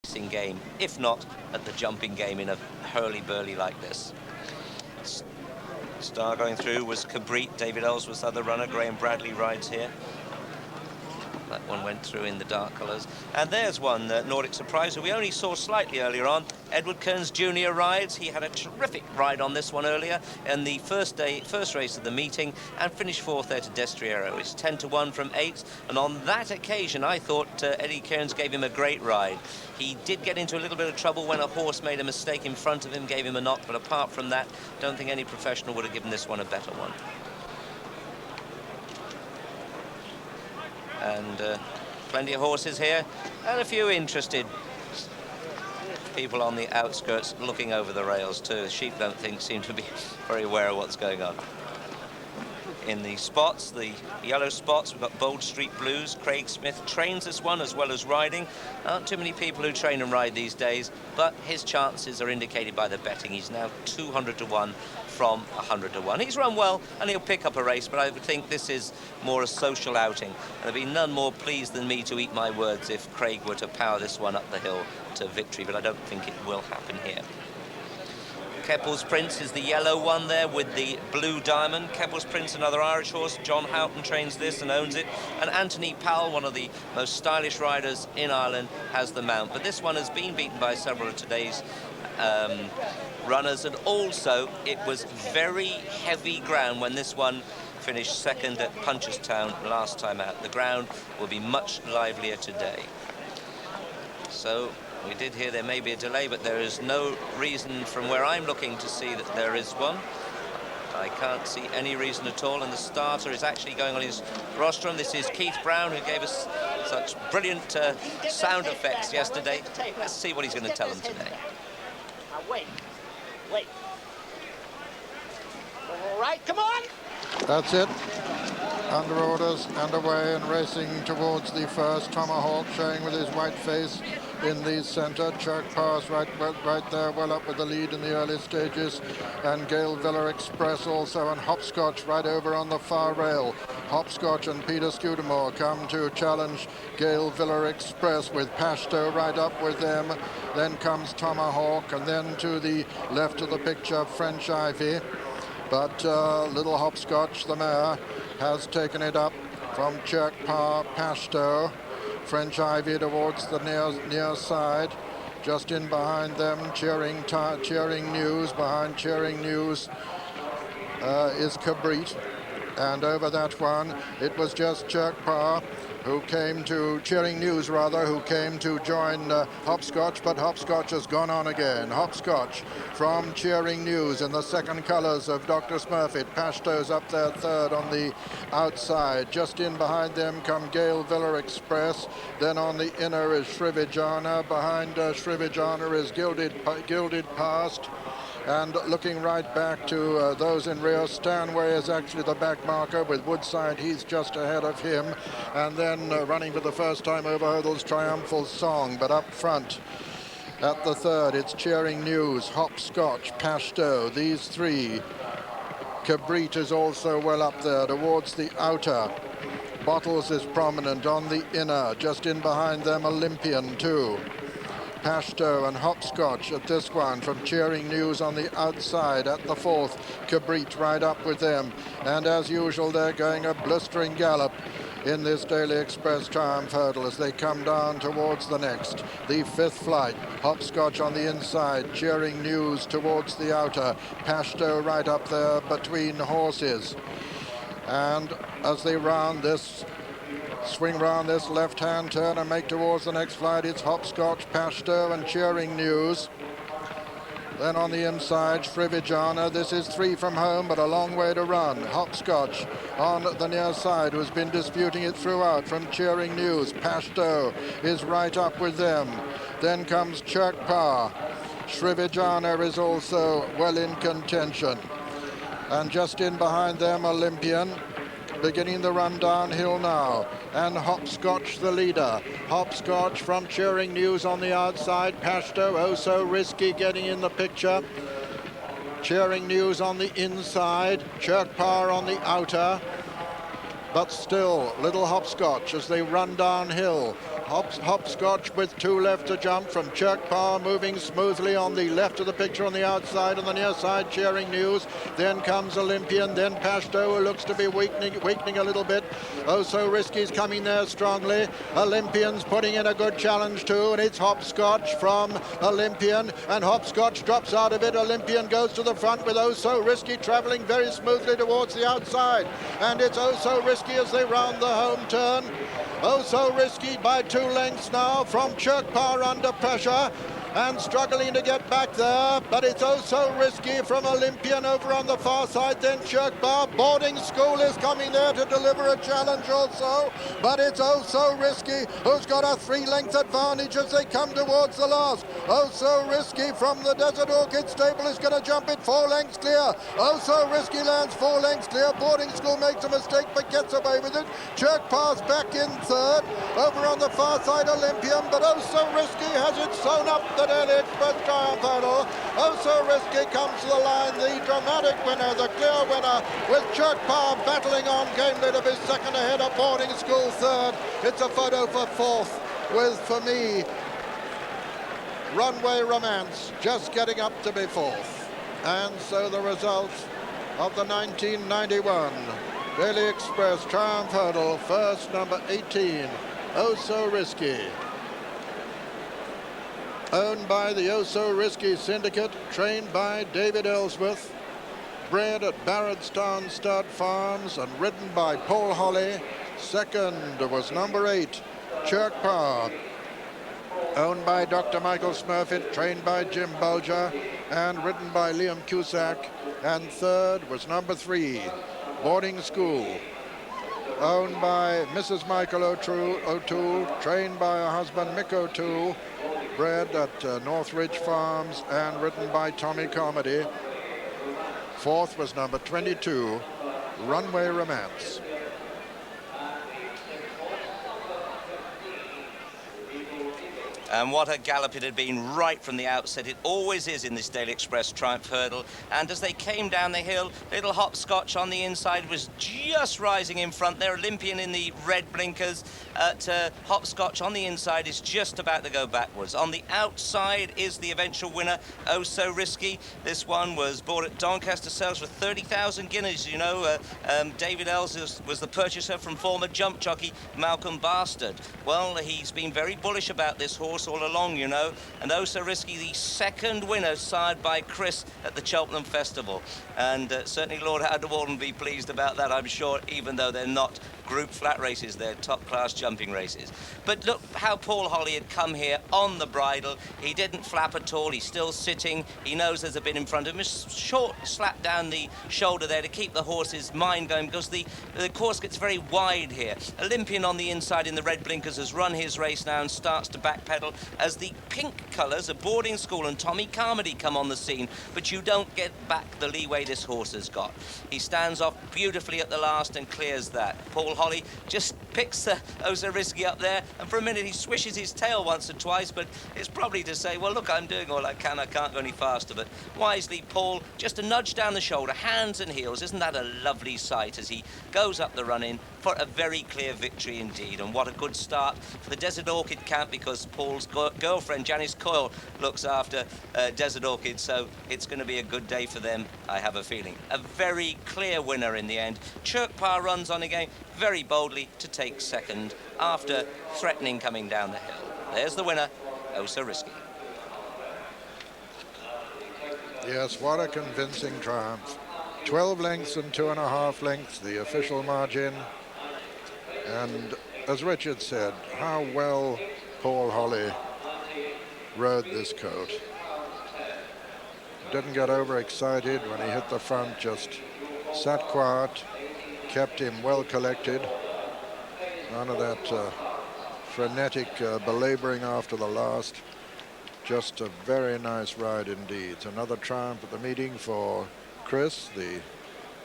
racing game, if not at the jumping game in a hurly-burly like this. Star going through was Cabrit. David Ellsworth's other runner. Graham Bradley rides here. That one went through in the dark colours. And there's one Nordic Surprise who we only saw slightly earlier on. Edward Kearns Jr. rides. He had a terrific ride on this one earlier in the first race of the meeting and finished fourth there to Destriero. It's 10-1 from 8th, and on that occasion I thought Eddie Kearns gave him a great ride. He did get into a little bit of trouble when a horse made a mistake in front of him, gave him a knock, but apart from that, don't think any professional would have given this one a better one. And plenty of horses here and a few interested people on the outskirts looking over the rails too. The sheep don't seem to be very aware of what's going on. In the spots, the yellow spots, we've got Bold Street Blues. Craig Smith trains this one as well as riding. Aren't too many people who train and ride these days, but his chances are indicated by the betting. He's now 200-1 from 100-1. He's run well and he'll pick up a race, but I would think this is more a social outing. And there'd be none more pleased than me to eat my words if Craig were to power this one up the hill to victory, but I don't think it will happen here. Keppel's Prince is the yellow one there with the blue diamond. Keppel's Prince, another Irish horse. John Houghton trains this and owns it. And Anthony Powell, one of the most stylish riders in Ireland, has the mount. But this one has been beaten by several of today's runners. And also, it was very heavy ground when this one finished second at Punchestown last time out. The ground will be much livelier today. So we did hear there may be a delay, but there is no reason from where I'm looking to see that there is one. I can't see any reason at all, and the starter is actually going on his rostrum. This is Keith Brown, who gave us such brilliant sound effects yesterday. Let's see what he's going to tell them today. Now wait. All right, come on. That's it. Under orders, underway and racing towards the first. Tomahawk showing with his white face in the centre. Chuck Pass right there, well up with the lead in the early stages. And Gale Villa Express also, and Hopscotch right over on the far rail. Hopscotch and Peter Scudamore come to challenge Gale Villa Express with Pashto right up with them. Then comes Tomahawk, and then to the left of the picture, French Ivy. But Little Hopscotch, the mare, has taken it up from Chirkpar, Pashto. French Ivy towards the near side. Just in behind them, Cheering News. Behind Cheering News is Cabrit. And over that one, it was just Chirkpar who came to, Cheering News rather, who came to join Hopscotch, but Hopscotch has gone on again. Hopscotch from Cheering News in the second colours of Dr. Smurfit. Pashto's up there third on the outside. Just in behind them come Gale Villa Express. Then on the inner is Shrivijana. Behind Shrivijana is Gilded Past. And looking right back to those in rear, Stanway is actually the back marker with Woodside Heath just ahead of him. And then running for the first time over hurdles, Triumphal Song. But up front at the third, it's Cheering News, Hopscotch, Pashto, these three. Cabrit is also well up there towards the outer. Bottles is prominent on the inner. Just in behind them, Olympian too. Pashto and Hopscotch at this one from Cheering News on the outside at the fourth. Cabrit right up with them. And as usual, they're going a blistering gallop in this Daily Express Triumph Hurdle as they come down towards the next. The fifth flight, Hopscotch on the inside, Cheering News towards the outer. Pashto right up there between horses. And as they swing round this left-hand turn and make towards the next flight, it's Hopscotch, Pashto and Cheering News. Then on the inside, Shrivijana. This is three from home, but a long way to run. Hopscotch on the near side, who's been disputing it throughout from Cheering News. Pashto is right up with them. Then comes Chirkpar. Shrivijana is also well in contention. And just in behind them, Olympian. Beginning the run downhill now, and Hopscotch the leader. Hopscotch from Cheering News on the outside. Pashto, oh so risky, getting in the picture. Cheering News on the inside. Chirkpar on the outer. But still, Little Hopscotch as they run downhill. Hopscotch with 2 left to jump from Chirkpar, moving smoothly on the left of the picture on the outside, on the near side cheering News. Then comes Olympian, then Pashto, who looks to be weakening a little bit. Oh So Risky's coming there strongly. Olympian's putting in a good challenge too, and it's Hopscotch from Olympian, and Hopscotch drops out of it. Olympian goes to the front with Oh So Risky travelling very smoothly towards the outside, and it's Oh So Risky as they round the home turn. Oh So Risky by 2 lengths now from Chirkpar under pressure and struggling to get back there, but it's Oh So Risky from Olympian over on the far side, then Chirkpar. Boarding School is coming there to deliver a challenge also, but it's Oh So Risky who's got a 3-length advantage as they come towards the last. Oh So Risky from the Desert Orchid stable is going to jump it 4 lengths clear. Oh So Risky lands 4 lengths clear. Boarding School makes a mistake but gets away with it. Chirkpar's back in third. Over on the far side, Olympian, but Oh So Risky has it sewn up the Daily Express Triumph Hurdle. Oh So Risky comes to the line, the dramatic winner, the clear winner, with Chirkpar battling on. Game leader of his second ahead of Boarding School third. It's a photo for fourth with, for me, Runway Romance just getting up to be fourth. And so the results of the 1991 Daily Express Triumph Hurdle, first number 18, Oh So Risky. Owned by the Oh So Risky Syndicate, trained by David Ellsworth, bred at Barrettstown Stud Farms and ridden by Paul Holly. Second was number 8, Chirkpar, owned by Dr. Michael Smurfit, trained by Jim Bulger and ridden by Liam Cusack. And third was number 3, Boarding School, owned by Mrs. Michael O'Toole, trained by her husband Mick O'Toole, bred at Northridge Farms and ridden by Tommy Comedy. Fourth was number 22, Runway Romance. And what a gallop it had been right from the outset. It always is in this Daily Express Triumph Hurdle. And as they came down the hill, little Hopscotch on the inside was just rising in front there. Olympian in the red blinkers. Hopscotch on the inside is just about to go backwards. On the outside is the eventual winner, Oh So Risky. This one was bought at Doncaster Sales for 30,000 guineas. You know, David Ells was the purchaser from former jump jockey Malcolm Bastard. Well, he's been very bullish about this horse all along, you know, and Oh So Risky, the second winner, sired by Chris at the Cheltenham Festival, and certainly Lord Howard will be pleased about that, I'm sure, even though they're not group flat races, they're top-class jumping races. But look how Paul Holly had come here on the bridle. He didn't flap at all. He's still sitting. He knows there's a bit in front of him. A short slap down the shoulder there to keep the horse's mind going, because the course gets very wide here. Olympian on the inside in the red blinkers has run his race now and starts to backpedal as the pink colours of Boarding School and Tommy Carmody come on the scene, but you don't get back the leeway this horse has got. He stands off beautifully at the last and clears that. Paul Holly just picks the Oh So Risky up there, and for a minute he swishes his tail once or twice, but it's probably to say, well, look, I'm doing all I can, I can't go any faster. But wisely, Paul, just a nudge down the shoulder, hands and heels. Isn't that a lovely sight as he goes up the run-in for a very clear victory indeed? And what a good start for the Desert Orchid camp, because Paul's girlfriend, Janice Coyle, looks after Desert Orchid, so it's going to be a good day for them, I have a feeling. A very clear winner in the end. Chirkpar runs on again very boldly to take second after threatening coming down the hill. There's the winner, Oh So Risky. Yes, what a convincing triumph. 12 lengths and 2.5 lengths, the official margin. And as Richard said, how well Paul Holly rode this coat. Didn't get overexcited when he hit the front, just sat quiet, kept him well collected. None of that frenetic belaboring after the last. Just a very nice ride indeed. It's another triumph at the meeting for Chris, the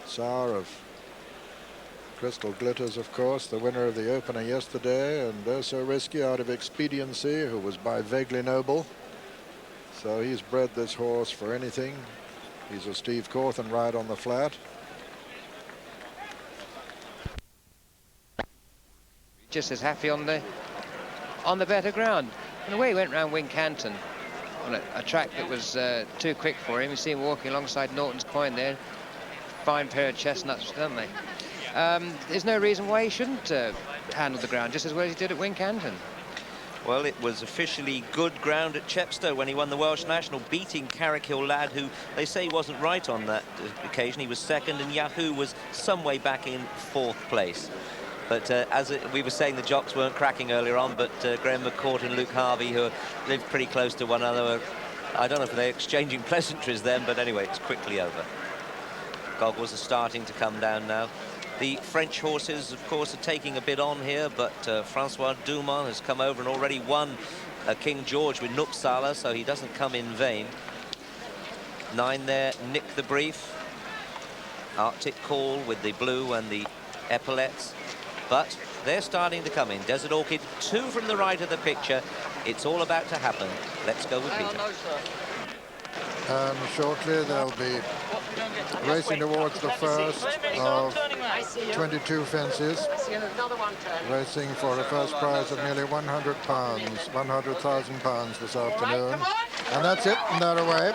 sire of Crystal Glitters, of course, the winner of the opener yesterday, and Oh So Risky out of Expediency, who was by Vaguely Noble. So he's bred this horse for anything. He's a Steve Cawthon ride on the flat. Just as happy on the on the better ground. And the way he went round Wincanton on a track that was too quick for him. You see him walking alongside Norton's Coin there. Fine pair of chestnuts, don't they? There's no reason why he shouldn't handle the ground just as well as he did at Wincanton. Well, it was officially good ground at Chepstow when he won the Welsh National, beating Carrickhill Lad, who they say wasn't right on that occasion. He was second, and Yahoo was some way back in 4th place. But we were saying, the jocks weren't cracking earlier on, but Graham McCourt and Luke Harvey, who lived pretty close to one another, I don't know if they're exchanging pleasantries then, but anyway, it's quickly over. Goggles are starting to come down now. The French horses, of course, are taking a bit on here, but Francois Dumont has come over and already won King George with Nupsala, so he doesn't come in vain. 9 there, Nick the Brief. Arctic Call with the blue and the epaulets. But they're starting to come in. Desert Orchid, 2 from the right of the picture. It's all about to happen. Let's go with Peter. And shortly they'll be racing towards the first of 22 fences, racing for a first prize of nearly £100, £100,000 this afternoon. And that's it, and they're away.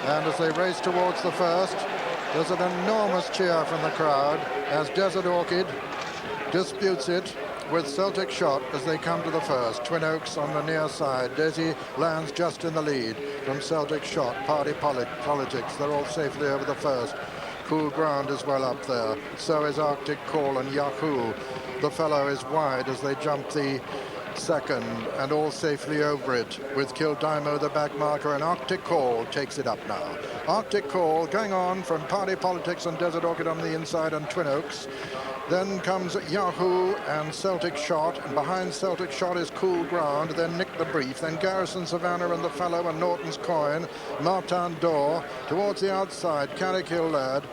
And as they race towards the first, there's an enormous cheer from the crowd as Desert Orchid disputes it with Celtic Shot as they come to the first. Twin Oaks on the near side. Desi lands just in the lead from Celtic Shot. Party Politics, they're all safely over the first. Cool Ground is well up there. So is Arctic Call and Yahoo. The fellow is wide as they jump the second, and all safely over it with Kildimo the back marker, and Arctic Call takes it up now. Arctic Call going on from Party Politics and Desert Orchid on the inside and Twin Oaks. Then comes Yahoo and Celtic Shot, and behind Celtic Shot is Cool Ground, then Nick the Brief, then Garrison Savannah and the fellow and Norton's Coin, Martin D'Or towards the outside, Carrickhill Lad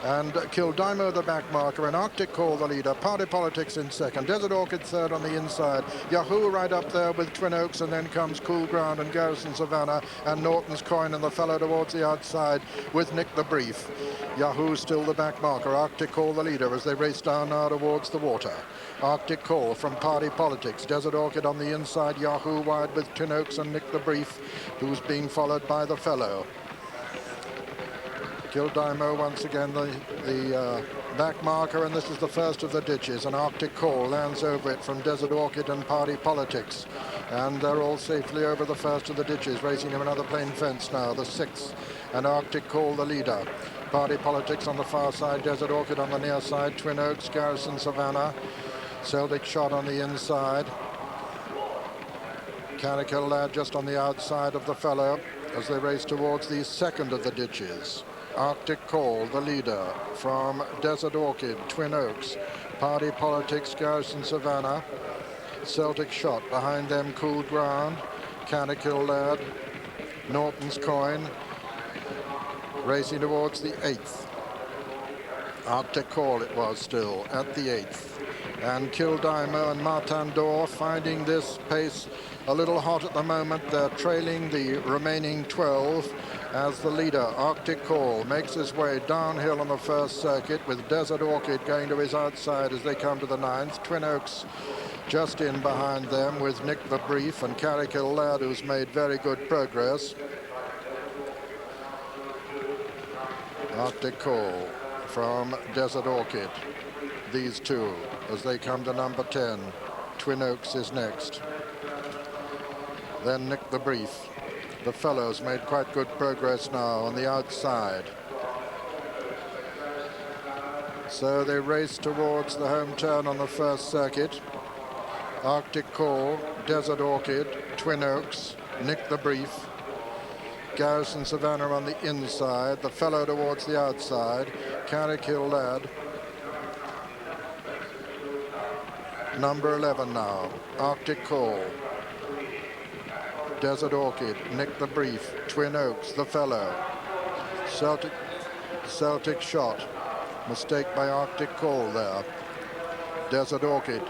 and Kildimo the back marker, and Arctic Call the leader, Party Politics in second, Desert Orchid third on the inside, Yahoo right up there with Twin Oaks, and then comes Cool Ground and Garrison Savannah and Norton's Coin and the fellow towards the outside with Nick the Brief. Yahoo still the back marker, Arctic Call the leader as they race down now towards the water. Arctic Call from Party Politics, Desert Orchid on the inside, Yahoo wide with Twin Oaks and Nick the Brief, who's being followed by the fellow. Kildimo once again the back marker, and this is the first of the ditches, and Arctic Call lands over it from Desert Orchid and Party Politics, and they're all safely over the first of the ditches, racing him another plain fence now, the 6th, and Arctic Call the leader. Party Politics on the far side, Desert Orchid on the near side, Twin Oaks, Garrison Savannah, Celtic Shot on the inside, Carrickhill Lad just on the outside of the fellow as they race towards the second of the ditches. Arctic Call, the leader, from Desert Orchid, Twin Oaks, Party Politics, Garrison Savannah, Celtic Shot, behind them Cool Ground, Carrickhill Lad, Norton's Coin, racing towards the 8th. Arctic Call it was still at the 8th. And Kildimo and Martin D'Or finding this pace a little hot at the moment. They're trailing the remaining 12 as the leader, Arctic Call, makes his way downhill on the first circuit with Desert Orchid going to his outside as they come to the 9th. Twin Oaks just in behind them with Nick the Brief and Carrickhill Lad, who's made very good progress. Arctic Call from Desert Orchid. These two as they come to number 10. Twin Oaks is next. Then Nick the Brief. The fellows made quite good progress now on the outside. So they race towards the home turn on the first circuit. Arctic Call, Desert Orchid, Twin Oaks, Nick the Brief, Garrison Savannah on the inside, the fellow towards the outside, Carrickhill Lad. Number 11 now, Arctic Call, Desert Orchid, Nick the Brief, Twin Oaks, the fellow, Celtic Shot, mistake by Arctic Call there. Desert Orchid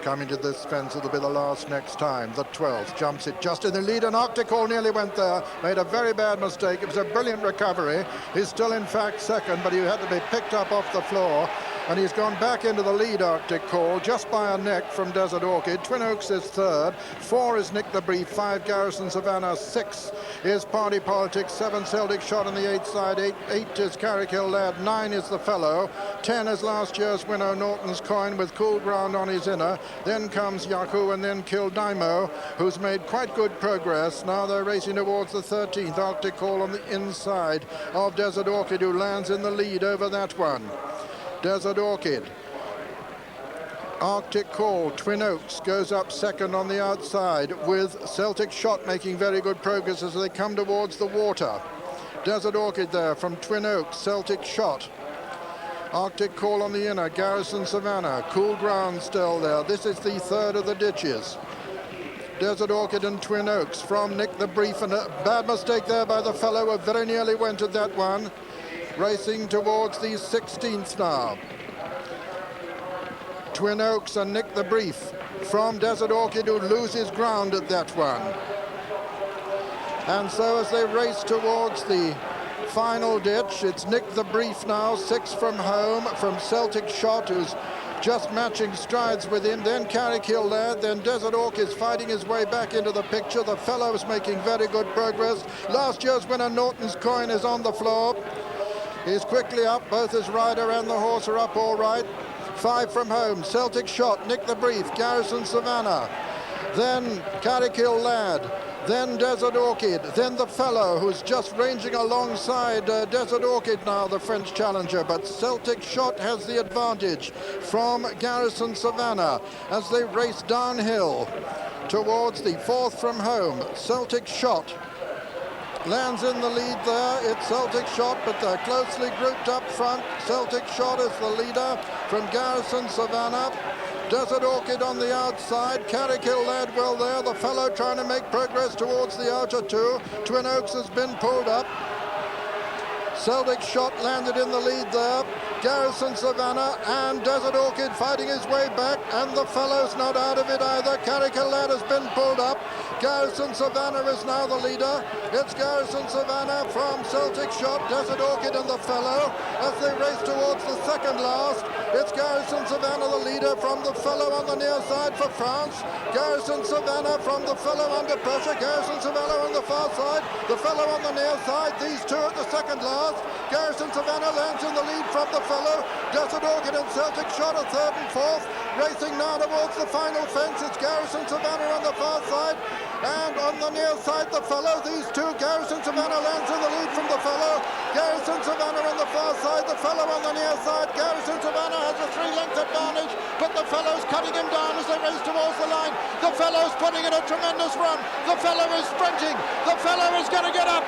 coming to this fence, it'll be the last next time. The 12th jumps it just in the lead, and Arctic Call nearly went there, made a very bad mistake. It was a brilliant recovery. He's still in fact second, but he had to be picked up off the floor And he's gone back into the lead, Arctic Call, just by a neck from Desert Orchid. Twin Oaks is third. 4 is Nick the Brief. 5 Garrison Savannah. 6 is Party Politics. 7 Celtic Shot on the 8th side. 8 is Carrickhill Lad. 9 is The Fellow. 10 is last year's winner Norton's Coin with Cool Ground on his inner. Then comes Yahoo and then Kildimo, who's made quite good progress. Now they're racing towards the 13th. Arctic Call on the inside of Desert Orchid, who lands in the lead over that one. Desert Orchid, Arctic Call, Twin Oaks goes up second on the outside, with Celtic Shot making very good progress as they come towards the water. Desert Orchid there from Twin Oaks, Celtic Shot. Arctic Call on the inner, Garrison Savannah, Cool Ground still there. This is the third of the ditches. Desert Orchid and Twin Oaks from Nick the Brief, and a bad mistake there by The Fellow, who very nearly went at that one. Racing towards the 16th now. Twin Oaks and Nick the Brief from Desert Orchid, who loses ground at that one. And so as they race towards the final ditch, it's Nick the Brief now, 6 from home, from Celtic Shot, who's just matching strides with him. Then Carrickhill Lad, then Desert Orchid is fighting his way back into the picture. The Fellow's making very good progress. Last year's winner Norton's Coin is on the floor. He's quickly up, both his rider and the horse are up all right. 5 from home, Celtic Shot, Nick the Brief, Garrison Savannah, then Carrickhill Lad, then Desert Orchid, then The Fellow, who's just ranging alongside Desert Orchid now, the French challenger, but Celtic Shot has the advantage from Garrison Savannah as they race downhill towards the 4th from home. Celtic Shot lands in the lead there. It's Celtic Shot, but they're closely grouped up front. Celtic Shot is the leader from Garrison Savannah. Desert Orchid on the outside. Carrickhill Lad well there. The Fellow trying to make progress towards the outer 2. Twin Oaks has been pulled up. Celtic Shot landed in the lead there. Garrison Savannah and Desert Orchid fighting his way back, and The Fellow's not out of it either. Carrickhill Lad has been pulled up. Garrison Savannah is now the leader. It's Garrison Savannah from Celtic Shot, Desert Orchid and The Fellow as they race towards the second last. It's Garrison Savannah the leader from The Fellow on the near side for France. Garrison Savannah from The Fellow under pressure. Garrison Savannah on the far side. The Fellow on the near side. These two at the second last. Garrison Savannah lands in the lead from The Fellow. Desert Orchid and Celtic Shot are 3rd and 4th. Racing now towards the final fence. It's Garrison Savannah on the far side. And on the near side, The Fellow. These two, Garrison Savannah lands in the lead from The Fellow. Garrison Savannah on the far side, The Fellow on the near side. Garrison Savannah has a 3-length advantage, but The Fellow's cutting him down as they race towards the line. The Fellow's putting in a tremendous run. The Fellow is sprinting. The Fellow is going to get up.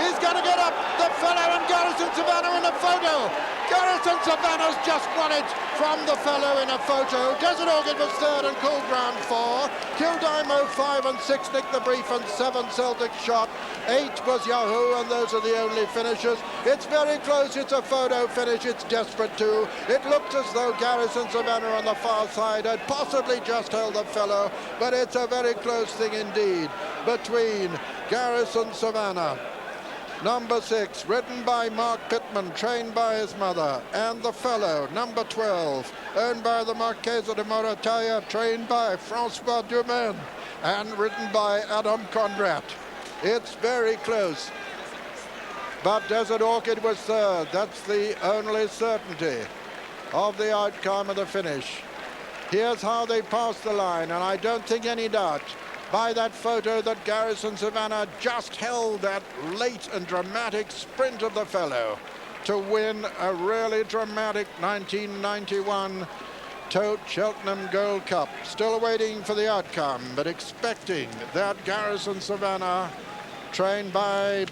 He's going to get up. The Fellow and Garrison Savannah in a photo. Garrison Savannah's just won it from The Fellow in a photo. Desert Orchid was 3rd and Cool Ground 4. Kildimo 5 and 6, Nick the Brief and 7, Celtic Shot. 8 was Yahoo, and those are the only finishers. It's very close. It's a photo finish. It's desperate too. It looked as though Garrison Savannah on the far side had possibly just held The Fellow, but it's a very close thing indeed between Garrison Savannah, number 6, ridden by Mark Pittman, trained by his mother, and The Fellow, number 12, owned by the Marchesa de Morataya, trained by Francois Dumaine, and ridden by Adam Conrad. It's very close, but Desert Orchid was 3rd. That's the only certainty of the outcome of the finish. Here's how they passed the line, and I don't think any doubt by that photo that Garrison Savannah just held that late and dramatic sprint of The Fellow to win a really dramatic 1991 Cheltenham Gold Cup. Still waiting for the outcome, but expecting that Garrison Savannah, trained by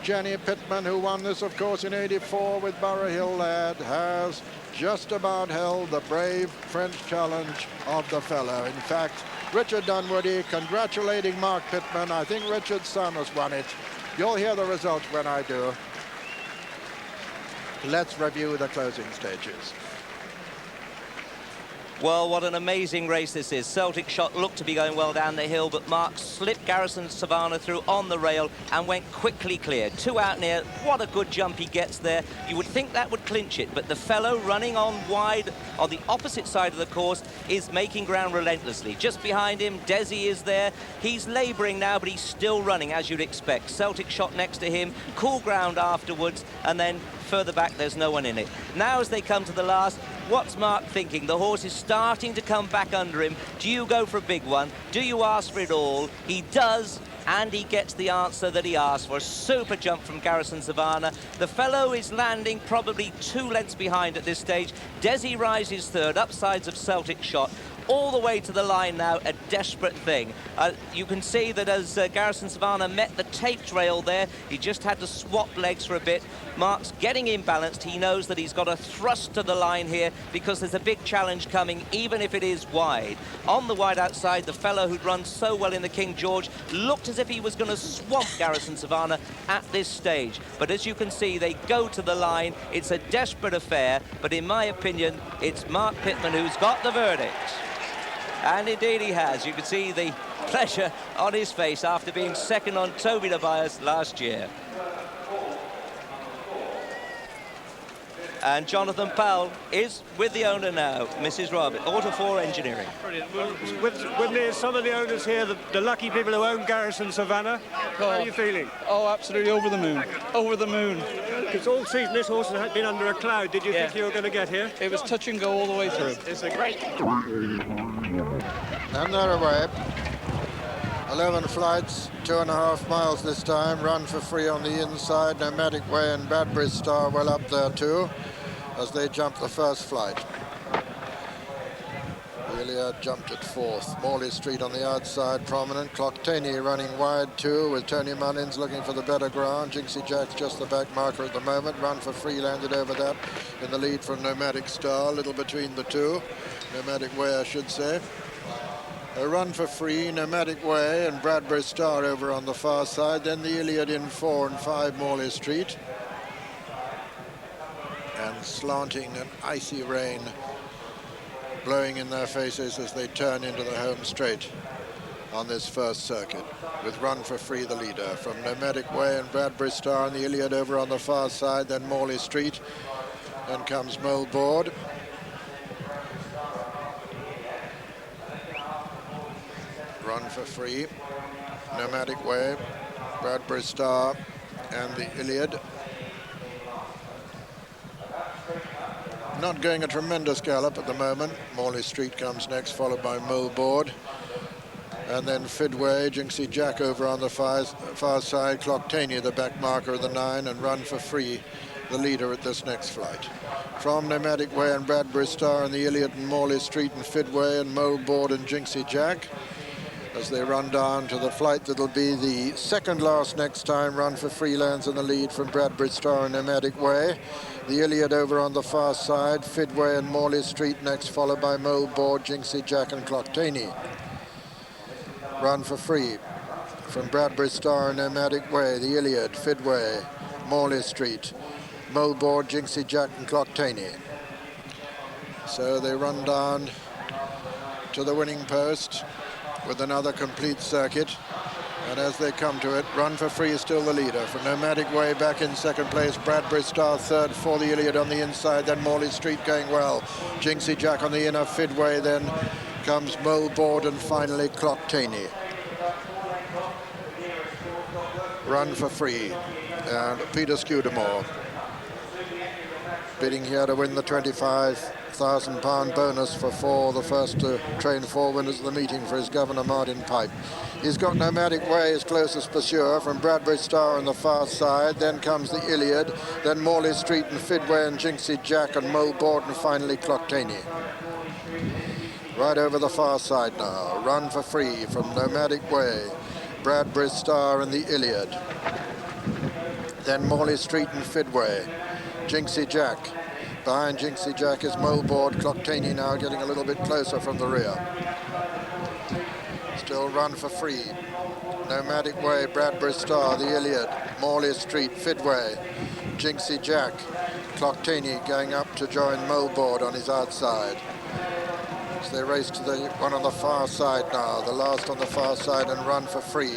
Jenny Pittman, who won this, of course, in '84 with Borough Hill Lad, has just about held the brave French challenge of The Fellow. In fact, Richard Dunwoody congratulating Mark Pittman. I think Richard's son has won it. You'll hear the results when I do. Let's review the closing stages. Well, what an amazing race this is. Celtic Shot looked to be going well down the hill, but Mark slipped Garrison Savannah through on the rail and went quickly clear. 2 out near. What a good jump he gets there. You would think that would clinch it, but the fellow running on wide on the opposite side of the course is making ground relentlessly. Just behind him, Desi is there. He's labouring now, but he's still running, as you'd expect. Celtic Shot next to him, cool ground afterwards, and then further back, there's no one in it. Now, as they come to the last, what's Mark thinking? The horse is starting to come back under him. Do you go for a big one? Do you ask for it all? He does, and he gets the answer that he asked for. A super jump from Garrison Savannah. The fellow is landing probably 2 lengths behind at this stage. Desi rises third, upsides of Celtic Shot. All the way to the line now, a desperate thing. You can see that as Garrison Savannah met the taped rail there, he just had to swap legs for a bit. Mark's getting imbalanced. He knows that he's got to thrust to the line here because there's a big challenge coming, even if it is wide. On the wide outside, the fellow who'd run so well in the King George looked as if he was going to swamp Garrison Savannah at this stage. But as you can see, they go to the line. It's a desperate affair, but in my opinion, it's Mark Pittman who's got the verdict. And indeed he has. You can see the pleasure on his face after being second on Toby Tobias last year. And Jonathan Powell is with the owner now, Mrs. Robert, Auto 4 Engineering. Brilliant. Well, with some of the owners here, the lucky people who own Garrison Savannah, how are you feeling? Oh, absolutely over the moon. Over the moon. Because all season this horse has been under a cloud. Did you think you were going to get here? It was touch and go all the way through. It's a great... And they're away. 11 flights, 2.5 miles this time. Run for free on the inside. Nomadic Way and Bradbury Star well up there too, as they jump the first flight. Iliad jumped at 4th. Morley Street on the outside, prominent. Clocktaney running wide too, with Tony Mullins looking for the better ground. Jinxie Jack's just the back marker at the moment. Run for free landed over that in the lead from Nomadic Star, a little between the two. Nomadic Way, I should say. A Run for Free, Nomadic Way and Bradbury Star over on the far side. Then the Iliad in 4 and 5 Morley Street. And slanting and icy rain blowing in their faces as they turn into the home straight on this first circuit, with Run for Free the leader. From Nomadic Way and Bradbury Star and the Iliad over on the far side, then Morley Street. Then comes Moleboard. Run for Free, Nomadic Way, Bradbury Star and the Iliad. Not going a tremendous gallop at the moment. Morley Street comes next, followed by Moleboard. And then Fidway, Jinxie Jack over on the far side, Clocktaney, the back marker of the 9, and Run for Free, the leader at this next flight. From Nomadic Way and Bradbury Star and the Iliad and Morley Street and Fidway and Moleboard and Jinxie Jack, as they run down to the flight that'll be the second last next time. Run for Free lands in the lead from Bradbury Star and Nomadic Way. The Iliad over on the far side, Fidway and Morley Street next, followed by Moleboard, Jinxie Jack and Clocktaney. Run for Free from Bradbury Star and Nomadic Way, the Iliad, Fidway, Morley Street, Moleboard, Jinxie Jack and Clocktaney. So they run down to the winning post with another complete circuit, and as they come to it, Run for Free is still the leader. From Nomadic Way back in second place, Bradbury Star third for the Iliad on the inside, then Morley Street going well, Jinxie Jack on the inner, Fidway, then comes Moleboard and finally Clocktaney. Run for Free and Peter Scudamore bidding here to win the £25,000 bonus for 4, the first to train 4 winners of the meeting for his governor, Martin Pipe. He's got Nomadic Way, his closest pursuer, from Bradbury Star on the far side. Then comes the Iliad, then Morley Street and Fidway and Jinxie Jack and Moleboard and finally Clocktaney. Right over the far side now, Run for Free from Nomadic Way, Bradbury Star and the Iliad. Then Morley Street and Fidway, Jinxie Jack. Behind Jinxie Jack is Moleboard, Clocktaney now getting a little bit closer from the rear. Still Run for Free, Nomadic Way, Bradbury Star, the Iliad, Morley Street, Fidway, Jinxie Jack, Clocktaney going up to join Moleboard on his outside. as they race to the one on the far side now, the last on the far side, and Run for Free.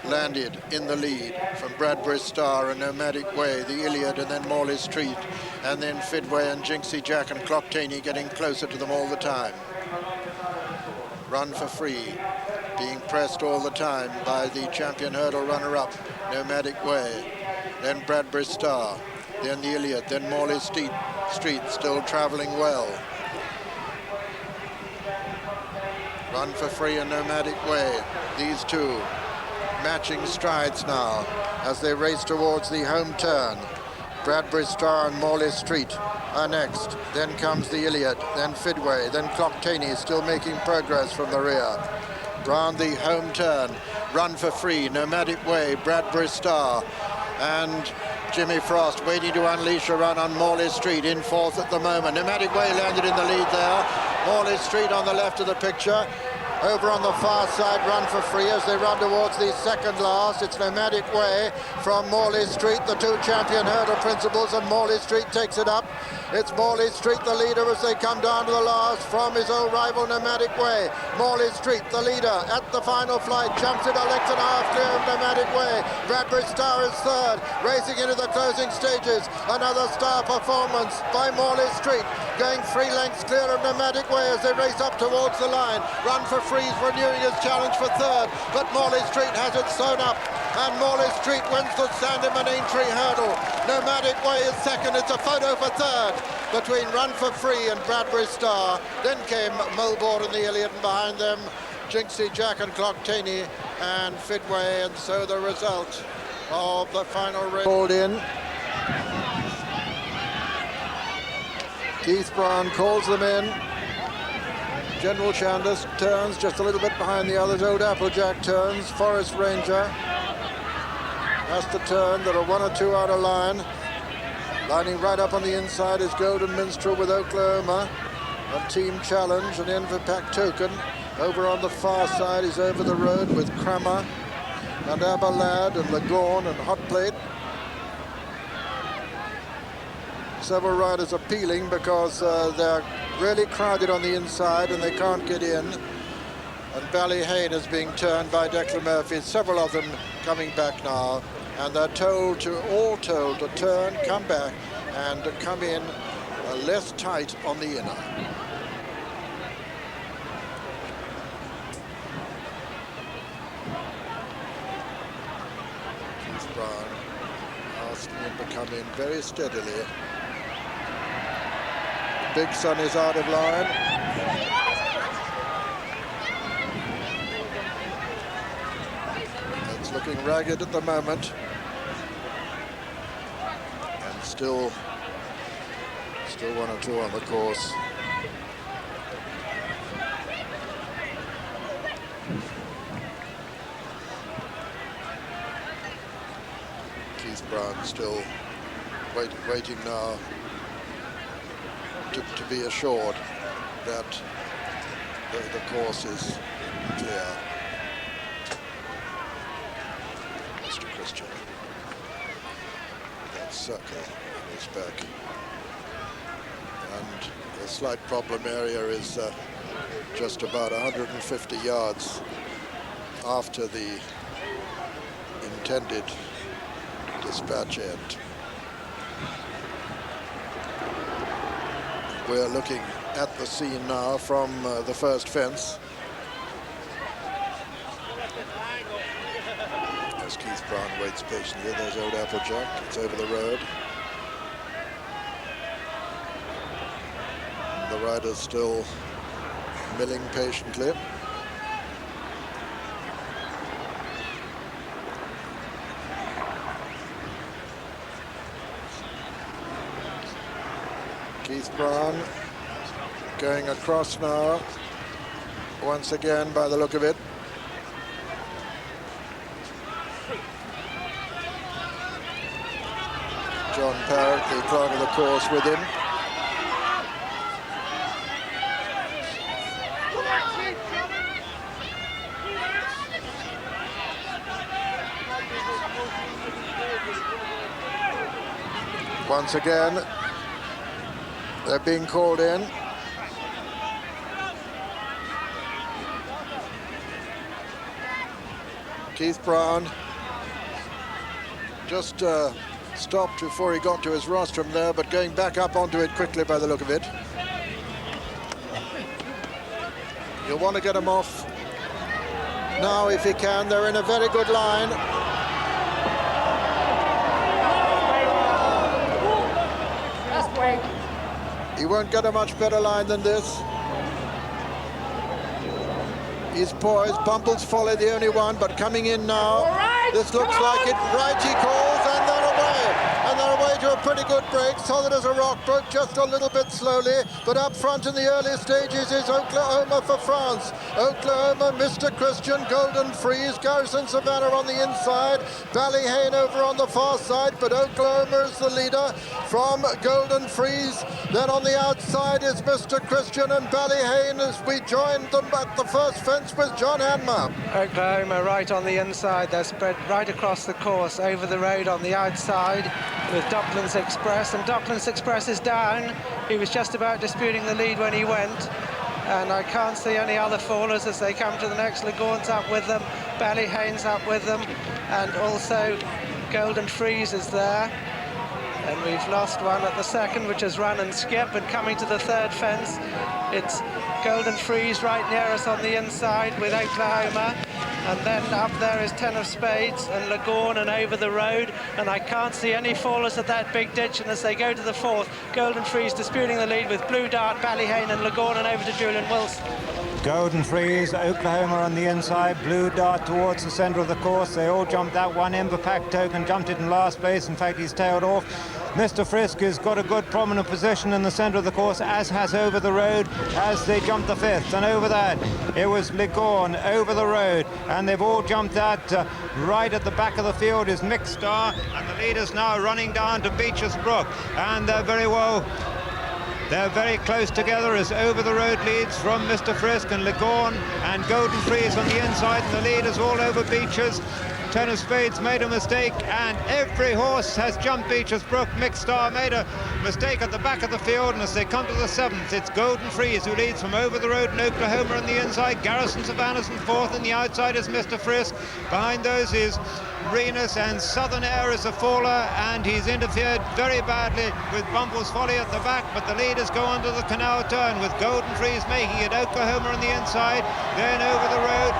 Landed in the lead from Bradbury Star and Nomadic Way, the Iliad, and then Morley Street, and then Fidway and Jinxie Jack and Clocktaney getting closer to them all the time. Run for Free being pressed all the time by the champion hurdle runner-up, Nomadic Way, then Bradbury Star, then the Iliad, then Morley Street still travelling well. Run for Free and Nomadic Way, these two matching strides now as they race towards the home turn. Bradbury Star and Morley Street are next. Then comes the Iliad, then Fidway, then Clocktaney still making progress from the rear. Round the home turn, Run for Free, Nomadic Way, Bradbury Star, and Jimmy Frost waiting to unleash a run on Morley Street in fourth at the moment. Nomadic Way landed in the lead there. Morley Street on the left of the picture. Over on the far side, Run for Free as they run towards the second last. It's Nomadic Way from Morley Street, the two champion hurdle principals, and Morley Street takes it up. It's Morley Street, the leader, as they come down to the last from his old rival Nomadic Way. Morley Street, the leader, at the final flight, jumps it a length and a half clear of Nomadic Way. Bradbury Star is third, racing into the closing stages. Another star performance by Morley Street, going 3 lengths clear of Nomadic Way as they race up towards the line. Run for Free is renewing his challenge for third, but Morley Street has it sewn up, and Morley Street wins the Sandeman Aintree hurdle. Nomadic Way is second. It's a photo for third between Run for Free and Bradbury Star. Then came Mulboard and the Iliad, and behind them Jinxie Jack and Clocktaney and Fidway, and so the result of the final race. Called in. Keith Brown calls them in. General Chandos turns just a little bit behind the others. Old Applejack turns. Forest Ranger has to turn. There are 1 or 2 out of line. Lining right up on the inside is Golden Minstrel with Oklahoma and Team Challenge, and in for Pack Token. Over on the far side is Over the Road with Crammer and Aberlad and Lagorn and Hot Plate. Several riders are peeling because they're really crowded on the inside and they can't get in. And Ballyhane is being turned by Declan Murphy. Several of them coming back now, and they're all told to turn, come back, and to come in less tight on the inner. Keith Brown asking him to come in very steadily. Big Sun is out of line. It's looking ragged at the moment. And still 1 or 2 on the course. Keith Brown still waiting now to be assured that the course is clear. Mr. Christian, that circle on his back. And the slight problem area is just about 150 yards after the intended dispatch end. We're looking at the scene now from the first fence. As Keith Brown waits patiently, there's Old Applejack. It's over the road. The rider's still milling patiently. Keith Brown going across now, once again by the look of it. John Parrott, the clerk of the course, with him. Once again, they're being called in. Keith Brown just stopped before he got to his rostrum there, but going back up onto it quickly by the look of it. You'll want to get him off now if he can. They're in a very good line. He won't get a much better line than this. He's poised. Bumple's Folly the only one, but coming in now. This looks like it. Right, he calls, and they're away. And they're away to a pretty good break. Solid as a rock, broke just a little bit slowly. But up front in the early stages is Oklahoma for France. Oklahoma, Mr. Christian, Golden Freeze, Garrison Savannah on the inside. Ballyhane over on the far side, but Oklahoma is the leader from Golden Freeze. Then on the outside is Mr. Christian and Ballyhane as we joined them at the first fence with John Hanmer. Oklahoma right on the inside. They're spread right across the course, over the road on the outside with Docklands Express, and Docklands Express is down. He was just about disputing the lead when he went, and I can't see any other fallers as they come to the next. Lagoon's up with them, Ballyhane's up with them, and also Golden Freeze is there. And we've lost one at the second, which is Run and Skip, and coming to the third fence, it's Golden Freeze right near us on the inside with Oklahoma, and then up there is Ten of Spades and Lagoon and over the road, and I can't see any fallers at that big ditch. And as they go to the fourth, Golden Freeze disputing the lead with Blue Dart, Ballyhane and Lagoon, and over to Julian Wilson. Golden Freeze, Oklahoma on the inside, Blue Dart towards the centre of the course. They all jumped that one. Ember Pack Token jumped it in last place. In fact, he's tailed off. Mr. Frisk has got a good prominent position in the centre of the course, as has Over the Road, as they jumped the fifth. And over that, it was Ligorn, Over the Road, and they've all jumped that. Right at the back of the field is Mixed Star, and the leader's now running down to Beecher's Brook, and they're very close together as Over the Road leads from Mr. Frisk and Ligorn, and Golden Freeze on the inside, and the leaders all over Beecher's. Ten of Spades made a mistake, and every horse has jumped Beecher's Brook. Mixed Star made a mistake at the back of the field, and as they come to the seventh, it's Golden Freeze who leads from Over the Road and Oklahoma on the inside. Garrison Savannah's in fourth, and the outside is Mr. Frisk. Behind those is Renus, and Southern Air is a faller, and he's interfered very badly with Bumple's Folly at the back, but the leaders go under the canal turn with Golden Freeze making it. Oklahoma on the inside, then Over the Road.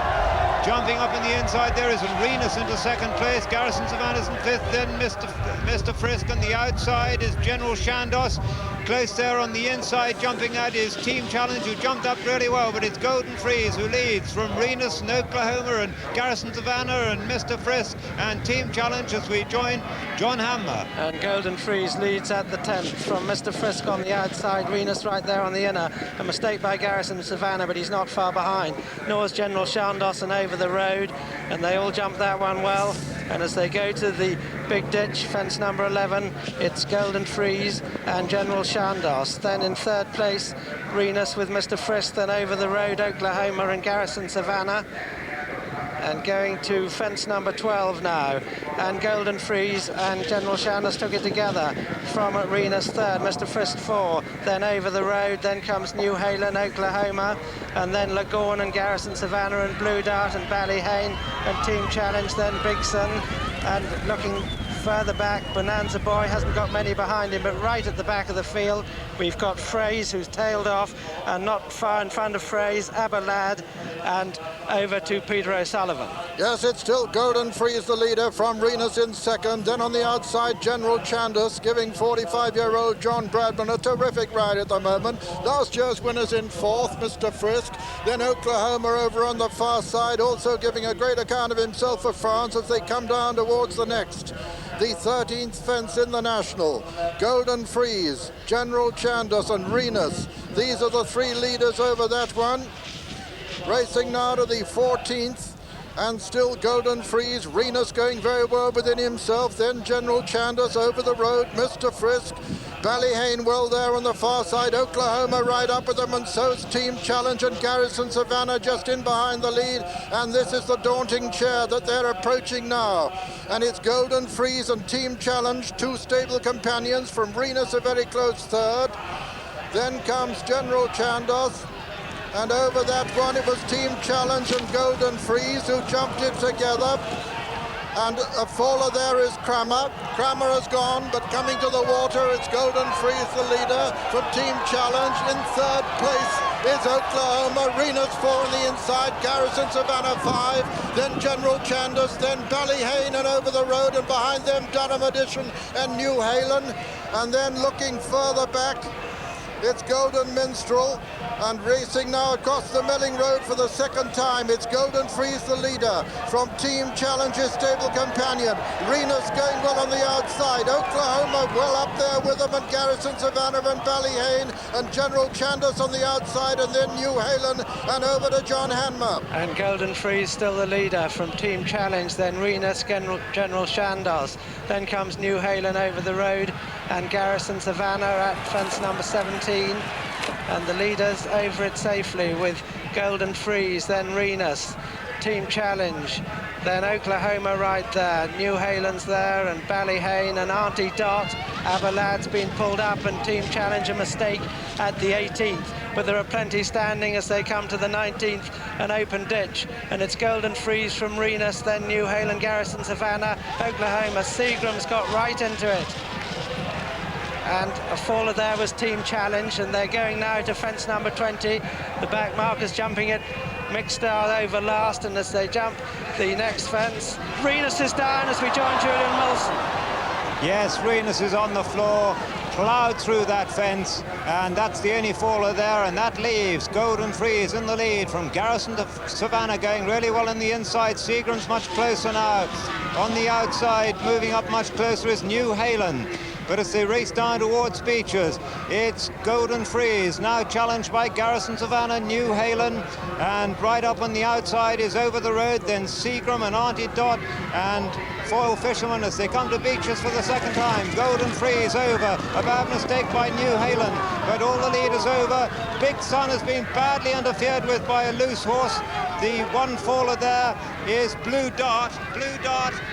Jumping up in the inside there is Renus into second place, Garrison Savannah's in fifth, then Mr. Frisk on the outside is General Shandos. Close there on the inside, jumping at is Team Challenge, who jumped up really well, but it's Golden Freeze who leads from Renus and Oklahoma and Garrison Savannah and Mr. Frisk and Team Challenge as we join John Hanmer. And Golden Freeze leads at the 10th from Mr. Frisk on the outside, Renus right there on the inner. A mistake by Garrison Savannah, but he's not far behind. Nor is General Shandos and Over the Road, and they all jump that one well. And as they go to the big ditch, fence number 11, it's Golden Freeze and General Shandos. Then in third place, Renus with Mr. Frisk, then Over the Road, Oklahoma and Garrison Savannah. And going to fence number 12 now, and Golden Freeze and General Shandos took it together from Renus third, Mr. Frisk 4, then Over the Road, then comes New Haven, Oklahoma, and then Lagoon and Garrison Savannah and Blue Dart and Ballyhane and Team Challenge, then Bigson, and looking further back, Bonanza Boy hasn't got many behind him, but right at the back of the field we've got Fraze, who's tailed off, and not far in front of Fraze, Aberlad, and over to Peter O'Sullivan. Yes, it's still Golden Freeze the leader from Renus in second. Then on the outside, General Chandos giving 45-year-old John Bradman a terrific ride at the moment. Last year's winners in fourth, Mr. Frisk. Then Oklahoma over on the far side, also giving a great account of himself for France as they come down towards the next. The 13th fence in the National. Golden Freeze, General Chandos and Renus. These are the three leaders over that one. Racing now to the 14th, and still Golden Freeze. Renus going very well within himself. Then General Chandos Over the Road, Mr. Frisk. Ballyhane well there on the far side. Oklahoma right up with them, and so's Team Challenge and Garrison Savannah just in behind the lead. And this is the daunting chair that they're approaching now. And it's Golden Freeze and Team Challenge, two stable companions from Renus, a very close third. Then comes General Chandos. And over that one, it was Team Challenge and Golden Freeze who jumped it together. And a faller there is Kramer. Kramer has gone, but coming to the water, it's Golden Freeze, the leader from Team Challenge. In third place is Oklahoma. Renus 4 on the inside, Garrison Savannah 5, then General Chandos, then Ballyhane and over the road, and behind them Durham Edition and New Halen. And then looking further back, it's Golden Minstrel, and racing now across the Melling Road for the second time. It's Golden Freeze, the leader from Team Challenge's stable companion. Renus going well on the outside. Oklahoma well up there with them, and Garrison Savannah and Ballyhane, and General Chandos on the outside, and then New Halen and over to John Hanmer. And Golden Freeze still the leader from Team Challenge, then Renus, General Chandos. Then comes New Halen over the road, and Garrison Savannah at fence number 17. And the leaders over it safely with Golden Freeze, then Renus, Team Challenge, then Oklahoma right there, New Halen's there, and Ballyhane and Auntie Dot. Abelad's been pulled up, and Team Challenge a mistake at the 18th, but there are plenty standing as they come to the 19th, an open ditch, and it's Golden Freeze from Renus, then New Halen, Garrison Savannah, Oklahoma. Seagram's got right into it. And a faller there was Team Challenge, and they're going now to fence number 20. The back markers jumping it. Mixstar over last, and as they jump the next fence, Renus is down as we join Julian Wilson. Yes, Renus is on the floor, ploughed through that fence, and that's the only faller there, and that leaves Golden Freeze in the lead from Garrison to Savannah, going really well on the inside. Seagram's much closer now. On the outside, moving up much closer, is New Halen. But as they race down towards Beaches, it's Golden Freeze, now challenged by Garrison Savannah, New Halen, and right up on the outside is Over the Road, then Seagram and Auntie Dot and Foil Fisherman as they come to Beaches for the second time. Golden Freeze over, a bad mistake by New Halen, but all the leaders over. Big Sun has been badly interfered with by a loose horse. The one faller there is Blue Dart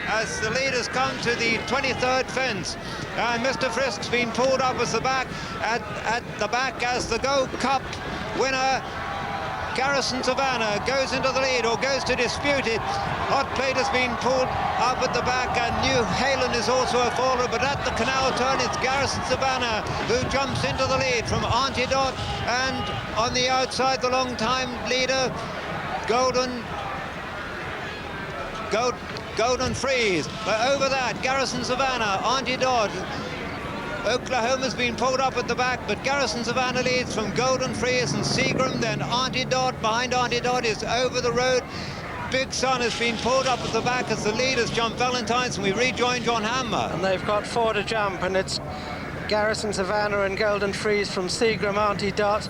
as the leaders come to the 23rd fence. And Mr. Frisk's been pulled up at the back, at the back as the Gold Cup winner. Garrison Savannah goes into the lead, or goes to dispute it. Hot Plate has been pulled up at the back, and New Halen is also a faller, but at the canal turn it's Garrison Savannah who jumps into the lead from Auntie Dot, and on the outside the long-time leader, Golden Freeze. But over that, Garrison Savannah, Auntie Dot. Oklahoma's been pulled up at the back, but Garrison Savannah leads from Golden Freeze and Seagram, then Auntie Dot. Behind Auntie Dot is Over the Road. Big Sun has been pulled up at the back as the leaders jump Valentine's, and we rejoin John Hanmer. And they've got 4 to jump, and it's Garrison Savannah and Golden Freeze from Seagram, Auntie Dot.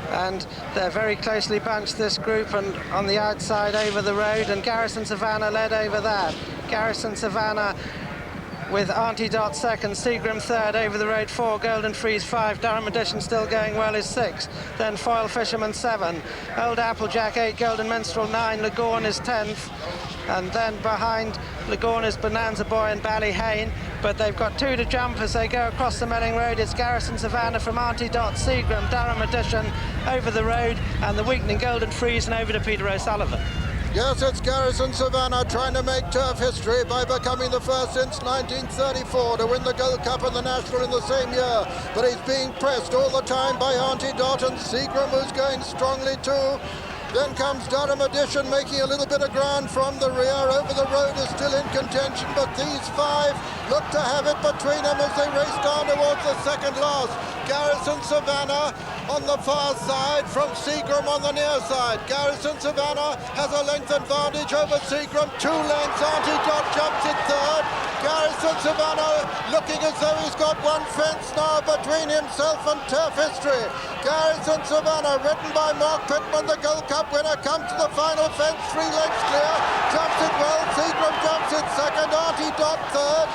And they're very closely bunched, this group, and on the outside Over the Road, and Garrison Savannah led over that. Garrison Savannah with Auntie Dot second, Seagram third, Over the Road 4, Golden Freeze 5, Durham Edition still going well is 6, then Foil Fisherman 7, Old Applejack 8, Golden Minstrel 9, Lagorn is 10th, and then behind Lagorn is Bonanza Boy and Ballyhane, but they've got 2 to jump as they go across the Melling Road. It's Garrison Savannah from Auntie Dot, Seagram, Durham Edition, Over the Road, and the weakening Golden Freeze, and over to Peter O'Sullivan. Yes, it's Garrison Savannah trying to make turf history by becoming the first since 1934 to win the Gold Cup and the National in the same year. But he's being pressed all the time by Auntie Dot and Seagram, who's going strongly too. Then comes Durham Edition making a little bit of ground from the rear. Over the Road is still in contention, but these 5 look to have it between them as they race down towards the second last. Garrison Savannah on the far side from Seagram on the near side. Garrison Savannah has a length advantage over Seagram, 2 lengths. Auntie Dot jumps in third. Garrison Savannah looking as though he's got 1 fence now between himself and turf history. Garrison Savannah, ridden by Mark Pittman, the Gold Cup winner, comes to the final fence, 3 lengths clear, jumps it well. Seagram jumps in second, Auntie Dot third.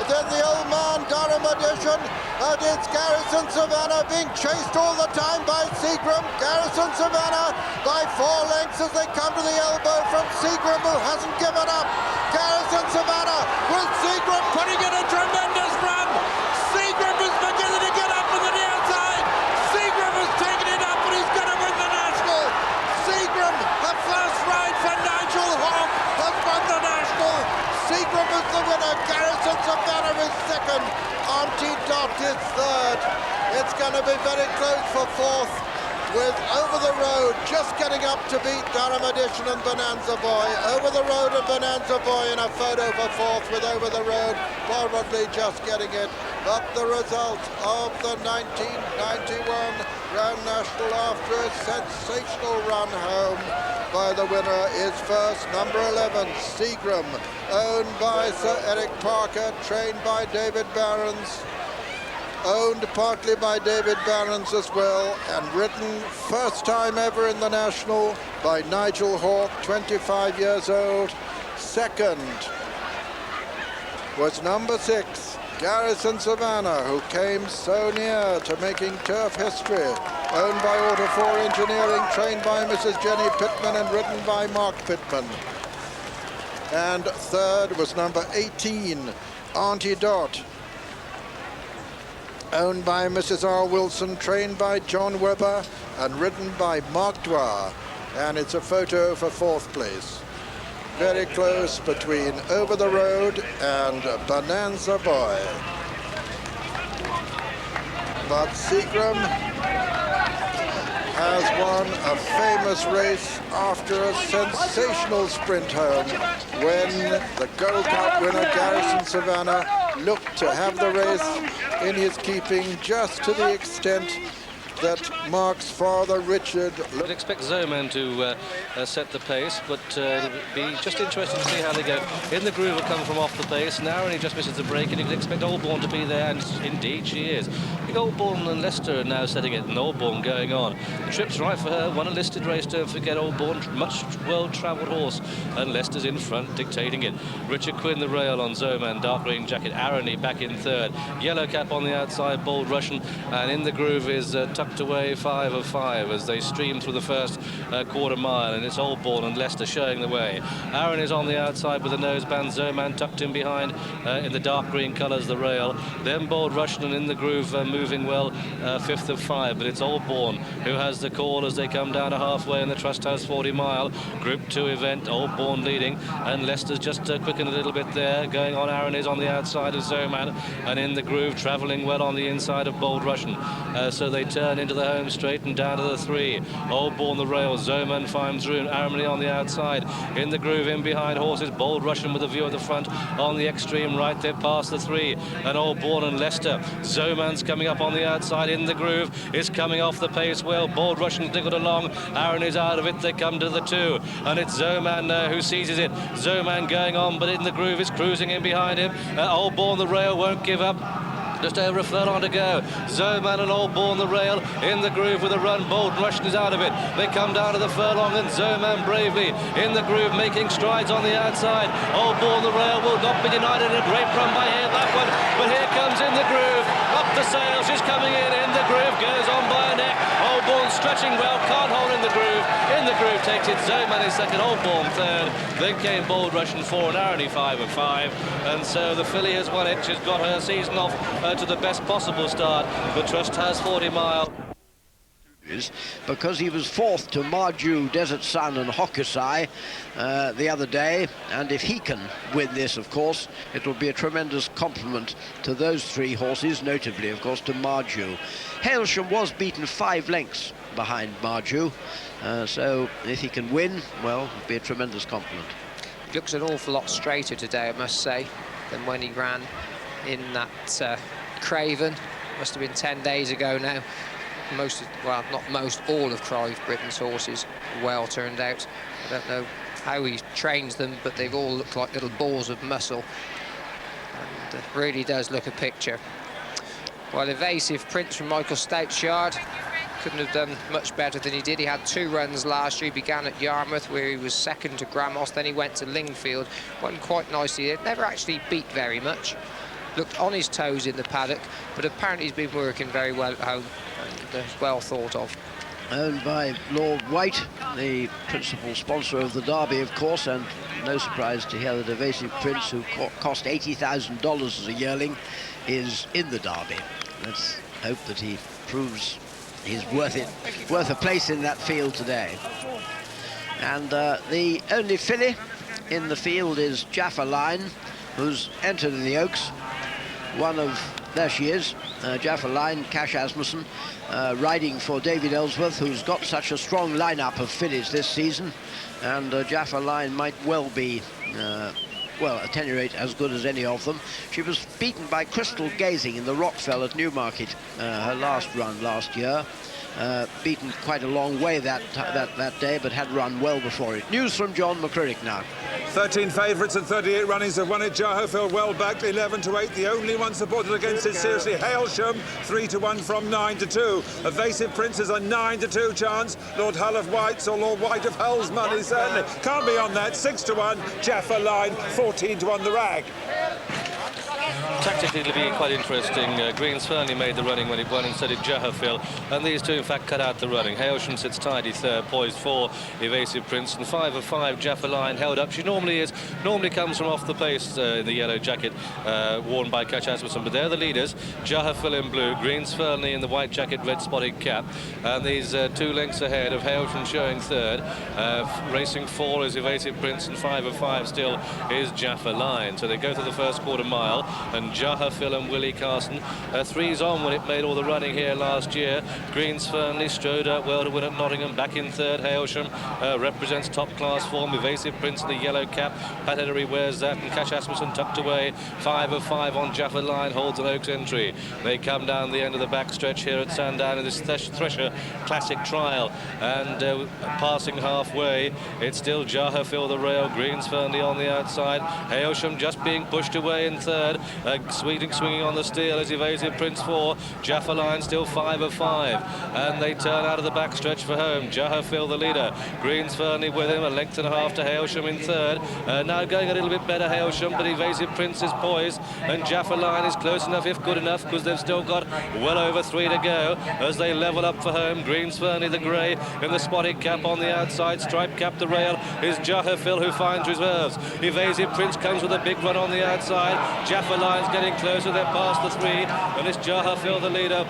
Then the old man, Durham Edition, and it's Garrison Savannah being chased all the time by Seagram. Garrison Savannah by 4 lengths as they come to the elbow from Seagram, who hasn't given up. Garrison Savannah with Seagram putting in a tremendous run. Seagram is beginning to get up on the near side. Seagram has taken it up, and he's going to win the National. Seagram is the winner. Guineas and Savannah is second. Anti-Dot is third. It's going to be very close for fourth, with Over the Road just getting up to beat Durham Edition and Bonanza Boy. Over the Road and Bonanza Boy in a photo for fourth, with Over the Road probably just getting it. But the result of the 1991 Grand National, after a sensational run home by the winner, is first, number 11, Seagram, owned by Sir Eric Parker, trained by David Barons, owned partly by David Barons as well, and ridden first time ever in the National by Nigel Hawke, 25 years old. Second was number 6, Guineas and Savannah, who came so near to making turf history, owned by Auto 4 Engineering, trained by Mrs. Jenny Pittman and ridden by Mark Pittman. And third was number 18, Anti-Dot, owned by Mrs. R. Wilson, trained by John Webber and ridden by Mark Dwyer. And it's a photo for fourth place. Very close between Over the Road and Bonanza Boy. But Seagram has won a famous race after a sensational sprint home when the Gold Cup winner, Guineas and Savannah, looked to have the race in his keeping, just to the extent that Mark's father, Richard... I'd expect Zoman to set the pace, but it'll be just interesting to see how they go. In the Groove will come from off the pace. Now and he just misses the break, and you can expect Oldbourne to be there, and indeed she is. I think Oldbourne and Leicester are now setting it, and Oldbourne going on. The trip's right for her. Won a listed race, don't forget. Oldbourne, much well-travelled horse, and Leicester's in front, dictating it. Richard Quinn, the rail on Zoman, dark green jacket. Arony back in third. Yellow cap on the outside, Bold Russian, and in the Groove is tucked away 5 of 5 as they stream through the first quarter mile, and it's Oldbourne and Leicester showing the way. Aaron is on the outside with a noseband. Zoman tucked in behind in the dark green colours, the rail. Then Bold Russian and in the Groove moving well, 5th of 5, but it's Oldbourne who has the call as they come down to halfway in the Trust House 40 mile. Group 2 event, Oldbourne leading, and Leicester's just quickened a little bit there. Going on, Aaron is on the outside of Zoman, and in the Groove travelling well on the inside of Bold Russian. So they turn into the home straight and down to the 3. Oldbourne the rail, Zoman finds room, Armley on the outside. In the Groove in behind horses, Bold Russian with a view of the front on the extreme right. They're past the 3, and Oldbourne and Leicester. Zoman's coming up on the outside. In the Groove is coming off the pace well. Bold Russian diggled along, Aaron is out of it. They come to the 2, and it's Zoman who seizes it. Zoman going on, but in the Groove is cruising in behind him. Oldbourne the rail won't give up. Just over a furlong to go. Zoman and Oldbourne the rail in the Groove with a run. Bold Russian is out of it. They come down to the furlong, and Zoman bravely in the Groove making strides on the outside. Oldbourne the rail will not be denied, in a great run by here, that one. But here comes in the Groove. Up the sail, she's coming in the Groove, goes on by a neck. Oldbourne stretching well, can't hold in the Groove. In the Groove takes it. Zoman is second, Oldbourne third. Then came Bold Russian 4 and Arony 5 of 5. And so the filly has won it. She's got her season off to the best possible start. The Trust has 40 mile. Because he was fourth to Marju, Desert Sun and Hokusai the other day, and if he can win this, of course, it will be a tremendous compliment to those 3 horses, notably, of course, to Marju. Hailsham was beaten 5 lengths behind Marju, so if he can win, well, it'll be a tremendous compliment. He looks an awful lot straighter today, I must say, than when he ran in that Craven. Must have been 10 days ago now. All of Clive Britton's horses well turned out. I don't know how he trains them, but they've all looked like little balls of muscle, and it really does look a picture. Well, Evasive Prince from Michael Stout's yard couldn't have done much better than he did. He had 2 runs last year. He began at Yarmouth, where he was second to Gramos, then he went to Lingfield, won quite nicely. They'd never actually beat very much. Looked on his toes in the paddock, but apparently he's been working very well at home, and well thought of. Owned by Lord White, the principal sponsor of the Derby, of course, and no surprise to hear that Evasive Prince, who cost $80,000 as a yearling, is in the Derby. Let's hope that he proves he's worth a place in that field today. And the only filly in the field is Jaffa Line, who's entered in the Oaks. There she is, Jaffa Line, Cash Asmussen, riding for David Ellsworth, who's got such a strong lineup of fillies this season, and Jaffa Line might well be, well, at any rate, as good as any of them. She was beaten by Crystal Gazing in the Rockfell at Newmarket, her last run last year. Beaten quite a long way that day, but had run well before it. News from John McCririck now. 13 favourites and 38 runnings have won it. Jahofield well backed, 11 to 8. The only one supported against it seriously, Hailsham, 3 to 1 from 9 to 2. Evasive Prince is a 9 to 2 chance. Lord Hull of White's or Lord White of Hull's money certainly can't be on that. 6 to 1. Jaffa Line, 14 to 1 the rag. Tactically, it'll be quite interesting. Greens Fernley made the running when it won, and so did Jahofield. And these two, in fact, cut out the running. Hailsham sits tidy third, poised for Evasive Prince, and 5 of 5. Jaffa Line held up. She normally comes from off the pace in the yellow jacket worn by Cash Asmussen. But they're the leaders. Jahofield in blue, Greens Fernley in the white jacket, red spotted cap. And these 2 lengths ahead of Hailsham showing third. Racing 4 is Evasive Prince, and 5 of 5 still is Jaffa Line. So they go through the first quarter mile, and Jahofield and Willie Carson 3's on when it made all the running here last year. Greens Fernley strode out well to win at Nottingham, back in third. Hailsham represents top class form. Evasive Prince in the yellow cap, Pat Edery wears that, and Cash Asmussen tucked away. 5 of 5 on Jaffa Line, holds an Oaks entry. They come down the end of the backstretch here at Sandown in this Thresher Classic trial, and passing halfway, it's still Jahofield the rail, Greens Fernley on the outside. Hailsham just being pushed away in third. Swinging on the steel as Evasive Prince 4. Jaffa Line still 5 of 5, and they turn out of the backstretch for home. Jahofield the leader, Greens Fernley with him, a length and a half to Hailsham in third. Now going a little bit better, Hailsham, but Evasive Prince is poised, and Jaffa Line is close enough, if good enough, because they've still got well over 3 to go as they level up for home. Greens Fernley the grey in the spotted cap on the outside, striped cap the rail is Jahofield, who finds reserves. Evasive Prince comes with a big run on the outside. Jaffa Line's getting closer, they're past the 3, and it's Jahofield the leader.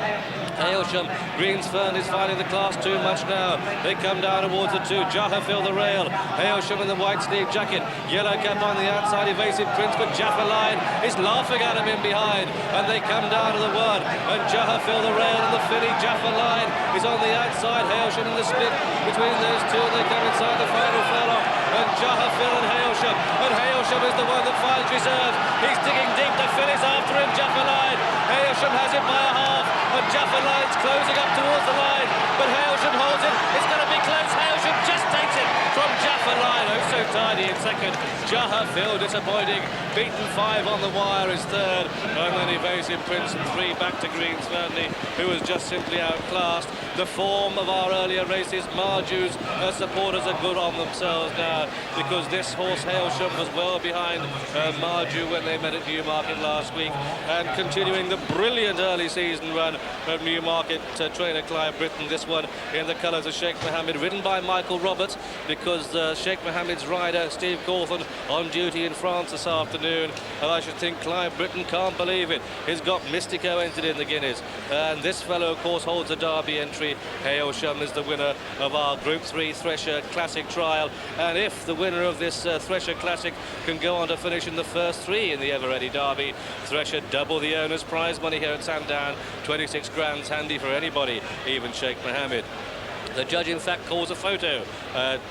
Hailsham, Greens Fernley is finding the class too much now. They come down towards the 2. Jahofield the rail. Hailsham in the white sleeve jacket. Yellow cap on the outside. Evasive Prince, but Jaffa Line is laughing at him in behind. And they come down to the 1. And Jahofield the rail and the filly. Jaffa Line is on the outside. Hailsham in the split between those two. They come inside the final furlong. And Jahofield and Hailsham. And Hailsham is the one that finds reserve. He's digging deep. The filly's after him. Jaffa Line. Hailsham has it by a half. And Jaffa Line's closing up towards the line, but Hailsham holds it. It's going to be close. Hailsham just takes it from Jaffa Line. Oh, so tidy in second. Jahofield disappointing. Beaten 5 on the wire is third, and then Evasive Prince and 3 back to Greens Fernley, who was just simply outclassed. The form of our earlier races, Marju's supporters are good on themselves now, because this horse Hailsham was well behind Marju when they met at Newmarket last week, and continuing the brilliant early season run of Newmarket trainer Clive Britton. This one in the colours of Sheikh Mohammed, ridden by Michael Roberts, because Sheikh Mohammed's rider Steve Cawthon on duty in France this afternoon, and I should think Clive Britton can't believe it. He's got Mystico entered in the Guineas, and this fellow of course holds a Derby entry. Hailsham is the winner of our Group 3 Thresher Classic trial, and if the winner of this Thresher Classic can go on to finish in the first 3 in the Ever-Ready Derby, Thresher double the owner's prize money here at Sandown, 26 grand's handy for anybody, even Sheikh Mohammed. The judge, in fact, calls a photo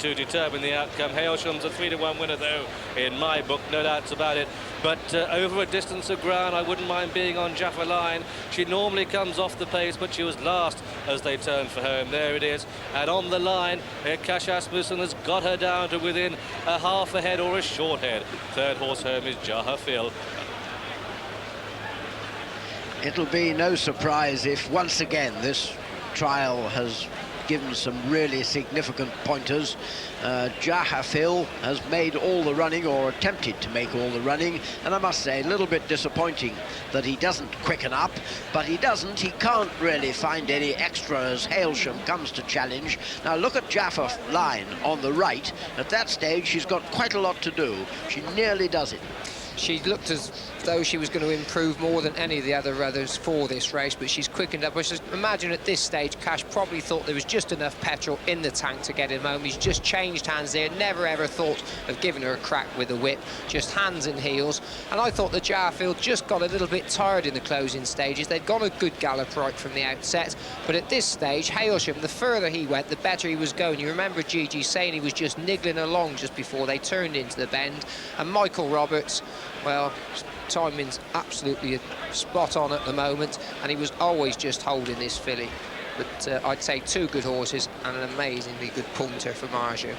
to determine the outcome. Hailsham's a 3 to 1 winner, though, in my book, no doubts about it. But over a distance of ground, I wouldn't mind being on Jaffa Line. She normally comes off the pace, but she was last as they turned for home. There it is. And on the line, Cash Asmussen has got her down to within a half a head or a short head. Third horse home is Jahofield. It'll be no surprise if once again this trial has given some really significant pointers. Jahofield has made all the running, or attempted to make all the running, and I must say a little bit disappointing that he doesn't quicken up, but he can't really find any extra as Hailsham comes to challenge. Now look at Jaffa Line on the right. At that stage she's got quite a lot to do. She nearly does it. She looked as though she was going to improve more than any of the other runners for this race, but she's quickened up. I just imagine at this stage, Cash probably thought there was just enough petrol in the tank to get him home. He's just changed hands there, never ever thought of giving her a crack with the whip, just hands and heels. And I thought the Jarfield just got a little bit tired in the closing stages. They'd gone a good gallop right from the outset, but at this stage, Hailsham, the further he went, the better he was going. You remember Gigi saying he was just niggling along just before they turned into the bend. And Michael Roberts, well, timing's absolutely spot on at the moment, and he was always just holding this filly. But I'd say 2 good horses and an amazingly good punter for Marjou.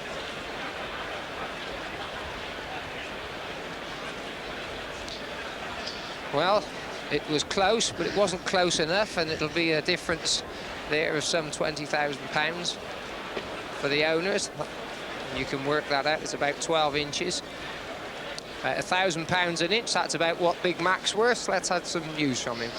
Well, it was close, but it wasn't close enough, and it'll be a difference there of some £20,000 for the owners. You can work that out, it's about 12 inches. £1,000 an inch, that's about what Big Mac's worth. Let's have some news from him.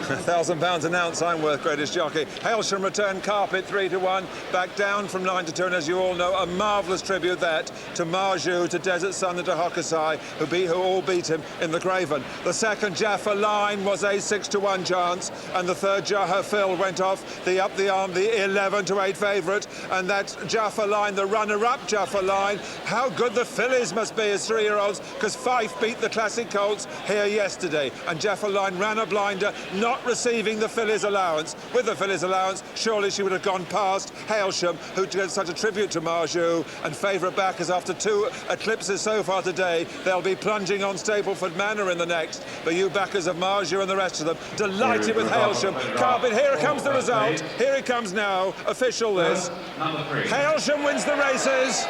£1,000 an ounce, I'm worth greatest jockey. Hailsham returned Carpet 3-1, back down from 9-2, and as you all know, a marvellous tribute that to Marjou, to Desert Sun and to Hokusai, who all beat him in the Graven. The second Jaffa Line was a 6-1 chance, and the third Jaha Phil went off the up the arm, the 11-8 favourite, and that Jaffa Line, the runner-up Jaffa Line. How good the fillies must be as 3-year-olds, because Fife beat the Classic Colts here yesterday, and Jaffa Line ran a blinder, not receiving the fillies allowance. With the fillies allowance, surely she would have gone past Hailsham, who did such a tribute to Marjou, and favourite backers after 2 eclipses so far today. They'll be plunging on Stapleford Manor in the next. But you backers of Marjou and the rest of them, delighted with Hailsham. Carpet, here comes the result. Here it comes now. Official this. Hailsham wins the races.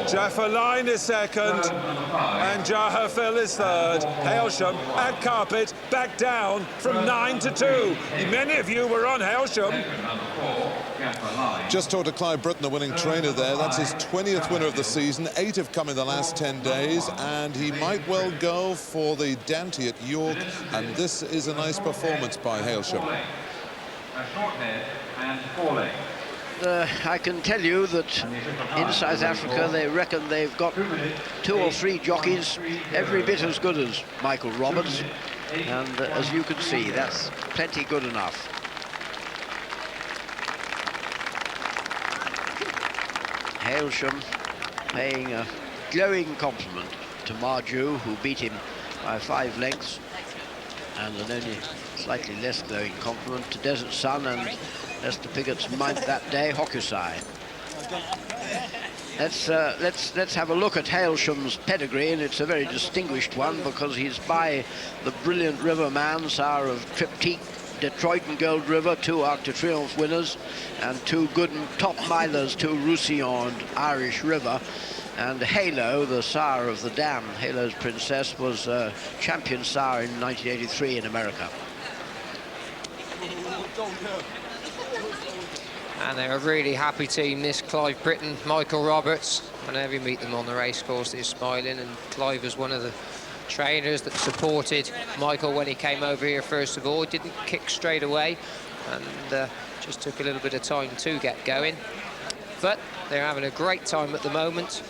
Jaffa Line is second, and Jaha Phil is third. Hailsham at Carpet, back down from 9-2. Many of you were on Hailsham. Just talked to Clive Britton, the winning trainer there. That's his 20th winner of the season. 8 have come in the last 10 days, and he might well go for the Dante at York, and this is a nice performance by Hailsham. I can tell you that in South Africa they reckon they've got 2 or 3 jockeys every bit as good as Michael Roberts, and as you can see, that's plenty good enough. Hailsham paying a glowing compliment to Marjou, who beat him by 5 lengths, and an only slightly less glowing compliment to Desert Sun and Lester Piggott's mount that day, Hokusai. Let's have a look at Hailsham's pedigree, and it's a very distinguished one because he's by the brilliant Riverman, sire of Triptyque, Detroit and Gold River, 2 Arc de Triomphe winners, and 2 good top milers, 2 Roussillon and Irish River. And Halo, the sire of the Dam, Halo's princess, was champion sire in 1983 in America. And they're a really happy team, this Clive Britton, Michael Roberts. Whenever you meet them on the racecourse, they're smiling, and Clive was one of the trainers that supported Michael when he came over here first of all. He didn't kick straight away, and just took a little bit of time to get going. But they're having a great time at the moment,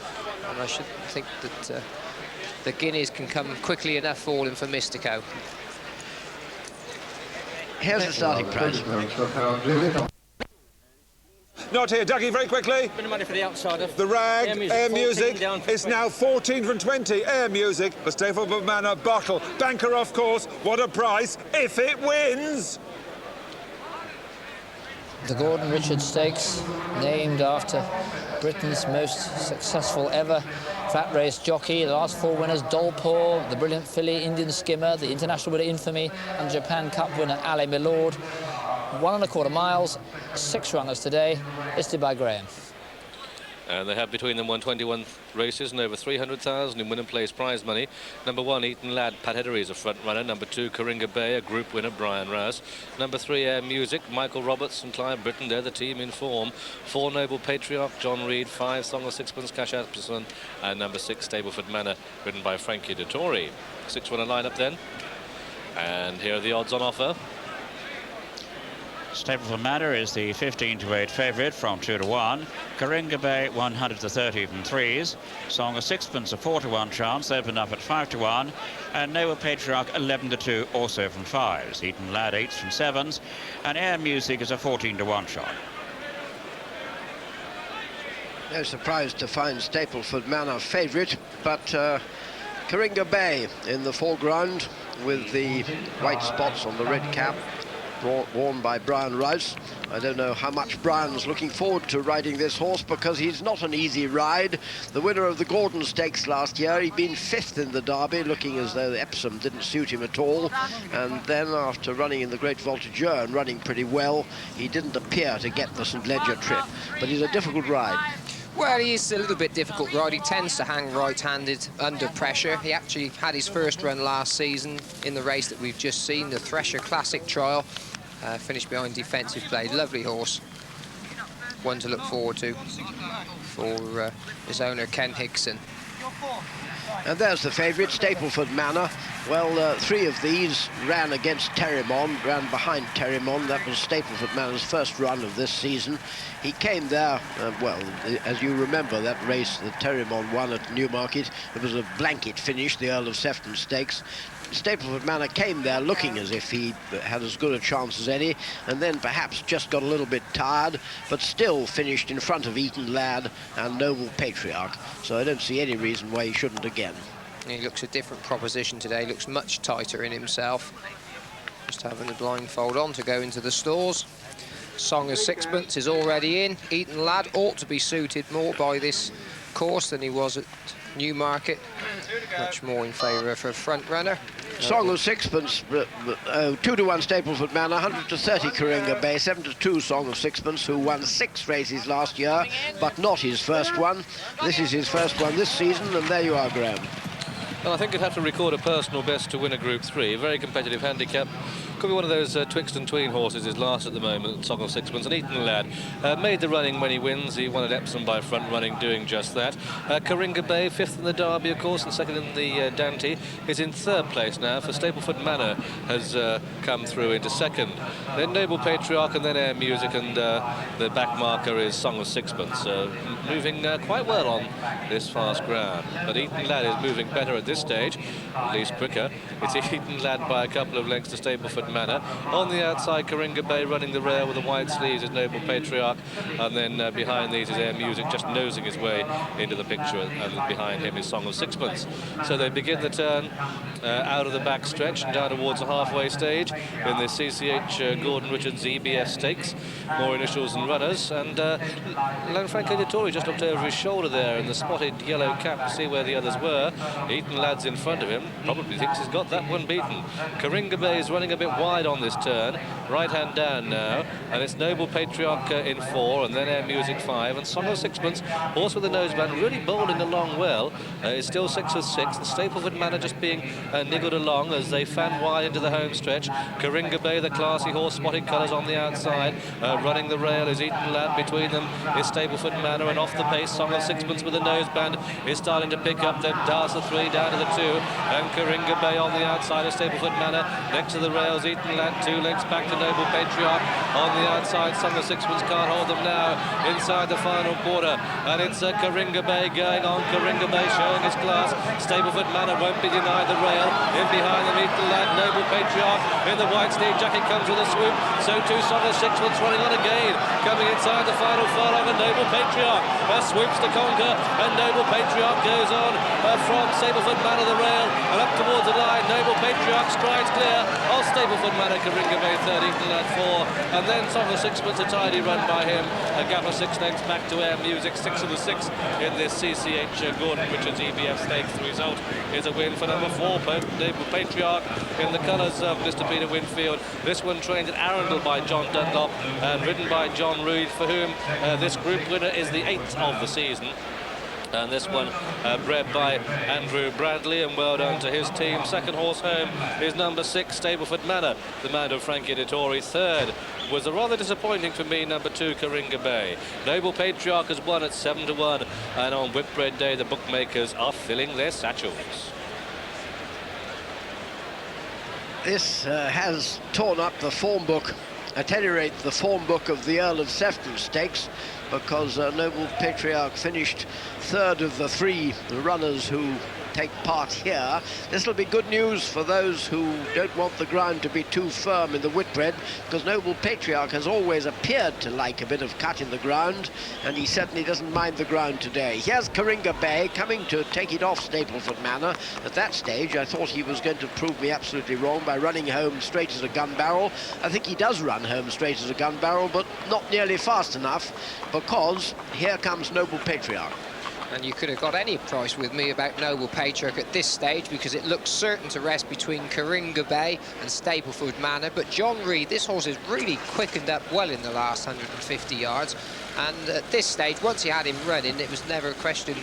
and I should think that the Guineas can come quickly enough for him for Mystico. Here's the starting price. Not here, Dougie, very quickly. Bit of money for the outsider. The rag, Air Music, is now 14 from 20. Air Music, the Stapleford Manor bottle. Banker, of course, what a price if it wins. The Gordon Richards Stakes, named after Britain's most successful ever flat race jockey. The last 4 winners, Dolpor, the brilliant filly Indian Skimmer, the international winner Infamy, and Japan Cup winner Ale Milord. 1 1/4 miles, 6 runners today, listed by Graham. And they have between them 121 races and over 300,000 in win and place prize money. Number 1, Eton Lad, Pat Heddery is a front runner. Number 2, Coringa Bay, a group winner, Brian Rouse. Number 3, Air Music, Michael Roberts and Clive Britton, they're the team in form. 4, Noble Patriarch, John Reed. 5, Song of Sixpence, Cash Atkinson. And number 6, Stapleford Manor, ridden by Frankie Dettori. 6 winner lineup then. And here are the odds on offer. Stapleford Manor is the 15-8 favourite from 2-1. Coringa Bay 130 from threes. Song of Sixpence a 4-1 chance, opened up at 5-1. And Noble Patriarch 11-2 also from fives. Eton Lad 8s from sevens. And Air Music is a 14-1 shot. No surprise to find Stapleford Manor favourite, but Coringa Bay in the foreground with the white spots on the red cap worn by Brian Rouse. I don't know how much Brian's looking forward to riding this horse, because he's not an easy ride. The winner of the Gordon Stakes last year, he'd been 5th in the Derby, looking as though Epsom didn't suit him at all. And then after running in the Great Voltigeur and running pretty well, he didn't appear to get the St Leger trip. But he's a difficult ride. Well, he's a little bit difficult ride. He tends to hang right-handed under pressure. He actually had his first run last season in the race that we've just seen, the Thresher Classic Trial. Finished behind defensive play. Lovely horse. One to look forward to for his owner, Ken Hickson. And there's the favourite, Stapleford Manor. Well, 3 of these ran against Terrymon, ran behind Terrymon. That was Stapleford Manor's first run of this season. He came there, well, as you remember, that race that Terrymon won at Newmarket. It was a blanket finish, the Earl of Sefton Stakes. Stapleford Manor came there looking as if he had as good a chance as any, and then perhaps just got a little bit tired, but still finished in front of Eton Lad and Noble Patriarch. So I don't see any reason why he shouldn't again. He looks a different proposition today. Looks much tighter in himself. Just having the blindfold on to go into the stalls. Song of Sixpence is already in. Eton Lad ought to be suited more by this course than he was at Newmarket. Much more in favour for a front runner. Song of Sixpence, 2-1 Stapleford Manor, 100-30 Coringa Bay, 7-2 Song of Sixpence, who won 6 races last year, but not his first one. This is his first one this season, and there you are, Graham. Well, I think you'd have to record a personal best to win a Group 3. Very competitive handicap. Could be one of those twixt and tween horses. Is last at the moment, Song of Sixpence. And Eton Lad made the running when he wins. He won at Epsom by front running, doing just that. Coringa Bay, 5th in the Derby, of course, and 2nd in the Dante, is in 3rd place now. For Stapleford Manor has come through into 2nd. Then Noble Patriarch, and then Air Music, and the back marker is Song of Sixpence. Moving quite well on this fast ground. But Eton Lad is moving better at this stage, at least quicker. It's Eton Lad by a couple of lengths to Stapleford Manor. On the outside, Coringa Bay running the rail with the white sleeves is Noble Patriarch, and then behind these is Air Music, just nosing his way into the picture, and behind him is Song of Sixpence. So they begin the turn out of the back stretch and down towards the halfway stage in the CCH Gordon Richards EBS Stakes. More initials and runners, and Lanfranco de Torre just looked over his shoulder there in the spotted yellow cap to see where the others were. Eton Lad's in front of him, probably thinks he's got that one beaten. Coringa Bay is running a bit wide on this turn, right hand down now, and it's Noble Patriarch in 4, and then Air Music 5, and Song of Sixpence, horse with the noseband, really bowling along well. It's still 6 with 6, and Stapleford Manor just being niggled along as they fan wide into the home stretch. Coringa Bay, the classy horse, spotted colours on the outside, running the rail is Eton Lad. Between them is Stapleford Manor, and off the pace Song of Sixpence with the noseband is starting to pick up. Then darts the 3 down to the 2, and Coringa Bay on the outside of Stapleford Manor. Next to the rails, Eton Lad 2 lengths back to Noble Patriarch. On the outside, Song of Sixpence can't hold them now inside the final quarter, and it's Coringa Bay going on. Coringa Bay showing his class. Stapleford Manor won't be denied the rail. In behind them, Eton Lad, Noble Patriarch in the white sleeve jacket comes with a swoop. So too Song of Sixpence running on again, coming inside the final furlong, and Noble Patriarch swoops to conquer, and Noble Patriarch goes on from Stapleford Manor the rail and up towards the line. Noble Patriarch strides clear of Stapleford Manor. Coringa Bay 3rd, Eton Lad 4, and then Song of Sixpence, a tidy run by him. A gap of 6 lengths back to Air Music, 6 of the 6 in this CCH Gordon Richards EBF Stakes. The result is a win for number 4, Noble Patriarch, in the colours of Mr. Peter Winfield. This one trained at Arundel by John Dunlop and ridden by John Reid, for whom this group winner is the 8th of the season. And this one bred by Andrew Bradley, and well done to his team. Second horse home is number 6, Stapleford Manor, the man of Frankie de Torre. 3rd was a rather disappointing for me, number 2, Coringa Bay. Noble Patriarch has won at 7-1, and on Whitbread Day the bookmakers are filling their satchels. This has torn up the form book at any rate, the form book of the Earl of Sefton Stakes, because Noble Patriarch finished third of the 3 runners who take part here. This will be good news for those who don't want the ground to be too firm in the Whitbread, because Noble Patriarch has always appeared to like a bit of cut in the ground, and he certainly doesn't mind the ground today. Here's Coringa Bay coming to take it off Stapleford Manor. At that stage, I thought he was going to prove me absolutely wrong by running home straight as a gun barrel. I think he does run home straight as a gun barrel, but not nearly fast enough, because here comes Noble Patriarch. And you could have got any price with me about Noble Patriarch at this stage, because it looks certain to rest between Coringa Bay and Stapleford Manor. But John Reid, this horse has really quickened up well in the last 150 yards. And at this stage, once he had him running, it was never a question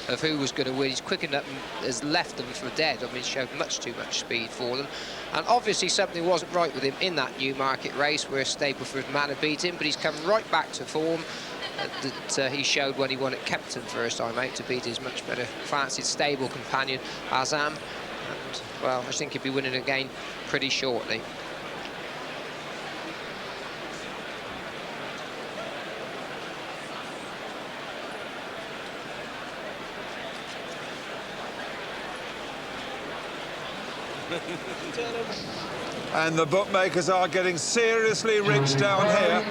of who was going to win. He's quickened up and has left them for dead. I mean, showed much too much speed for them. And obviously something wasn't right with him in that Newmarket race where Stapleford Manor beat him, but he's come right back to form that he showed when he won at Kempton first time out, to beat his much better fancied stable companion Azam. And well, I think he'll be winning again pretty shortly. And the bookmakers are getting seriously rich down here.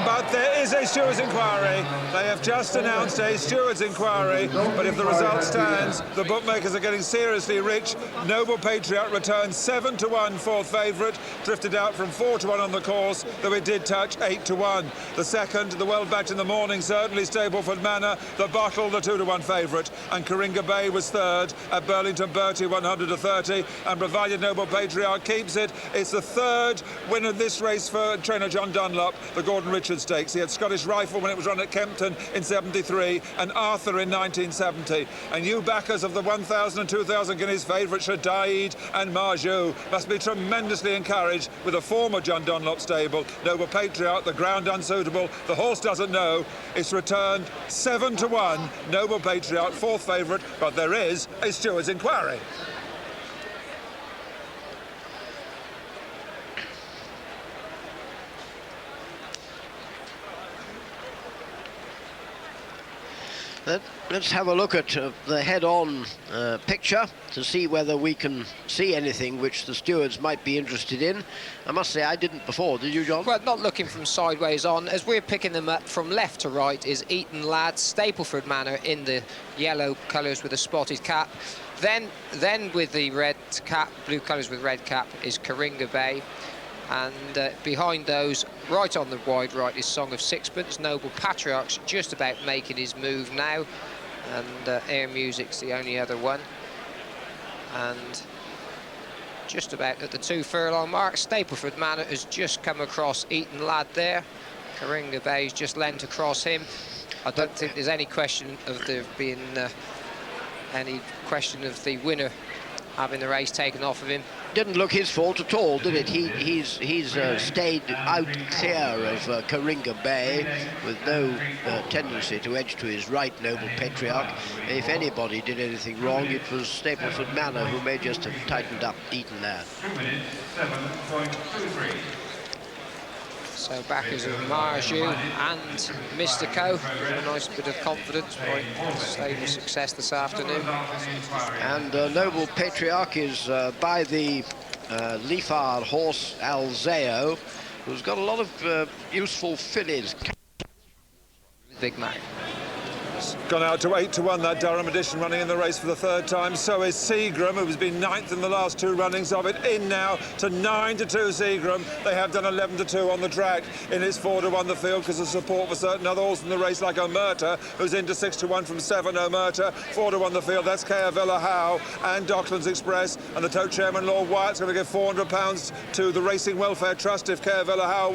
But there is a steward's inquiry. They have just announced a steward's inquiry, but if the result stands, the bookmakers are getting seriously rich. Noble Patriarch returns 7-1, fourth favourite, drifted out from 4-1 on the course, though it did touch 8-1. The second, the well-backed in the morning, certainly Stapleford Manor, the bottle, the 2-1 favourite, and Coringa Bay was third at Burlington Bertie, 100-30, and provided Noble Patriarch keeps it, it's the third win of this race for trainer John Dunlop, the Gordon Richards Stakes. He had Scottish Rifle when it was run at Kempton in 73 and Arthur in 1970. And you backers of the 1,000 and 2,000 guineas favourite Shadaid and Marjou must be tremendously encouraged with a former John Dunlop stable. Noble Patriarch, the ground unsuitable, the horse doesn't know. It's returned 7-1. Noble Patriarch, fourth favourite, but there is a steward's inquiry. Let's have a look at the head-on picture to see whether we can see anything which the stewards might be interested in. I must say I didn't before, did you, John? Well, not looking from sideways on. As we're picking them up from left to right is Eton Lad, Stapleford Manor in the yellow colours with a spotted cap. Then with the red cap, blue colours with red cap, is Coringa Bay. And behind those, right on the wide right, is Song of Sixpence. Noble Patriarch's just about making his move now. And Air Music's the only other one. And just about at the 2 furlong mark, Stapleford Manor has just come across Eton Lad there. Coringa Bay's just lent across him. I don't think there's any question of there being any question of the winner having the race taken off of him. Didn't look his fault at all, did it? He's stayed out clear of Coringa Bay with no tendency to edge to his right, Noble Patriarch. If anybody did anything wrong, it was Stapleford Manor, who may just have tightened up Eton Lad. 7.23. So backers of Marjou and Mystico, a nice bit of confidence by stable success this afternoon. And Noble Patriarch is by the Leafard horse Alzeo, who's got a lot of useful fillies. Big Mac. Gone out to 8-1, that Durham edition, running in the race for the third time. So is Seagram, who has been 9th in the last 2 runnings of it, in now to 9-2 Seagram. They have done 11-2 on the track. In its 4-1 the field because of support for certain other horses in the race, like Omerta, who's into 6-1 from 7. Omerta, 4-1 the field. That's Caervilla Howe and Docklands Express. And the tote chairman, Lord Wyatt's going to give £400 to the Racing Welfare Trust if Caervilla Howe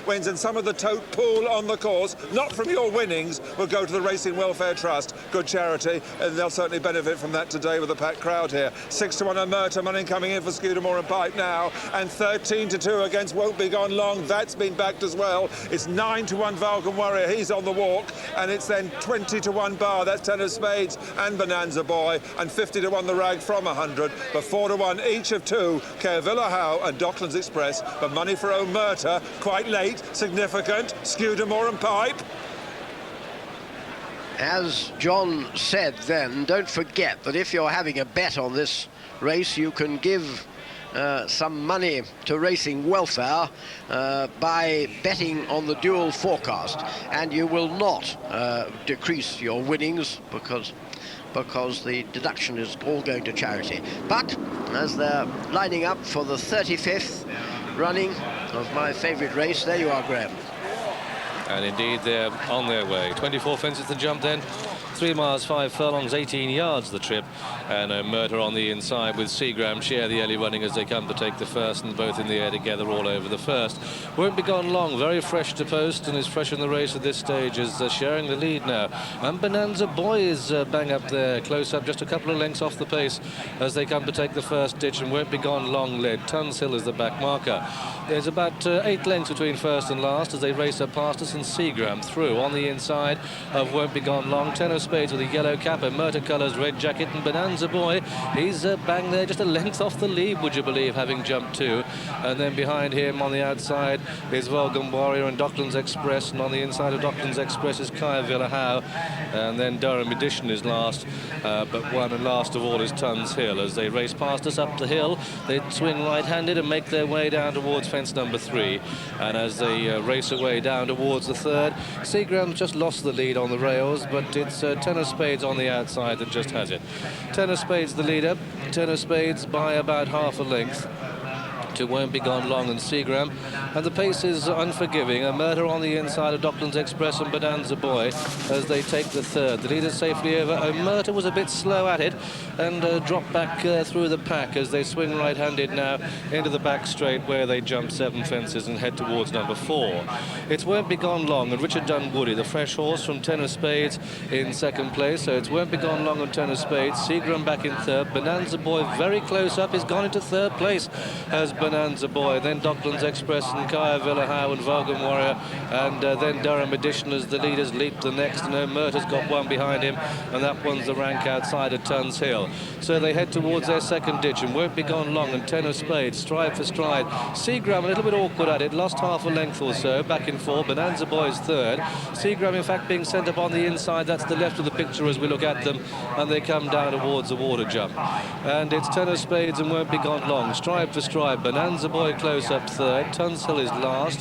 wins. And some of the tote pool on the course, not from your winnings, will go to the Racing Welfare Welfare Trust. Good charity, and they'll certainly benefit from that today with a packed crowd here. 6-1 on Murta, money coming in for Scudamore and Pipe now, and 13-2 against Won't Be Gone Long. That's been backed as well. It's 9-1 Vulcan Warrior, he's on the walk, and it's then 20-1 Bar, that's 10 of Spades and Bonanza Boy, and 50-1 the Rag from 100, but 4-1 each of 2, Caervilla Howe and Docklands Express, but money for O'Murta, quite late, significant, Scudamore and Pipe. As John said then, don't forget that if you're having a bet on this race, you can give some money to Racing Welfare by betting on the dual forecast, and you will not decrease your winnings because the deduction is all going to charity. But as they're lining up for the 35th running of my favourite race, there you are, Graham. And indeed, they're on their way. 24 fences to jump then. 3 miles, 5 furlongs, 18 yards the trip. And Murta on the inside with Seagram share the early running as they come to take the first, and both in the air together all over the first. Won't Be Gone Long, very fresh to post and is fresh in the race at this stage, is sharing the lead now. And Bonanza Boy is bang up there, close up, just a couple of lengths off the pace as they come to take the first ditch, and Won't Be Gone Long led. Tuns Hill is the back marker. There's about 8 lengths between first and last as they race up past us, and Seagram through on the inside of Won't Be Gone Long. 10 of Spades with a yellow cap, and Murta colours, red jacket, and Bonanza Boy, he's bang there, just a length off the lead, would you believe, having jumped 2. And then behind him on the outside is Vulcan Warrior and Docklands Express, and on the inside of Docklands Express is Caervilla Howe, and then Durham Edition is last, but one and last of all is Tuns Hill. As they race past us up the hill, they swing right-handed and make their way down towards fence number 3, and as they race away down towards the third, Seagram's just lost the lead on the rails, but it's 10 of Spades on the outside that just has it. 10 of Spades the leader, 10 of Spades by about half a length to Won't Be Gone Long and Seagram, and the pace is unforgiving. A Murder on the inside of Docklands Express and Bonanza Boy as they take the third. The leader safely over. Murder was a bit slow at it and dropped back through the pack as they swing right-handed now into the back straight, where they jump 7 fences and head towards number 4. It's Won't Be Gone Long and Richard Dunwoody, the fresh horse from 10 of Spades, in second place. So it's Won't Be Gone Long and 10 of Spades. Seagram back in third. Bonanza Boy very close up. He's gone into third place as Bonanza Boy, then Docklands Express and Caervilla Howe and Vulcan Warrior, and then Durham Edition as the leaders leap the next, and O'Murta's got one behind him, and that one's the rank outside of Tuns Hill. So they head towards their second ditch, and Won't Be Gone Long and 10 of Spades, stride for stride. Seagram a little bit awkward at it, lost half a length or so, back in 4. Bonanza Boy's third. Seagram in fact being sent up on the inside, that's the left of the picture as we look at them, and they come down towards the water jump. And it's 10 of Spades and Won't Be Gone Long, stride for stride. Bonanza Boy close up third, Tuns Hill is last,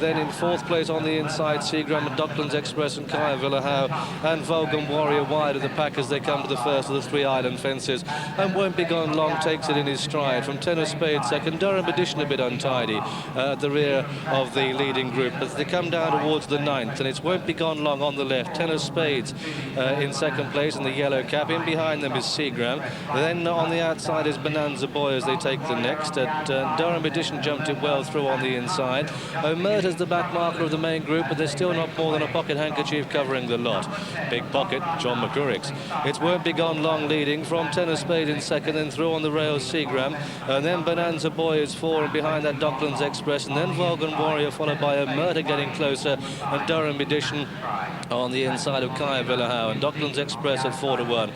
then in 4th place on the inside Seagram and Docklands Express and Caervilla Howe, and Vulcan Warrior wide of the pack as they come to the first of the 3 island fences, and Won't Be Gone Long takes it in his stride. From 10 of Spades second, Durham Edition a bit untidy at the rear of the leading group as they come down towards the 9th, and it's Won't Be Gone Long on the left, 10 of Spades in second place in the yellow cap. In behind them is Seagram, then on the outside is Bonanza Boy as they take the next. At Durham Edition jumped it well through on the inside. O'Murta's the back marker of the main group, but there's still not more than a pocket handkerchief covering the lot. Big pocket, John McCurrick's. It's Won't Be Gone Long leading from 10 of Spades in second, then through on the rails Seagram, and then Bonanza Boy is 4, and behind that Docklands Express, and then Vulcan Warrior followed by O'Murta getting closer, and Durham Edition on the inside of Caervilla Howe, and Docklands Express at 4-1.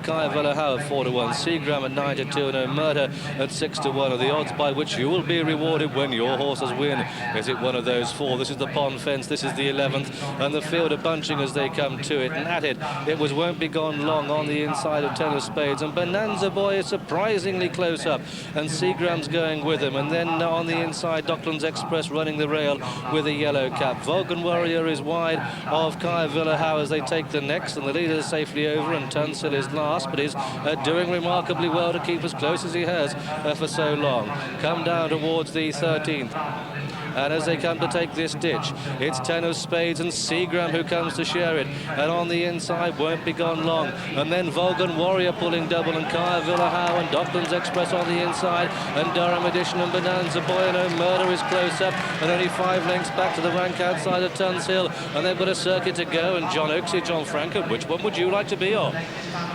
Caervilla Howe at 4-1, Seagram at 9-2, and O'Murta at 6-1 are the odds by which you will be rewarded when your horses win. Is it one of those 4? This is the pond fence, this is the 11th, and the field are bunching as they come to it, and at it was Won't Be Gone Long on the inside of 10 of Spades, and Bonanza Boy is surprisingly close up, and Seagram's going with him, and then on the inside Docklands Express running the rail with a yellow cap. Vulcan Warrior is wide of Caervilla Howe as they take the next, and the leader is safely over, and Tuns Hill is last, but is doing remarkably well to keep as close as he has for so long. Come down towards the 13th. And as they come to take this ditch, it's 10 of spades and Seagram who comes to share it. And on the inside, won't be gone long. And then Vulcan Warrior pulling double, and Kaya Villahow and Docklands Express on the inside, and Durham Edition and Bonanza Boy and O'Murder is close up, and only 5 lengths back to the rank outside of Tuns Hill. And they've got a circuit to go, and John Oaksey, John Franklin, which one would you like to be on?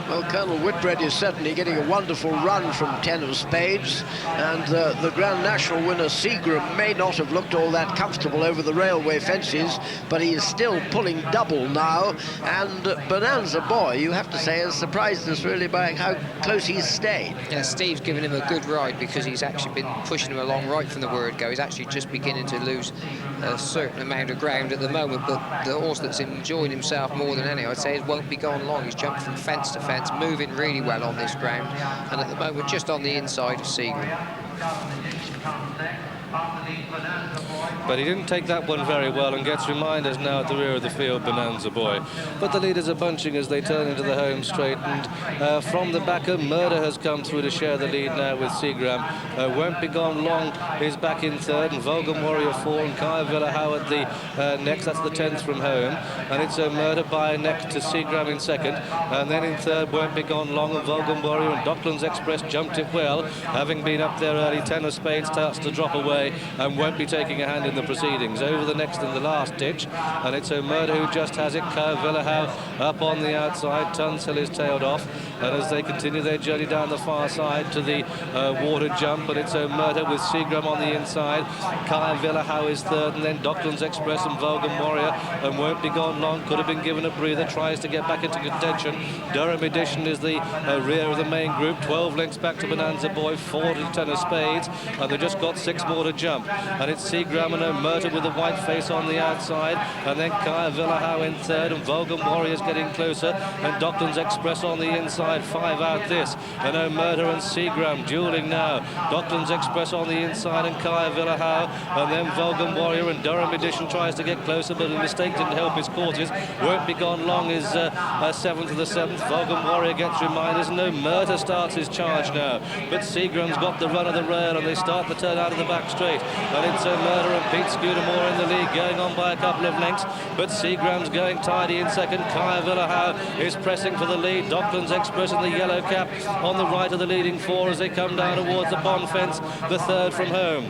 Well, Colonel Whitbread is certainly getting a wonderful run from 10 of spades, and the Grand National winner Seagram may not have looked all that comfortable over the railway fences, but he is still pulling double now. And Bonanza Boy, you have to say, has surprised us really by how close he's stayed. Yeah, Steve's given him a good ride because he's actually been pushing him along right from the word go. He's actually just beginning to lose a certain amount of ground at the moment, but the horse that's enjoying himself more than any, I'd say, it won't be gone long. He's jumped from fence to fence, moving really well on this ground, and at the moment just on the inside of Seagram. But he didn't take that one very well and gets reminders now at the rear of the field, Bonanza Boy. But the leaders are bunching as they turn into the home straight, and from the back, Murder has come through to share the lead now with Seagram. Won't be gone long is back in third, and Vulcan Warrior 4 and Kaya Villahow at the next. That's the 10th from home, and it's Murder by a neck to Seagram in second, and then in third, Won't be gone long, and Vulcan Warrior and Docklands Express jumped it well, having been up there early. 10 of spades starts to drop away and won't be taking a hand in the proceedings. Over the next and the last ditch, and it's O'Murder who just has it. Kaya Villahow up on the outside. Tuns Hill is tailed off, and as they continue their journey down the far side to the water jump, and it's O'Murder with Seagram on the inside. Kaya Villahow is third, and then Docklands Express and Vulcan Warrior, and Won't be gone long. Could have been given a breather, tries to get back into contention. Durham Edition is the rear of the main group, 12 lengths back to Bonanza Boy, 4 to 10 of spades, and they've just got 6 more to jump. And it's Seagram and O'Murder with the white face on the outside, and then Kaya Villahow in third, and Vulcan Warrior's getting closer, and Docklands Express on the inside. 5 out this, and O'Murder and Seagram dueling now. Docklands Express on the inside and Kaya Villahow, and then Vulcan Warrior, and Durham Edition tries to get closer, but a mistake didn't help his causes. Won't be gone long is 7th to the 7th. Vulcan Warrior gets reminders, and O'Murder starts his charge now, but Seagram's got the run of the rail, and they start to turn out of the back straight, and it's O'Murder and Pete Scudamore in the lead, going on by a couple of lengths, but Seagram's going tidy in second. Kaya Villahow is pressing for the lead. Docklands Express in the yellow cap on the right of the leading 4 as they come down towards the bond fence, the 3rd from home,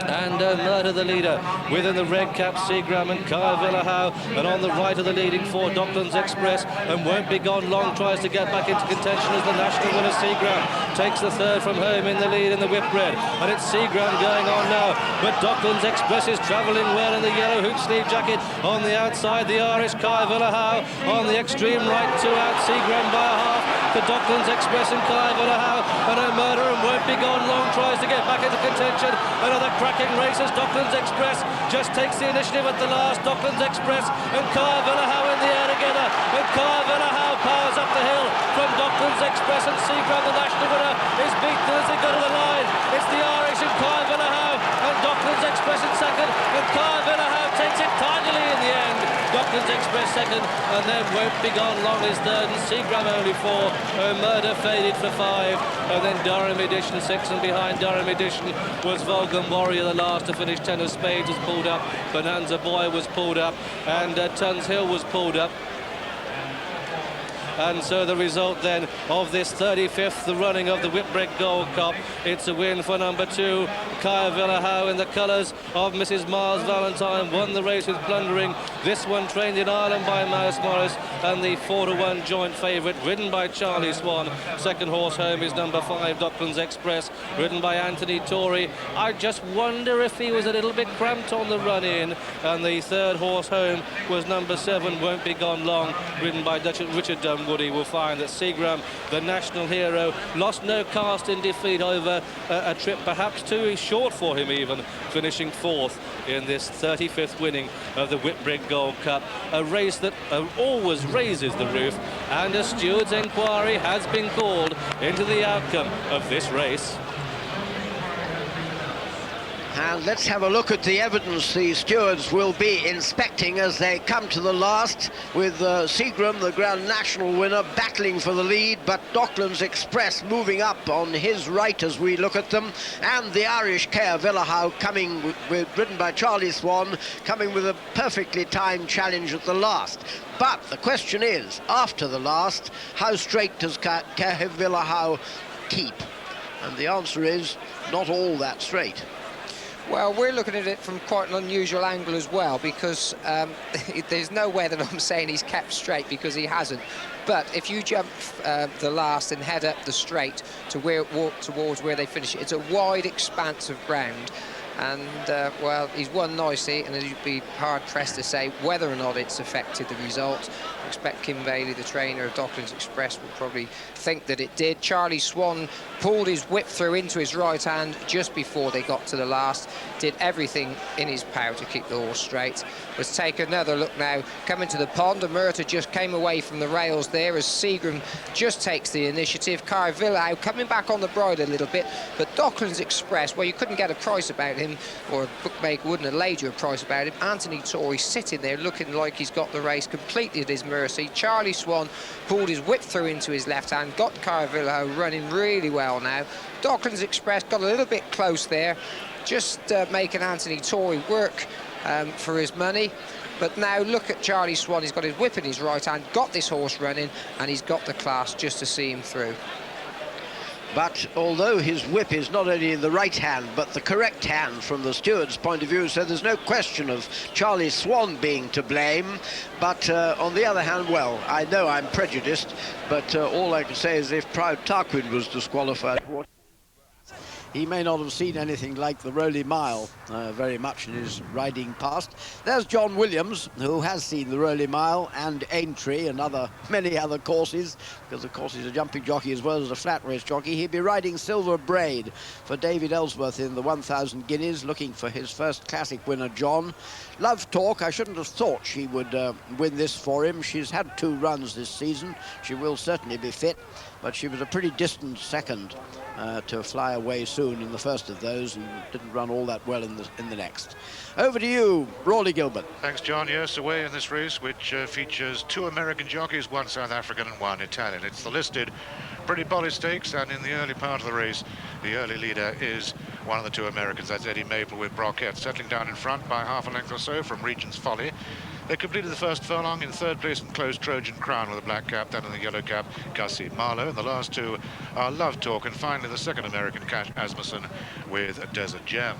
and O'Murder the leader within the red cap. Seagram and Kaya Villahow, and on the right of the leading 4, Docklands Express, and Won't be gone long tries to get back into contention as the national winner Seagram takes the 3rd from home in the lead in the Whitbread, and it's Seagram going on now, but Docklands Express is travelling well in the yellow hoop sleeve jacket on the outside. The Irish Kaya Villahow on the extreme right, 2 out. Seagram by a half to Docklands Express and Kaya Villahow, and O'Murder and Won't be gone long tries to get back into contention. Another cracking race as Docklands Express just takes the initiative at the last. Docklands Express and Kaya Villahow in the air together, and Kaya Villahow powers up the hill from Docklands Express, and Seagram, the national winner, is beaten as they go to the line. It's the Irish and Kaya Villahow, and Docklands Express in second, and Kaya Villahow takes it tidily in the end. Docklands Express second, and then Won't be gone long is third, and Seagram only 4. O'Murder faded for 5, and then Durham Edition 6, and behind Durham Edition was Vulcan Warrior, the last to finish. 10 of spades was pulled up, Bonanza Boy was pulled up, and Tuns Hill was pulled up. And so the result then of this 35th running of the Whitbread Gold Cup, it's a win for number 2, Kaya Villahow, in the colours of Mrs. Miles Valentine. Won the race with blundering. This one trained in Ireland by Mouse Morris, and the 4-to-1 joint favourite, ridden by Charlie Swan. Second horse home is number 5, Docklands Express, ridden by Anthony Torrey. I just wonder if he was a little bit cramped on the run in. And the 3rd horse home was number 7, Won't be gone long, ridden by Richard Dunwoody. Will find that Seagram, the national hero, lost no cast in defeat over a trip perhaps too short for him, even finishing 4th in this 35th winning of the Whitbread Gold Cup, a race that always raises the roof, and a steward's inquiry has been called into the outcome of this race. And let's have a look at the evidence the stewards will be inspecting as they come to the last, with Seagram, the Grand National winner, battling for the lead, but Docklands Express moving up on his right as we look at them, and the Irish Care Villahau coming ridden by Charlie Swan, coming with a perfectly timed challenge at the last. But the question is, after the last, how straight does Care Villahau keep? And the answer is not all that straight. Well, we're looking at it from quite an unusual angle as well, because there's no way that I'm saying he's kept straight, because he hasn't. But if you jump the last and head up the straight to towards where they finish, it's a wide expanse of ground. And, well, he's won nicely, and you'd be hard-pressed to say whether or not it's affected the result. I expect Kim Bailey, the trainer of Docklands Express, will probably think that it did. Charlie Swan pulled his whip through into his right hand just before they got to the last, did everything in his power to keep the horse straight. Let's take another look now, coming to the pond. Murta just came away from the rails there as Seagram just takes the initiative. Cara Villahau coming back on the bridle a little bit, but Docklands Express, well, you couldn't get a price about him, or a bookmaker wouldn't have laid you a price about him. Anthony Torrey sitting there looking like he's got the race completely at his mercy. Charlie Swan pulled his whip through into his left hand, got Cara Villahau running really well now. Docklands Express got a little bit close there, just making Anthony Torrey work for his money. But now look at Charlie Swan, he's got his whip in his right hand, got this horse running, and he's got the class just to see him through. But although his whip is not only in the right hand, but the correct hand from the steward's point of view, so there's no question of Charlie Swan being to blame. But on the other hand, well, I know I'm prejudiced, but all I can say is if Proud Tarquin was disqualified, he may not have seen anything like the Rowley Mile very much in his riding past. There's John Williams, who has seen the Rowley Mile and Aintree and many other courses, because of course he's a jumping jockey as well as a flat race jockey. He'd be riding Silver Braid for David Ellsworth in the 1,000 guineas, looking for his first classic winner, John. Love Talk, I shouldn't have thought she would win this for him. She's had 2 runs this season. She will certainly be fit, but she was a pretty distant second to fly away soon in the first of those, and didn't run all that well in the next. Over to you, Rawley Gilbert. Thanks, John. Yes, away in this race, which features 2 American jockeys, 1 South African and 1 Italian. It's the listed Pretty Polly Stakes, and in the early part of the race, the early leader is one of the 2 Americans. That's Eddie Maple with Broquette, settling down in front by half a length or so from Regent's Folly. They completed the first furlong in 3rd place and closed Trojan Crown with a black cap, then in the yellow cap, Gussie Marlowe. And the last 2 are Love Talk, and finally the 2nd American, Cash Asmussen with Desert Gem.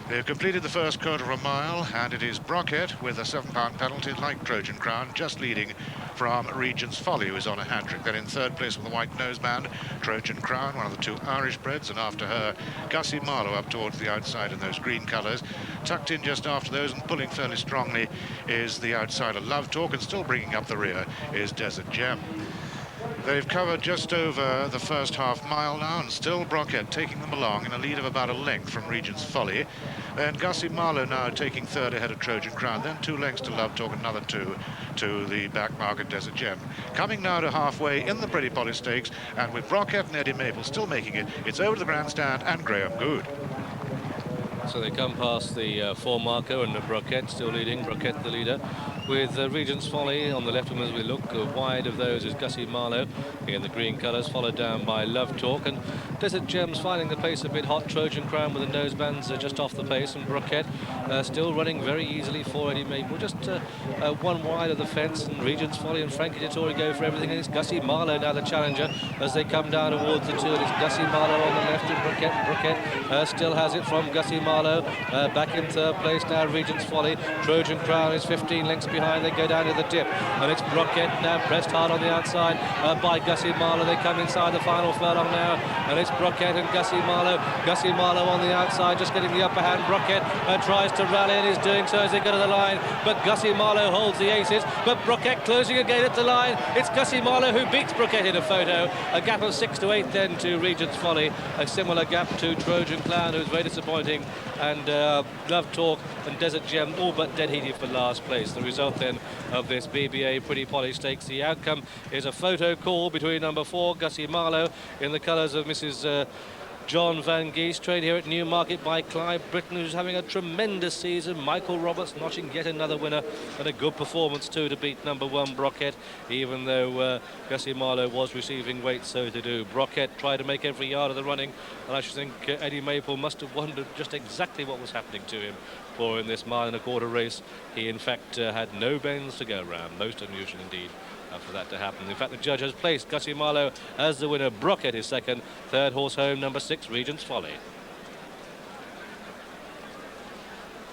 They've completed the first quarter of a mile, and it is Broquette with a £7 penalty, like Trojan Crown, just leading from Regent's Folly, who is on a hat-trick. Then in 3rd place with the white noseband, Trojan Crown, one of the 2 Irish breds, and after her, Gussie Marlowe up towards the outside in those green colours. Tucked in just after those and pulling fairly strongly is the outsider Love Talk, and still bringing up the rear is Desert Gem. They've covered just over the first half mile now, and still Broquette taking them along in a lead of about a length from Regent's Folly. And Gussie Marlowe now taking 3rd ahead of Trojan Crown, then 2 lengths to Love Talk, another 2 to the back market Desert Gem. Coming now to halfway in the Pretty Polly Stakes, and with Broquette and Eddie Maple still making it, it's over to the grandstand and Graham Good. So they come past the 4 marker, and Broquette still leading, Broquette the leader, with Regent's Folly on the left of them as we look. Wide of those is Gussie Marlowe in the green colours, followed down by Love Talk, and Desert Gems finding the pace a bit hot. Trojan Crown with the nosebands just off the pace, and Broquette still running very easily for Eddie Maple, just 1 wide of the fence, and Regent's Folly and Frankie Dettori go for everything, and it's Gussie Marlowe now the challenger as they come down towards the 2, and it's Gussie Marlowe on the left, and Broquette still has it from Gussie Marlowe, back in 3rd place now, Regent's Folly. Trojan Crown is 15 lengths behind, they go down to the dip, and it's Broquette now pressed hard on the outside by Gussie Marlowe. They come inside the final furlong now, and it's Broquette and Gussie Marlowe. Gussie Marlowe on the outside, just getting the upper hand. Broquette tries to rally, and is doing so as they go to the line, but Gussie Marlowe holds the aces, but Broquette closing again at the line. It's Gussie Marlowe who beats Broquette in a photo. A gap of 6 to 8 then to Regent's Folly, a similar gap to Trojan Clown, who's very disappointing, and Love Talk and Desert Gem all but dead heated for last place. The result then of this BBA Pretty Polly Stakes, the outcome is a photo call between number 4 Gussie Marlowe in the colours of Mrs. John Van Geese, trained here at Newmarket by Clive Britton, who's having a tremendous season. Michael Roberts notching yet another winner, and a good performance too to beat number 1 Broquette, even though Gussie Marlowe was receiving weight, so to do. Broquette tried to make every yard of the running, and I should think Eddie Maple must have wondered just exactly what was happening to him. For in this 1.25 mile race, he in fact had no bends to go round. Most unusual indeed for that to happen. In fact, the judge has placed Gussie Marlowe as the winner. Broquette is second. Third horse home, number 6, Regent's Folly.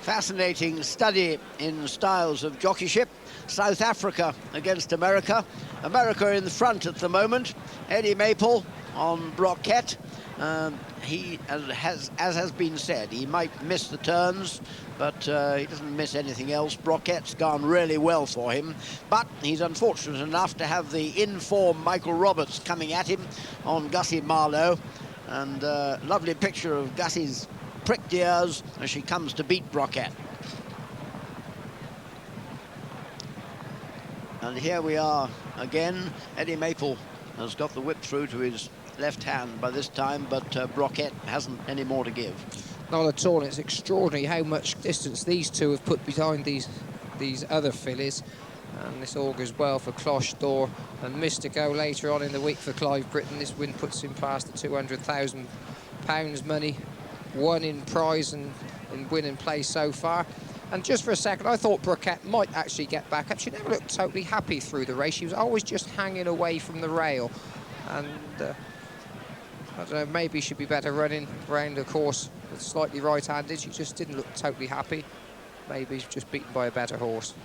Fascinating study in styles of jockeyship. South Africa against America. America in the front at the moment. Eddie Maple on Broquette. He, as has been said, he might miss the turns, but he doesn't miss anything else. Broquette's gone really well for him, but he's unfortunate enough to have the in-form Michael Roberts coming at him on Gussie Marlowe. And lovely picture of Gussie's pricked ears as she comes to beat Broquette. And here we are again. Eddie Maple has got the whip through to his left hand by this time, but Broquette hasn't any more to give. Not at all. It's extraordinary how much distance these two have put behind these other fillies. And this augurs well for Cloche d'Or and Mystico later on in the week for Clive Britton. This win puts him past the £200,000 money won in prize and in win and play so far. And just for a second, I thought Broquette might actually get back up. She never looked totally happy through the race. She was always just hanging away from the rail. And I don't know, maybe she'd be better running around the course with slightly right-handed. She just didn't look totally happy. Maybe she's just beaten by a better horse.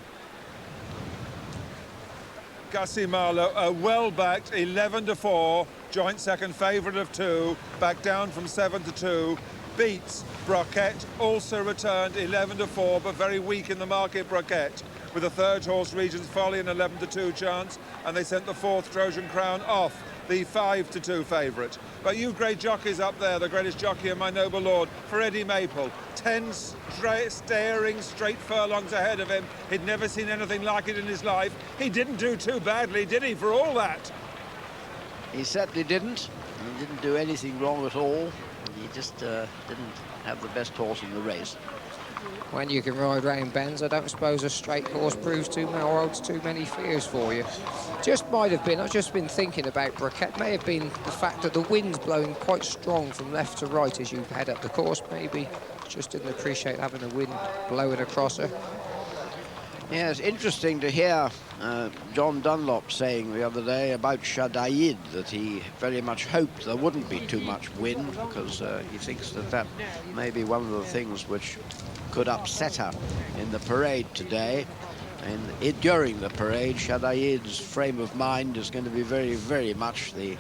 Gussie Marlowe, a well-backed 11-4, joint second favourite of 2, back down from 7-2, beats Broquette, also returned 11-4, but very weak in the market, Broquette, with a third horse, Regent's Folly, an 11-2 chance, and they sent the 4th Trojan Crown off, the 5-2 favourite. But you great jockeys up there, the greatest jockey of my noble lord, for Eddie Maple, 10 staring straight furlongs ahead of him. He'd never seen anything like it in his life. He didn't do too badly, did he, for all that? He certainly didn't. He didn't do anything wrong at all. He just didn't have the best horse in the race. When you can ride round bends, I don't suppose a straight horse proves too many fears for you. Just might have been, I've just been thinking about Broquette, may have been the fact that the wind's blowing quite strong from left to right as you head up the course. Maybe just didn't appreciate having the wind blowing across her. Yeah, it's interesting to hear John Dunlop saying the other day about Shadaid that he very much hoped there wouldn't be too much wind, because he thinks that may be one of the things which could upset her in the parade today. And during the parade, Shadaid's frame of mind is going to be very, very much the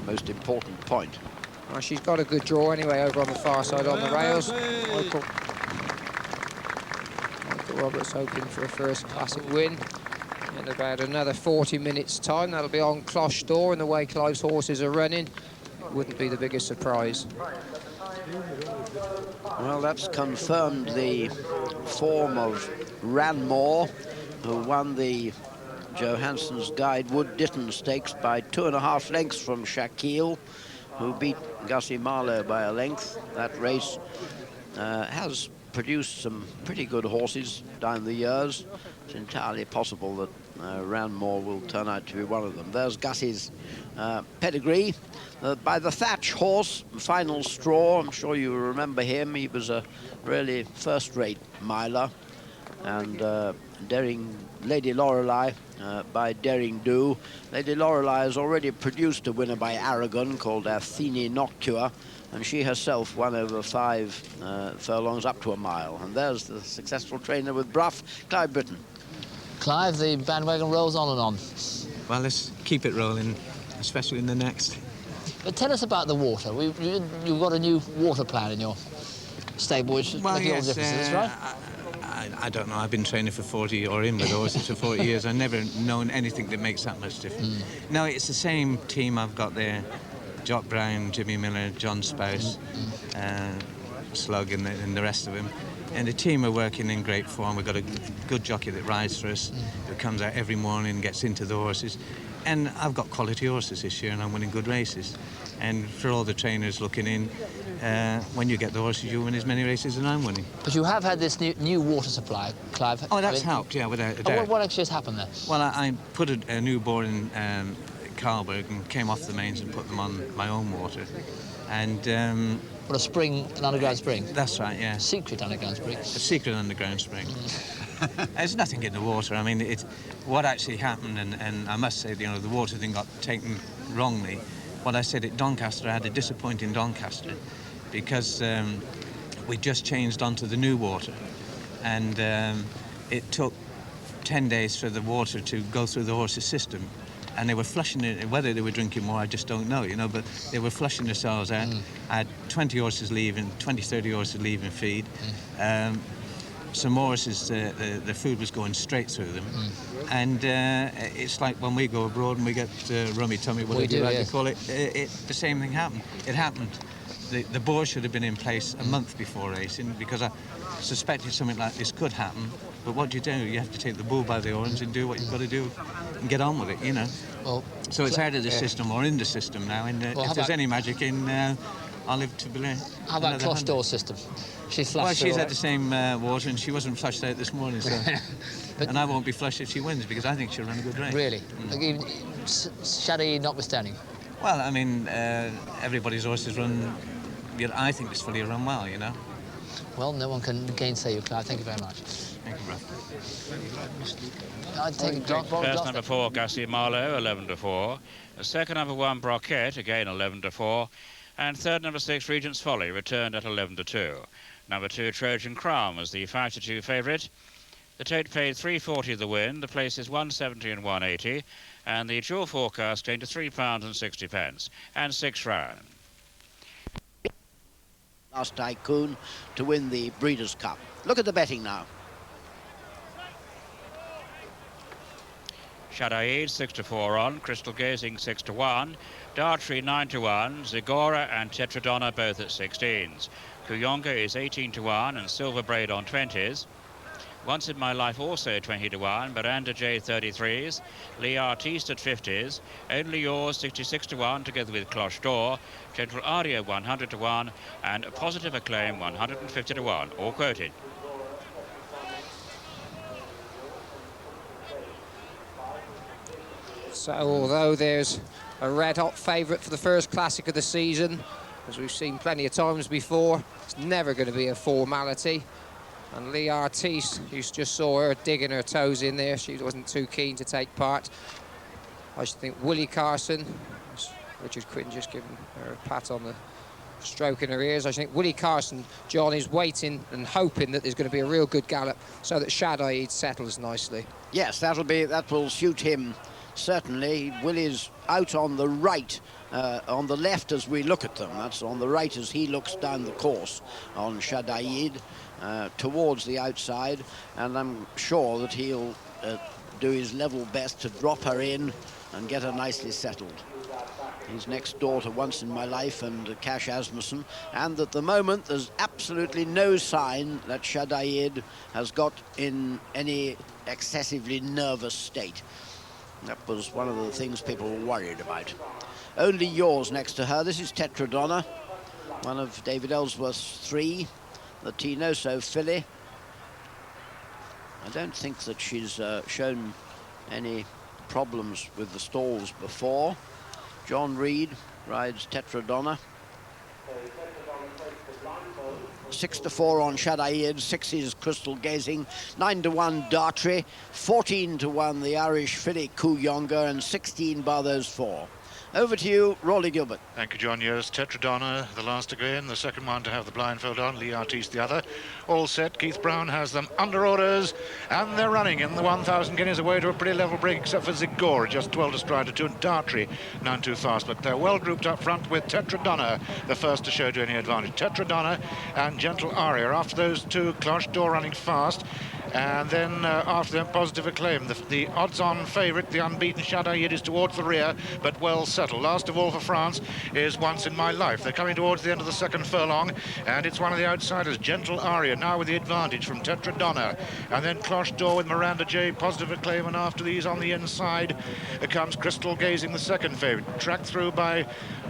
most important point. Well, she's got a good draw anyway over on the far side on the rails. Michael Roberts hoping for a first classic win in about another 40 minutes time. That'll be on Cloche d'Or, and the way Clive's horses are running, it wouldn't be the biggest surprise. Well, that's confirmed the form of Ranmore, who won the Johansson's Guide Wood Ditton Stakes by 2.5 lengths from Shaquille, who beat Gussie Marlowe by a length. That race has produced some pretty good horses down the years. It's entirely possible that Ranmore will turn out to be one of them. There's Gussie's pedigree. By the Thatch horse, Final Straw, I'm sure you remember him. He was a really first-rate miler. And Lady Lorelei by Daring Do. Lady Lorelei has already produced a winner by Aragon called Athene Noctua, and she herself won over 5 furlongs up to a mile. And there's the successful trainer with Bruff, Clive Britton. Clive, the bandwagon rolls on and on. Well, let's keep it rolling, especially in the next. But tell us about the water. You've got a new water plan in your stable, which Well, making all yes, the difference, right? I don't know. I've been training for 40 or in with horses for 40 years. I've never known anything that makes that much difference. No, it's the same team I've got there. Jock Brown, Jimmy Miller, John Spouse, Slug and the rest of them. And the team are working in great form. We've got a good jockey that rides for us, who comes out every morning and gets into the horses. And I've got quality horses this year, and I'm winning good races. And for all the trainers looking in, when you get the horses, you win as many races as I'm winning. But you have had this new water supply, Clive. Oh, that's helped, yeah, without a doubt. What actually has happened there? Well, I put a new bore in Carlberg and came off the mains and put them on my own water. And what, a spring, an underground spring? That's right, yeah. Secret underground spring? A secret underground spring. There's nothing in the water. I mean, what actually happened, and I must say, you know, the water thing got taken wrongly. What I said at Doncaster, I had a disappointing Doncaster because we just changed onto the new water, and it took 10 days for the water to go through the horse's system. And they were flushing it. Whether they were drinking more, I just don't know, you know, but they were flushing themselves out. I had 20 horses leaving, 20, 30 horses leaving feed. Some horses, the food was going straight through them. And it's like when we go abroad and we get rummy tummy, whatever you like to call it, the same thing happened. It happened. The bore should have been in place a month before racing, because I suspected something like this could happen. But what do? You have to take the bull by the horns and do what you've got to do and get on with it, you know. Well, so it's out of the system or in the system now, and if there's any magic in, I'll live to believe. How about cloche door system? She's flushed. Well, she's had the same water, and she wasn't flushed out this morning, so. And I won't be flushed if she wins, because I think she'll run a good race. Really? Shaddy notwithstanding? Well, I mean, everybody's horses run, I think this filly will run well, you know. Well, no one can gainsay you, Clive. Thank you very much. Thank you, bro. I'd take First number 4, Gussie Marlowe, 11-4. Second number 1, Broquette, again 11-4. And third number 6, Regent's Folly, returned at 11-2. Number 2, Trojan Crown was the 5-2 favourite. The tote paid £3.40 the win. The place is £170 and £180. And the dual forecast came to £3.60 and 6 round. Last tycoon to win the Breeders' Cup. Look at the betting now. Shadaid 6-4 on, Crystal Gazing 6-1, Dartrey 9-1, Zigora and Tetradonna both at 16s. Kuyonga is 18-1 and Silver Braid on 20s. Once in My Life also 20-1, Miranda J 33s, Lee Artiste at 50s, Only Yours 66-1 together with Cloche d'Or, Gentle Aria 100-1 and Positive Acclaim 150-1, all quoted. So although there's a red-hot favourite for the first classic of the season, as we've seen plenty of times before, it's never going to be a formality. And Lee Artiste, you just saw her digging her toes in there. She wasn't too keen to take part. I should think Willie Carson, Richard Quinn just giving her a pat on the stroke in her ears. I think Willie Carson, John, is waiting and hoping that there's going to be a real good gallop so that Shadaid settles nicely. Yes, that will suit him. Certainly, Willie's out on the right, on the left as we look at them. That's on the right as he looks down the course on Shadaid towards the outside, and I'm sure that he'll do his level best to drop her in and get her nicely settled. He's next door to Once in My Life and Cash Asmussen, and at the moment there's absolutely no sign that Shadaid has got in any excessively nervous state. That was one of the things people were worried about. Only Yours next to her. This is Tetradonna, one of David Ellsworth's 3, the Tinoso filly. I don't think that she's shown any problems with the stalls before. John Reed rides Tetradonna. 6-4 on Shadaid, 6 Crystal Gazing, 9-1 Dartrey, 14-1 the Irish filly Kuyonga, and 16 bar those 4. Over to you, Rolly Gilbert. Thank you, John. Yes, Tetradonna, the last to go in, the second one to have the blindfold on, Lee Artiste the other. All set, Keith Brown has them under orders, and they're running in the 1,000 guineas away to a pretty level break, except for Zigora, just 12 to stride to 2, and Dartrey, none too fast, but they're well grouped up front with Tetradonna, the first to show to any advantage. Tetradonna and Gentle Aria. After those two, Cloche d'Or running fast, And then after them, Positive Acclaim. The odds-on favourite, the unbeaten Shadaid, is towards the rear, but well settled. Last of all for France is Once in My Life. They're coming towards the end of the second furlong, and it's one of the outsiders, Gentle Aria, now with the advantage from Tetradonna. And then Cloche d'Or with Miranda J, Positive Acclaim, and after these on the inside comes Crystal Gazing, the second favourite. Tracked through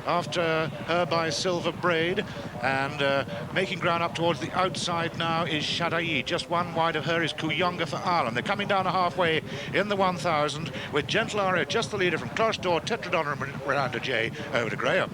after her by Silver Braid, and making ground up towards the outside now is Shadaid. Just one wide of her is Kuyonga for Ireland. They're coming down a halfway in the 1,000 with Gentle Aria just the leader from Cloche d'Or, Tetradonna and Miranda J. Over to Graham.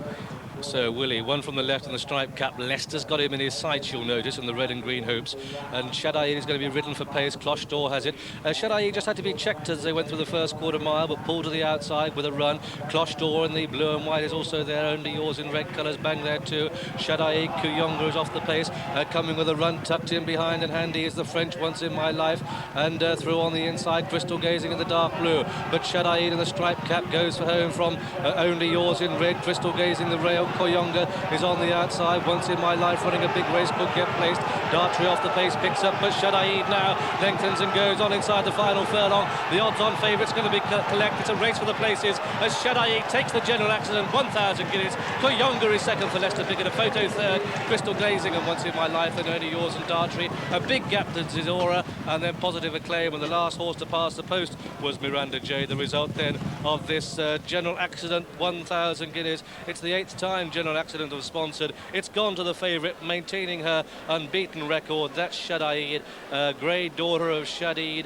So Willie, one from the left in the striped cap. Leicester's got him in his sights, you'll notice, in the red and green hoops. And Shadaid is going to be ridden for pace. Cloche d'Or has it. Shadaid just had to be checked as they went through the first quarter mile, but pulled to the outside with a run. Cloche d'Or in the blue and white is also there. Only Yours in red colours, bang there too. Shadaid, Kuyonga is off the pace, coming with a run tucked in behind, and handy is the French Once in My Life. And through on the inside, Crystal Gazing in the dark blue. But Shadaid in the striped cap goes for home from Only Yours in red. Crystal Gazing the rail. Kuyonga is on the outside. Once in My Life running a big race, could get placed. Dartry off the pace, picks up, but Shadaid now lengthens and goes on inside the final furlong. The odds-on favourite's going to be collect. It's a race for the places as Shadaid takes the general accident, 1,000 guineas. Kuyonga is second for Leicester Piggott, a photo third. Crystal Gazing and Once in My Life, and Only Yours and Dartry. A big gap to Zizora, and then Positive Acclaim, and the last horse to pass the post was Miranda J. The result then of this general accident, 1,000 guineas. It's the 8th time general accident was sponsored. It's gone to the favourite, maintaining her unbeaten record. That's Shadaid, grey daughter of Shadid.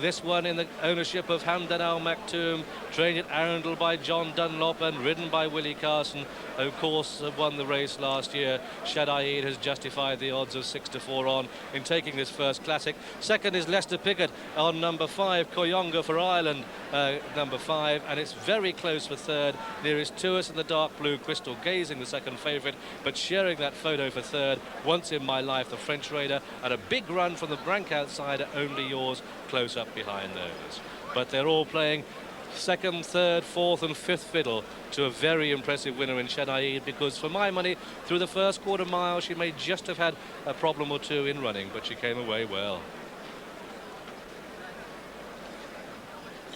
This one in the ownership of Hamdan Al Maktoum, trained at Arundel by John Dunlop and ridden by Willie Carson, who of course won the race last year. Shadaid has justified the odds of 6-4 on in taking this first classic. Second is Leicester Piggott on number 5, Kuyonga for Ireland, number 5, and it's very close for third. There is Tuus in the dark blue, Crystal Gazing the second favourite, but sharing that photo for third, Once in My Life, the French raider, and a big run from the rank outsider, Only Yours, close up behind those. But they're all playing second, third, fourth and fifth fiddle to a very impressive winner in Shadaid, because for my money, through the first quarter mile, she may just have had a problem or two in running, but she came away well.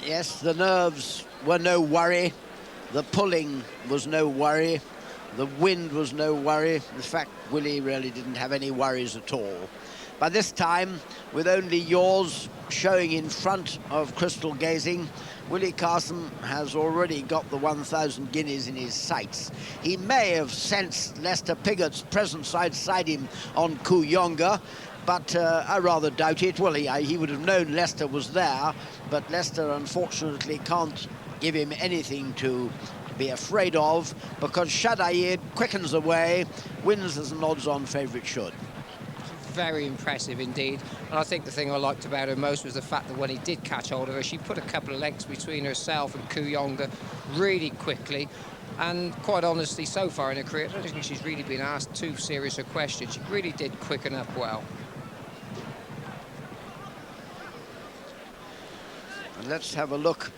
Yes, the nerves were no worry. The pulling was no worry. The wind was no worry. In fact, Willie really didn't have any worries at all. By this time, with Only Yours showing in front of Crystal Gazing, Willie Carson has already got the 1,000 guineas in his sights. He may have sensed Leicester Piggott's presence outside him on Kuyonga, but I rather doubt it. Well, he would have known Leicester was there, but Leicester unfortunately can't give him anything to be afraid of, because Shadaid quickens away, wins as an odds-on favourite should. Very impressive indeed, and I think the thing I liked about her most was the fact that when he did catch hold of her, she put a couple of lengths between herself and Kuyonga really quickly. And quite honestly, so far in her career, I don't think she's really been asked too serious a question. She really did quicken up well. And let's have a look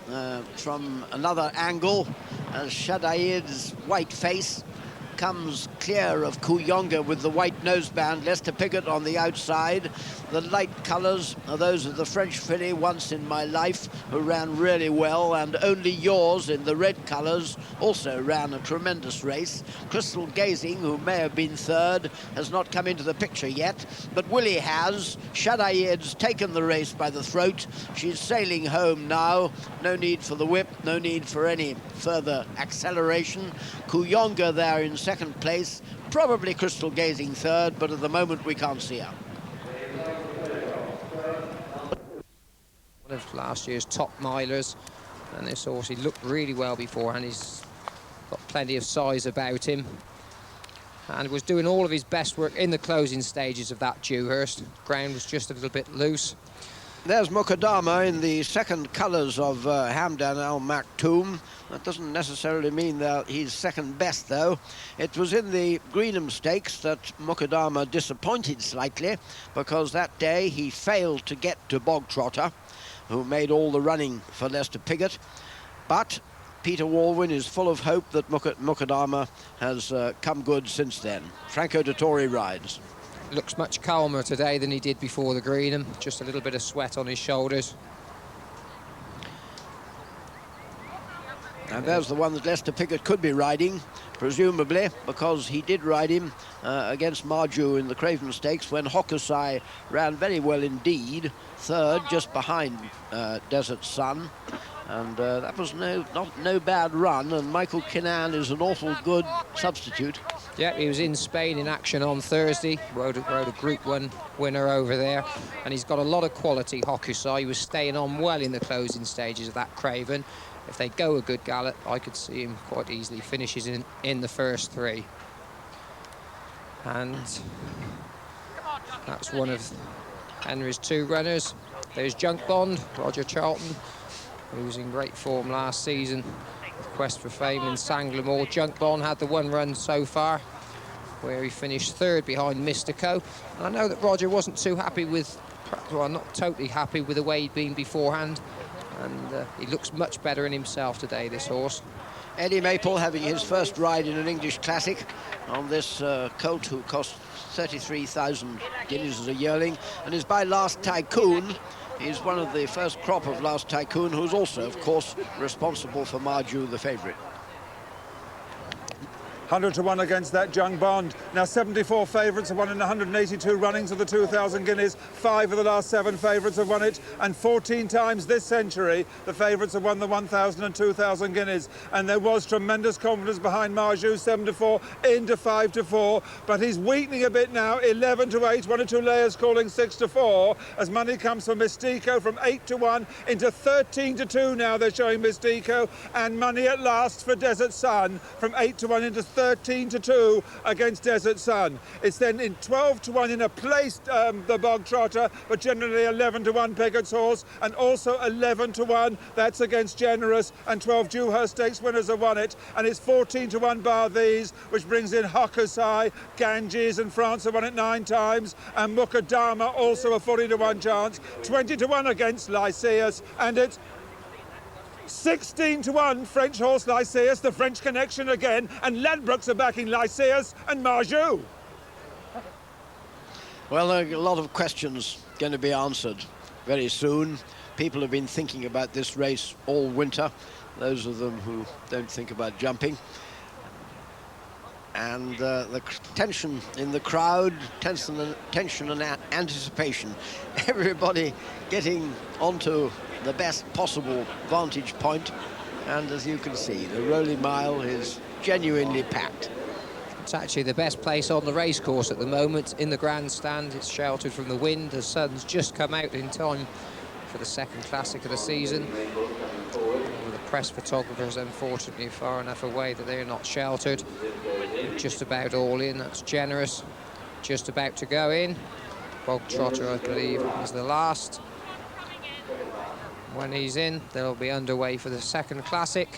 from another angle as Shadaid's white face comes clear of Kuyonga with the white noseband. Leicester Piggott on the outside. The light colours are those of the French filly, Once in My Life, who ran really well, and Only Yours in the red colours also ran a tremendous race. Crystal Gazing, who may have been third, has not come into the picture yet, but Willie has. Shadaid's taken the race by the throat. She's sailing home now. No need for the whip, no need for any further acceleration. Kuyonga there in second place, probably Crystal Gazing third, but at the moment we can't see her. One of last year's top milers, and this horse, he looked really well beforehand. He's got plenty of size about him, and was doing all of his best work in the closing stages of that Dewhurst. Ground was just a little bit loose. There's Mukadama in the second colours of Hamdan Al Maktoum. That doesn't necessarily mean that he's second best, though. It was in the Greenham Stakes that Mukadama disappointed slightly, because that day he failed to get to Bogtrotter, who made all the running for Leicester Piggott. But Peter Walwyn is full of hope that Mukadama has come good since then. Franco Dettori rides. looks much calmer today than he did before the Greenham. Just a little bit of sweat on his shoulders. And there's the one that Lester Piggott could be riding, presumably, because he did ride him against Marju in the Craven Stakes when Hokusai ran very well indeed, third, just behind Desert Sun. And that was no bad run, and Michael Kinnan is an awful good substitute. Yeah, he was in Spain in action on Thursday, rode a Group 1 winner over there, and he's got a lot of quality, Hokusai. He was staying on well in the closing stages of that Craven. If they go a good gallop, I could see him quite easily finishes in the first 3. And that's one of Henry's 2 runners. There's Junk Bond, Roger Charlton, who was in great form last season. Quest for Fame in Sanglemore. Junk Bond had the 1 run so far, where he finished 3rd behind Mystico. And I know that Roger wasn't too happy with, well, not totally happy with the way he'd been beforehand. And he looks much better in himself today, this horse. Eddie Maple having his first ride in an English Classic on this colt who cost 33,000 guineas as a yearling, and is by Last Tycoon. He's one of the first crop of Last Tycoon, who's also, of course, responsible for Marju, the favourite. 100 to 1 against that Jung Bond. Now 74 favourites have won in 182 runnings of the 2,000 guineas. 5 of the last 7 favourites have won it, and 14 times this century the favourites have won the 1,000 and 2,000 guineas. And there was tremendous confidence behind Marju, 7 to 4 into 5 to 4, but he's weakening a bit now. 11 to 8, 1 or 2 layers calling 6 to 4 as money comes from Mystico from 8 to 1 into 13 to 2 now. They're showing Mystico, and money at last for Desert Sun from 8 to 1 into 13 to 2 against Desert Sun. It's then in 12 to 1 in a placed the Bog Trotter, but generally 11 to 1 Pickett's horse, and also 11 to 1 that's against Generous, and 12 Dewhurst Stakes winners have won it, and it's 14 to 1 bar these, which brings in Hokusai, Ganges and France have won it 9 times, and Mukadama also a 40 to 1 chance, 20 to 1 against Lyceus, and it's 16 to 1 French horse Lyceus, the French connection again, and Ladbrokes are backing Lyceus and Marju. Well, a lot of questions going to be answered very soon. People have been thinking about this race all winter, those of them who don't think about jumping. And the tension in the crowd, tension and anticipation. Everybody getting onto the best possible vantage point, and as you can see, the Rolling Mile is genuinely packed. It's actually the best place on the racecourse at the moment. In the grandstand, it's sheltered from the wind. The sun's just come out in time for the second classic of the season. The press photographers, unfortunately, far enough away that they're not sheltered. Just about all in. That's Generous, just about to go in. Bog Trotter, I believe, is the last. When he's in, they'll be underway for the second classic.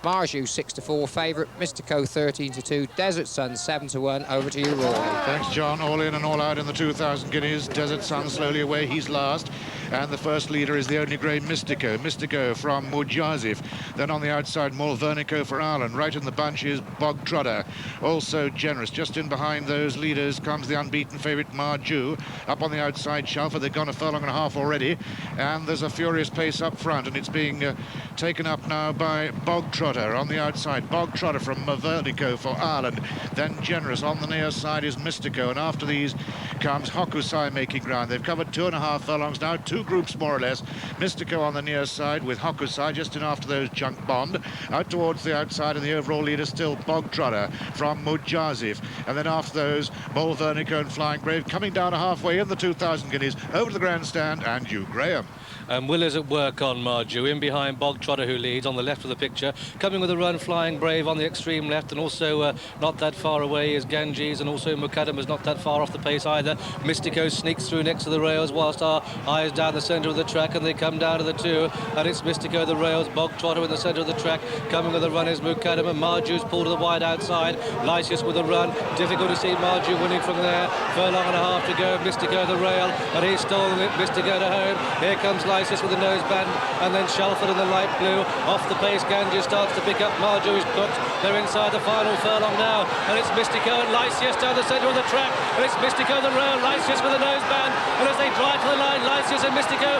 Marju 6 to 4 favourite, Mystico 13 to 2, Desert Sun 7 to 1. Over to you, Roy. Thanks, John. All in and all out in the 2,000 guineas. Desert Sun slowly away. He's last. And the first leader is the only grey Mystico. Mystico from Mujazif. Then on the outside, Mulvernico for Ireland. Right in the bunch is Bog Trotter. Also Generous. Just in behind those leaders comes the unbeaten favourite Marju. Up on the outside, Shalford. They've gone a furlong and a half already. And there's a furious pace up front. And it's being taken up now by Bog Trotter on the outside. Bog Trotter from Mulvernico for Ireland. Then Generous. On the near side is Mystico. And after these comes Hokusai making ground. They've covered 2.5 furlongs now. 2 groups more or less. Mystico on the near side with Hokusai just in after those Junk Bond. Out towards the outside, and the overall leader still Bog Trotter from Mujazif. And then after those, Mulvernico and Flying Brave coming down a halfway in the 2,000 guineas over to the grandstand, and Hugh Graham. And Will is at work on Marju, in behind Bog Trotter, who leads on the left of the picture. Coming with a run, Flying Brave on the extreme left, and also not that far away is Ganges, and also Mukadam is not that far off the pace either. Mystico sneaks through next to the rails, whilst our eyes down the centre of the track, and they come down to the 2, and it's Mystico the rails, Bog Trotter in the centre of the track. Coming with a run is Mukadam, and Marju's pulled to the wide outside. Lycius with a run, difficult to see Marju winning from there. Furlong and a half to go, Mystico the rail, and he's stolen it. Mystico to home. Here comes Lycius with the noseband, and then Shalford in the light blue. Off the pace, Ganges starts chance to pick up Marjo is booked. They're inside the final furlong now, and it's Mystico and Lysias down the centre of the track, and it's Mystico the rail, Lysias with a noseband, and as they drive to the line, Lysias and Mystico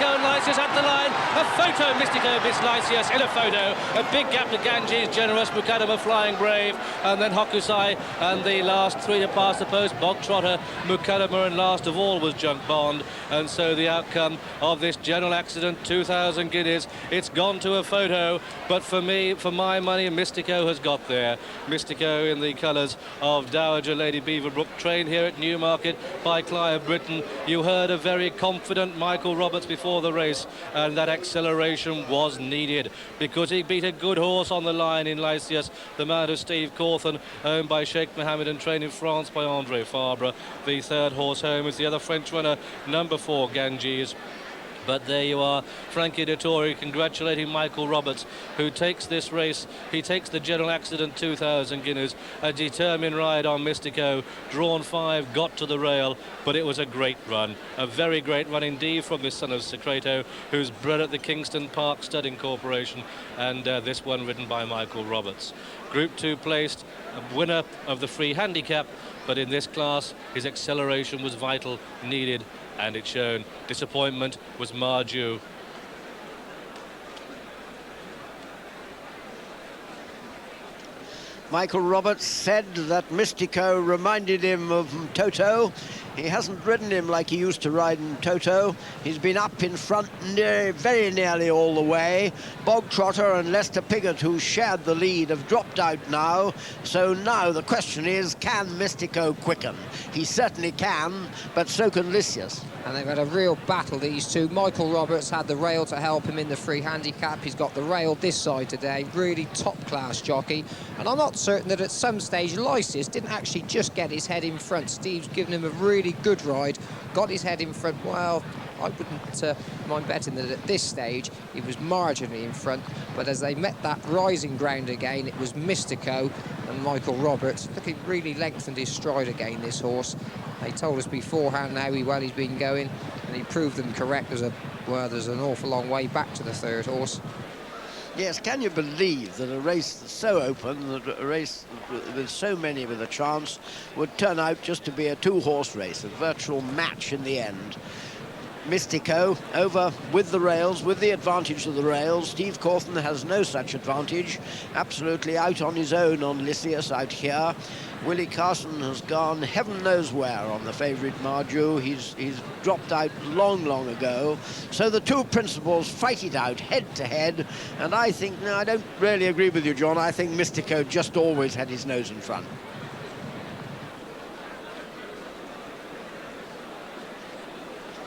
and Lysias at the line. A photo, Mystico beats Lysias in a photo. A big gap to Ganges, Generous, Mukadama Flying Brave, and then Hokusai, and the last three to pass the post, Bog Trotter, Mukadama, and last of all was Junk Bond. And so the outcome of this general accident, 2,000 guineas, it's gone to a photo, but for me, for my money, Mystico has got there. Mystico in the colours of Dowager Lady Beaverbrook, trained here at Newmarket by Clive Britton. You heard a very confident Michael Roberts before the race, and that acceleration was needed because he beat a good horse on the line in Lysias, the man of Steve Cawthon, owned by Sheikh Mohammed and trained in France by André Fabre. The third horse home is the other French runner, number 4, Ganges. But there you are, Frankie Dettori congratulating Michael Roberts, who takes this race. He takes the general accident 2,000 guineas, a determined ride on Mystico, drawn 5, got to the rail, but it was a great run, a very great run indeed from this son of Secreto, who's bred at the Kingston Park Studding Corporation, and this one ridden by Michael Roberts. Group 2 placed, a winner of the free handicap, but in this class his acceleration was vital, needed, and it's shown. Disappointment was Marju. Michael Roberts said that Mystico reminded him of Toto. He hasn't ridden him like he used to ride in Toto. He's been up in front very nearly all the way. Bog Trotter and Lester Piggott, who shared the lead, have dropped out now. So now the question is, can Mystico quicken? He certainly can, but so can Lysias. And they've had a real battle, these two. Michael Roberts had the rail to help him in the free handicap. He's got the rail this side today. Really top-class jockey. And I'm not certain that at some stage Lysias didn't actually just get his head in front. Steve's given him a really good ride, got his head in front. Well, I wouldn't mind betting that at this stage he was marginally in front, but as they met that rising ground again, it was Mystico and Michael Roberts. Look, he really lengthened his stride again, this horse. They told us beforehand how well he's been going, and he proved them correct. There's an awful long way back to the third horse. Yes, can you believe that a race that's so open, that a race with so many with a chance, would turn out just to be a two-horse race, a virtual match in the end? Mystico over with the rails, with the advantage of the rails. Steve Cawthon has no such advantage, absolutely out on his own on Lysias out here. Willie Carson has gone heaven knows where on the favourite Marju. He's dropped out long ago. So the two principals fight it out head to head, and I think, no, I don't really agree with you, John. I think Mystico just always had his nose in front.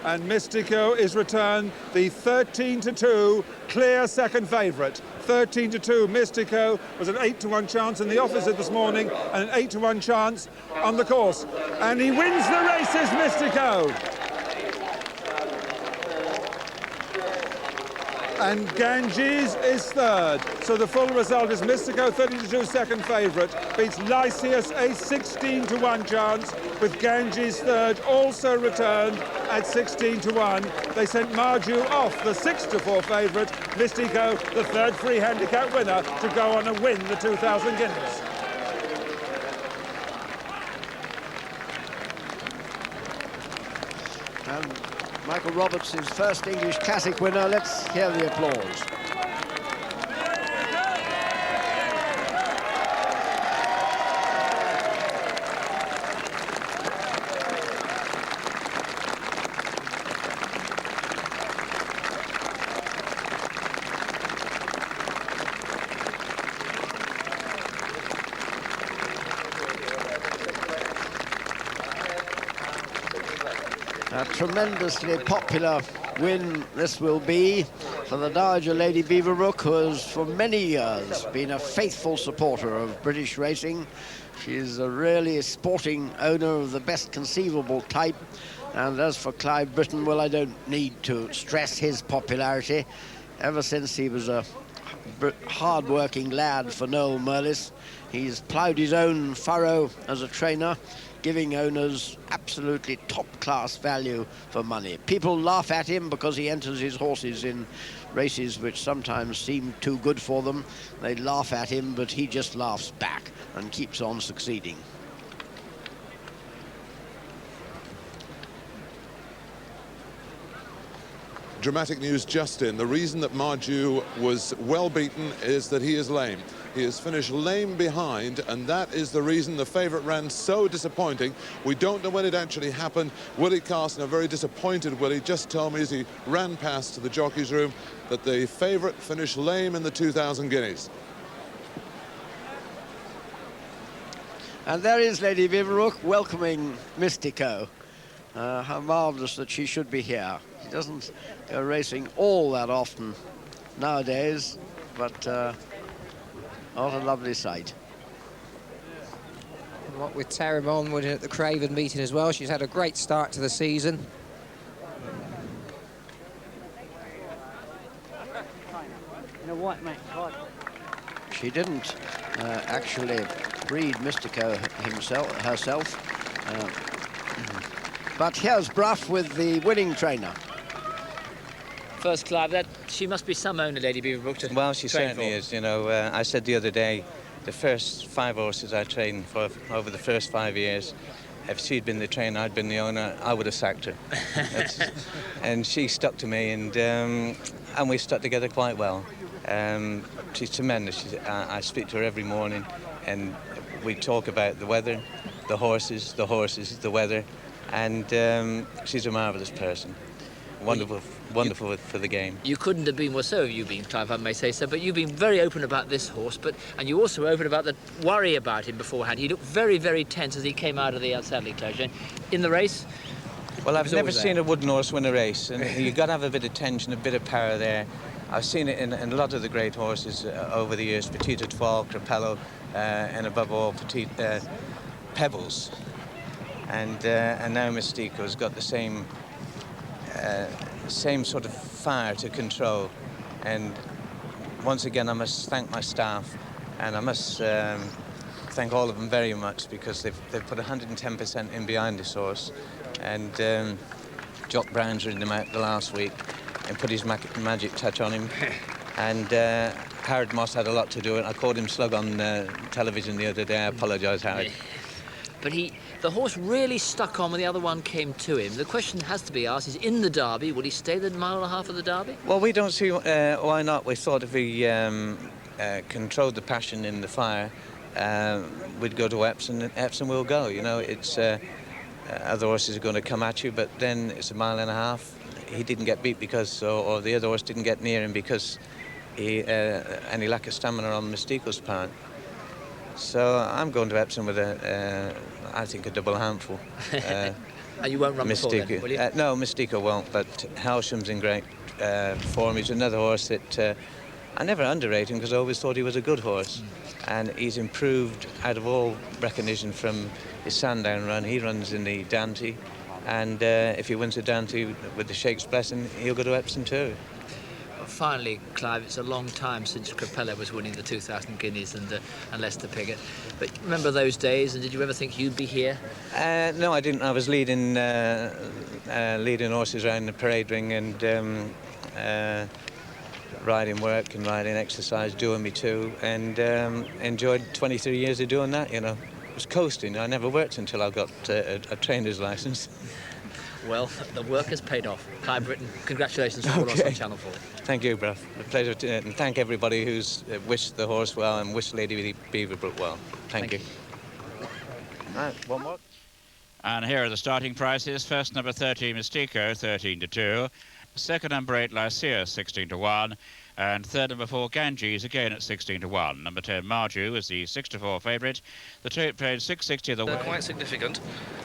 And Mystico is returned the 13-2 clear second favourite. 13-2. Mystico was an 8-1 chance in the officer this morning and an 8-1 chance on the course. And he wins the races, Mystico. And Ganges is third. So the full result is Mystico, 30-2 second favourite, beats Lysias, a 16-1 chance, with Ganges third, also returned at 16-1. They sent Marju off, the 6-4 favourite, Mystico, the third free handicap winner, to go on and win the 2,000 guineas. Michael Roberts' first English Classic winner. Let's hear the applause. A tremendously popular win this will be for the Dowager Lady Beaverbrook, who has for many years been a faithful supporter of British racing. She's a really sporting owner of the best conceivable type. And as for Clive Britton, well, I don't need to stress his popularity. Ever since he was a hard-working lad for Noel Merlis, he's ploughed his own furrow as a trainer, giving owners absolutely top-class value for money. People laugh at him because he enters his horses in races which sometimes seem too good for them. They laugh at him, but he just laughs back and keeps on succeeding. Dramatic news just in. The reason that Marju was well beaten is that he is lame. He has finished lame behind, and that is the reason the favourite ran so disappointing. We don't know when it actually happened. Willie Carson, a very disappointed Willie, just told me as he ran past to the jockey's room that the favourite finished lame in the 2,000 guineas. And there is Lady Viverook welcoming Mystico. How marvellous that she should be here. She doesn't go racing all that often nowadays, but what a lovely sight. And what with Terham Onward at the Craven meeting as well, she's had a great start to the season. She didn't actually breed Mystico herself. But here's Bruff with the winning trainer. First, Clive, that she must be some owner, Lady Beaverbrook, to Well, she train certainly for. is. You know, I said the other day, the first 5 horses I trained for over the first 5 years, if she'd been the trainer, I'd been the owner, I would have sacked her. And she stuck to me, and we stuck together quite well. She's tremendous. I speak to her every morning, and we talk about the weather, the horses, the weather, and she's a marvellous person. Wonderful, wonderful for the game. You couldn't have been, well, so have you been, Clive, I may say so, but you've been very open about this horse, and you also open about the worry about him beforehand. He looked very, very tense as he came out of the Sadly closure. In the race? Well, I've never seen a wooden horse win a race, and you've got to have a bit of tension, a bit of power there. I've seen it in a lot of the great horses over the years, Petit Étoile, Crapello, and above all, Pebbles. And now Mystico's got the same sort of fire to control. And once again, I must thank my staff, and I must thank all of them very much, because they've put 110% in behind this horse. And Jock Brown's ridden him out the last week and put his magic touch on him. And Howard Moss had a lot to do with it. I called him slug on television the other day. I apologise, Howard. But the horse really stuck on when the other one came to him. The question has to be asked, he's in the Derby, will he stay the mile and a half of the Derby? Well, we don't see why not. We thought if we controlled the passion in the fire, we'd go to Epsom, and Epsom will go. You know, it's other horses are going to come at you, but then it's a mile and a half. He didn't get beat because, or the other horse didn't get near him because any lack of stamina on Mystico's part. So I'm going to Epsom with I think a double handful. And you won't run before then, will you? No, Mystico won't, but Halsham's in great form. He's another horse that I never underrate him, because I always thought he was a good horse. And he's improved out of all recognition from his Sandown run. He runs in the Dante, and if he wins the Dante with the Sheikh's blessing, he'll go to Epsom too. Finally, Clive, it's a long time since Crapello was winning the 2,000 guineas and Lester Piggott. But remember those days, and did you ever think you'd be here? No, I didn't. I was leading horses around the parade ring, and riding work and riding exercise, doing me too, and enjoyed 23 years of doing that, you know. It was coasting. I never worked until I got a trainer's licence. Well, the work has paid off. Clive Britton, congratulations for all us on Channel 4. Thank you, Bruff. A pleasure, and thank everybody who's wished the horse well and wished Lady Beaverbrook well. Thank you. Right, one more. And here are the starting prices. First, number 13, Mystico, 13-2. Second, number 8, Lycia, 16-1. And third, number 4, Ganges, again at 16-1. Number 10, Marju, is the 6-4 favourite. The two paid 660. They're quite significant,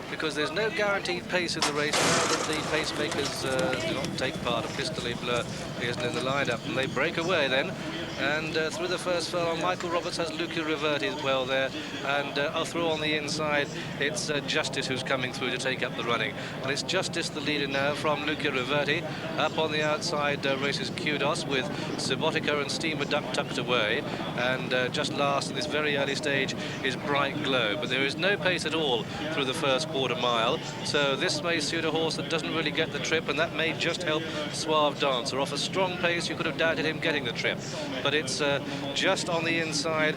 because there's no guaranteed pace in the race now that the pacemakers do not take part. Pistole Bleu isn't in the lineup, and they break away then And through the first furlong, Michael Roberts has Luca Riverti as well there, and through on the inside, it's Justice who's coming through to take up the running, and it's Justice the leader now from Luca Riverti. Up on the outside races Kudos with Subotica and Steamer Duck tucked away, and just last in this very early stage is Bright Glow, but there is no pace at all through the first quarter mile, so this may suit a horse that doesn't really get the trip, and that may just help Suave Dancer. Off a strong pace, you could have doubted him getting the trip, but it's just on the inside,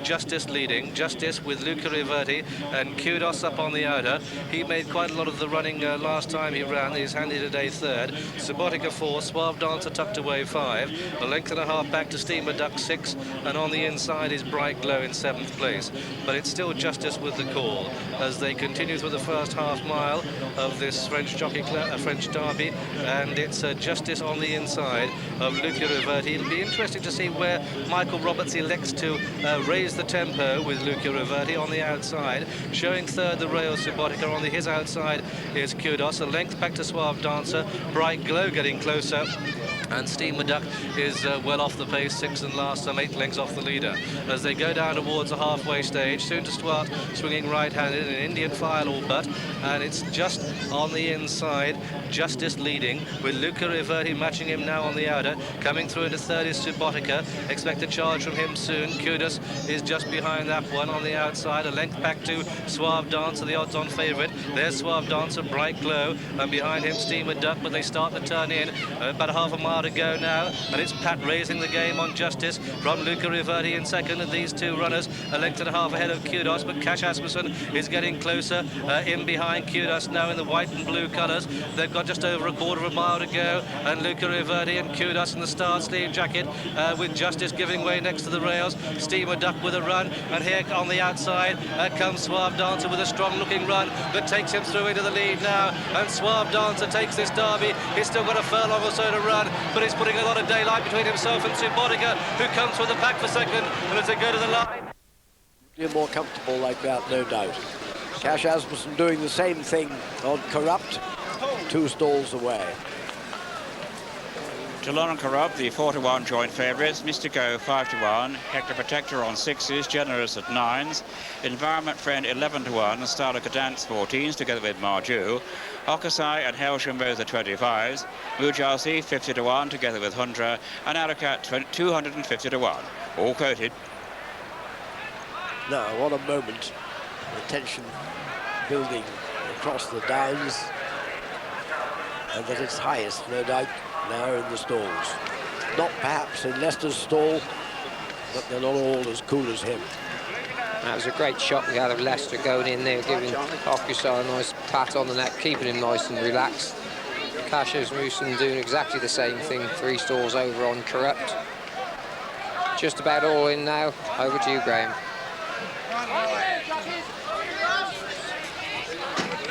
Justice leading, Justice with Luca Riverti and Kudos up on the outer. He made quite a lot of the running last time he ran. He's handy today third. Subotica 4, Suave Dancer tucked away 5, a length and a half back to Steamer Duck 6, and on the inside is Bright Glow in 7th place. But it's still Justice with the call as they continue through the first half mile of this French French Derby, and it's Justice on the inside of Luca Riverti. It'll be interesting to see where Michael Roberts elects to raise the tempo with Luca Riverti on the outside. Showing third, the Rail Subotica. On his outside is Kudos. A length back to Suave Dancer. Bright Glow getting closer. And Steamer Duck is well off the pace, 6th and last, some 8 lengths off the leader. As they go down towards the halfway stage, soon to start swinging right-handed, an Indian file all but, and it's just on the inside, Justice leading, with Luca Riverti matching him now on the outer. Coming through into third is Subotica. Expect a charge from him soon. Kudos is just behind that one on the outside. A length back to Suave Dancer, the odds-on favourite. There's Suave Dancer, Bright Glow, and behind him Steamer Duck, but they start to turn in. About a half a mile to go now, and it's Pat raising the game on Justice from Luca Riverti in second, and these two runners a length and a half ahead of Kudos, but Cash Asmussen is getting closer in behind Kudos now in the white and blue colours. They've got just over a quarter of a mile to go, and Luca Riverti and Kudos in the star sleeve jacket with Justice giving way next to the rails. Steamer Duck with a run, and here on the outside comes Suave Dancer with a strong looking run that takes him through into the lead now, and Suave Dancer takes this derby. He's still got a furlong or so to run, but he's putting a lot of daylight between himself and Subotica, who comes from the back for second, and as they go to the line, You're more comfortable like that, no doubt. Cash Asmussen doing the same thing on Corrupt, 2 stalls away. Toulon and Corrupt, the 4-to-1 joint favourites. Mystico 5-to-1. Hector Protector on 6s. Generous at 9s. Environment Friend 11-to-1. And Star of Cadence 14s, together with Marju. Hokusai and Hailsham both at 25s. Mujasi 50-to-1, together with Hundra. And Arakat 250-to-1. All quoted. Now, what a moment. The tension building across the downs. And at its highest, no doubt, now in the stalls. Not perhaps in Leicester's stall, but they're not all as cool as him. That was a great shot we had of Leicester going in there, giving Hokusai a nice pat on the neck, keeping him nice and relaxed. Cash Asmussen doing exactly the same thing, 3 stalls over on Corrupt. Just about all in now. Over to you, Graham.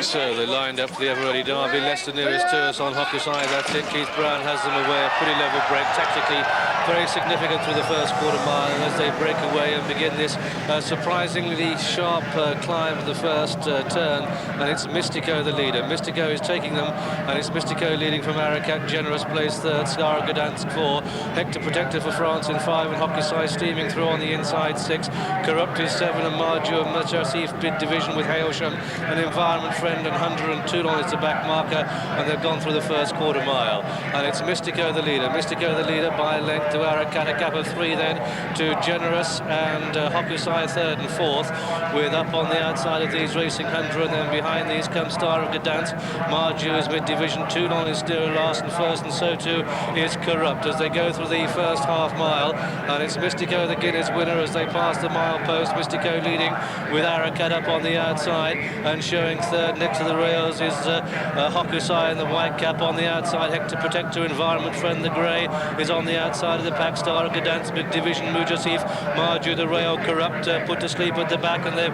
So they lined up for the ever-ready derby. Leicester nearest to us on Hokusai. That's it. Keith Brown has them away. A pretty level break. Tactically very significant through the first quarter mile. And as they break away and begin this surprisingly sharp climb to the first turn, and it's Mystico the leader. Mystico is taking them, and it's Mystico leading from Arakat. Generous plays third. Scar Gdansk 4. Hector Protector for France in 5, and Hokusai steaming through on the inside 6. Corrupt is 7, and Marju and Mujasif bid division with Hailsham. An Environment Friend and Hunter and Toulon is the back marker, and they've gone through the first quarter mile. And it's Mystico the leader. Mystico the leader by length to Arakat, a gap of 3 then to Generous, and Hokusai 3rd and 4th, with up on the outside of these racing Hunter, and then behind these comes Star of Gdansk. Marju is mid-division, Toulon is still last and first, and so too is Corrupt as they go through the first half mile. And it's Mystico the Guinness winner as they pass the mile post. Mystico leading with Arakat up on the outside, and showing third next to the rails is Hokusai in the white cap on the outside. Hector Protector, Environment Friend the grey, is on the outside of the pack. Star of Gdansk, big division, Mujasif, Marju the rail, Corrupt put to sleep at the back, and they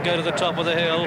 go to the top of the hill.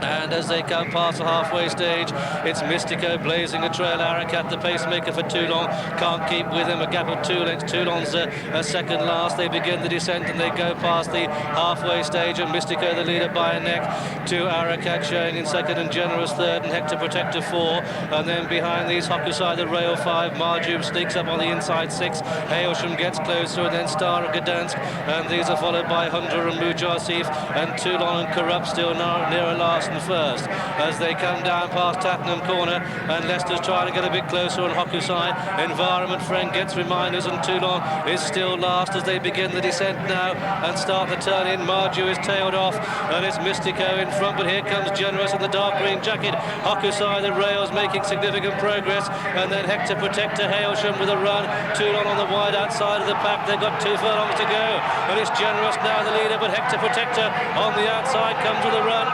And as they come past the halfway stage, it's Mystico blazing a trail. Arakat, the pacemaker for Toulon, can't keep with him. A gap of 2 lengths. Toulon's a second last. They begin the descent and they go past the halfway stage. And Mystico, the leader by a neck, to Arakat showing in second and Generous third, and Hector Protector 4. And then behind these, Hokusai, the rail 5. Marjoom sneaks up on the inside 6. Hailsham gets closer, and then Star of Gdansk. And these are followed by Hunter and Mujarsif, and Toulon and Corrupt still nearer last and first as they come down past Tattenham Corner, and Leicester's trying to get a bit closer on Hokusai. Environment Friend gets reminders, and Toulon is still last as they begin the descent now and start the turn in. Marju is tailed off, and it's Mystico in front, but here comes Generous in the dark green jacket. Hokusai, the rails, making significant progress, and then Hector Protector, Hailsham with a run. Toulon on the wide outside of the pack. They've got 2 furlongs to go, and it's Generous now the leader, but Hector Protector on the outside comes with a run.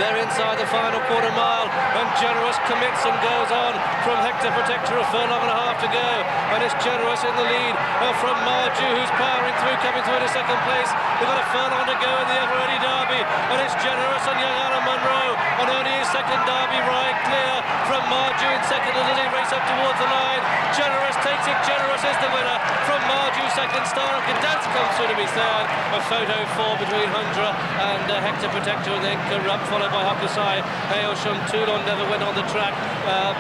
They're inside the final quarter mile, and Generous commits and goes on from Hector Protector. A furlong and a half to go, and it's Generous in the lead from Marju, who's powering through, coming through to second place. They've got a furlong to go in the Everready Derby, and it's Generous and young Alan Munro on only his second Derby ride, clear from Marju in second as they race up towards the line. Generous takes it. Generous is the winner from Marju second. Star of Gdansk comes through to be third. A photo 4 between Hundra and Hector Protector, and then Corrupt followed by Hokusai. Hailsham, Toulon never went on the track.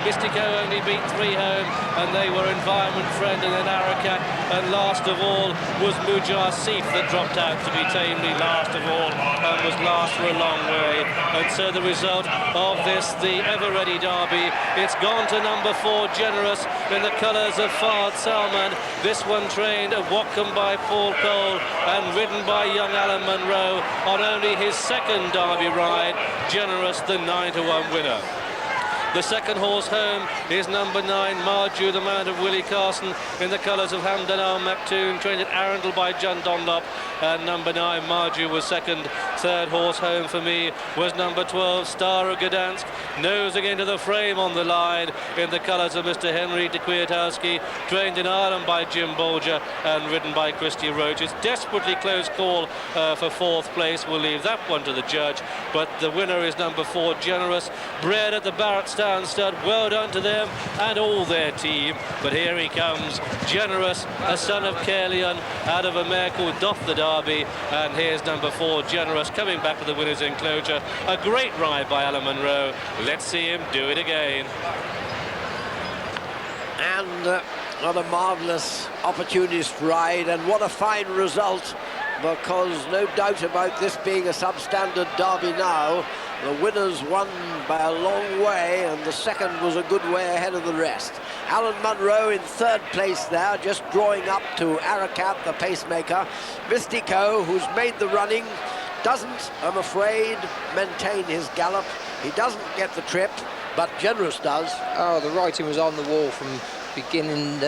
Mystico only beat 3 home, and they were Environment Friend and then Arakat, and last of all was Mujarsif that dropped out to be tamely last of all and was last for a long way. And so the result of this, the Everready Derby, it's gone to number 4 Generous in the colours of Fard Salman. This one trained at Watcombe by Paul Cole and ridden by young Alan Munro on only his second Derby ride. Generous, the 9-to-1 winner. The second horse home is number 9, Marju, the man of Willie Carson, in the colours of Hamdan Al Maktoum, trained at Arundel by John Dunlop. And number 9, Marju, was second. Third horse home for me was number 12, Star of Gdansk, nosing into the frame on the line in the colours of Mr. Henry de Kwiatkowski, trained in Ireland by Jim Bolger and ridden by Christy Roach. It's desperately close call for 4th place. We'll leave that one to the judge, but the winner is number 4, Generous, bred at the Barrett Stud. Well done to them and all their team. But here he comes, Generous, a son of Caerleon, out of a mare called Doth the Derby. And here's number 4, Generous, coming back to the winner's enclosure. A great ride by Alan Munro. Let's see him do it again. And what a marvellous opportunist ride, and what a fine result, because no doubt about this being a substandard derby now. The winners won by a long way, and the second was a good way ahead of the rest. Alan Munro in 3rd place there, just drawing up to Arakat, the pacemaker. Mystico, who's made the running, doesn't, I'm afraid, maintain his gallop. He doesn't get the trip, but Generous does. Oh, the writing was on the wall from beginning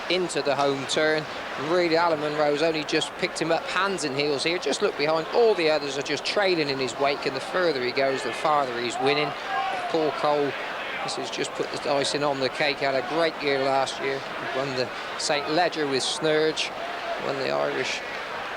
into the home turn. And really, Alan Munro's only just picked him up hands and heels here. Just look behind. All the others are just trailing in his wake, and the further he goes, the farther he's winning. Paul Cole, this has just put the icing on the cake. Had a great year last year. He won the St. Ledger with Snurge, won the Irish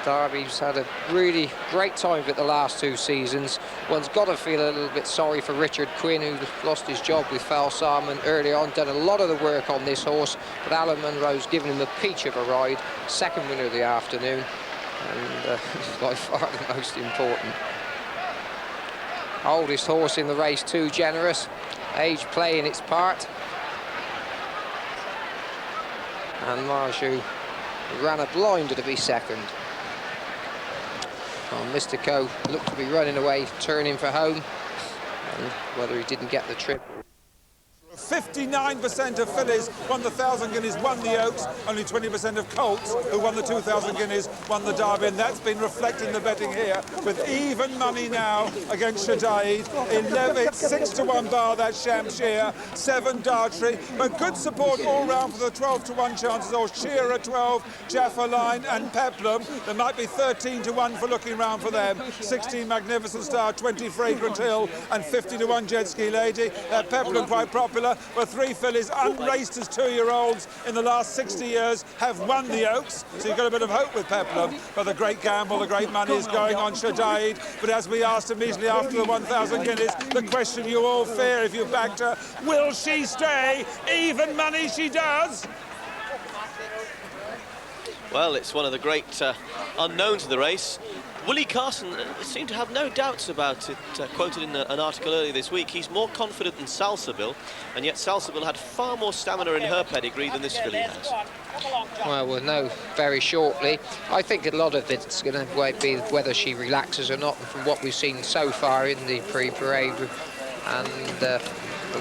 Derby. He's had a really great time of it the last 2 seasons. One's got to feel a little bit sorry for Richard Quinn, who lost his job with Foul Salmon early on, done a lot of the work on this horse, but Alan Munro's given him a peach of a ride. Second winner of the afternoon, and by far the most important. Oldest horse in the race too, Generous. Age playing its part. And Marju ran a blinder to be second. Well, Mystico looked to be running away, turning for home, and whether he didn't get the trip. 59% of fillies won the 1,000 guineas, won the Oaks. Only 20% of colts who won the 2,000 guineas won the Derby, and that's been reflected in the betting here with even money now against Shadaid. 6-to-1 bar, that's Shamshir, 7 Dartry, but good support all round for the 12-to-1 chances, or Shearer 12, Jaffa Line and Peplum. There might be 13-to-1 for looking round for them. 16 Magnificent Star, 20 Fragrant Hill and 50-to-1 Jet Ski Lady. Peplum quite popular. popular, where 3 fillies unraced as 2-year-olds in the last 60 years have won the Oaks. So you've got a bit of hope with Peplum. But the great gamble, the great money is going on Shadaid. But as we asked immediately after the 1,000 guineas, the question you all fear if you backed her, will she stay? Even money she does. Well, it's one of the great unknowns of the race. Willie Carson seemed to have no doubts about it, quoted in an article earlier this week. He's more confident than Salsabil, and yet Salsabil had far more stamina in her pedigree than this filly has. Well, we'll know very shortly. I think a lot of it's going to be whether she relaxes or not, and from what we've seen so far in the pre-parade and the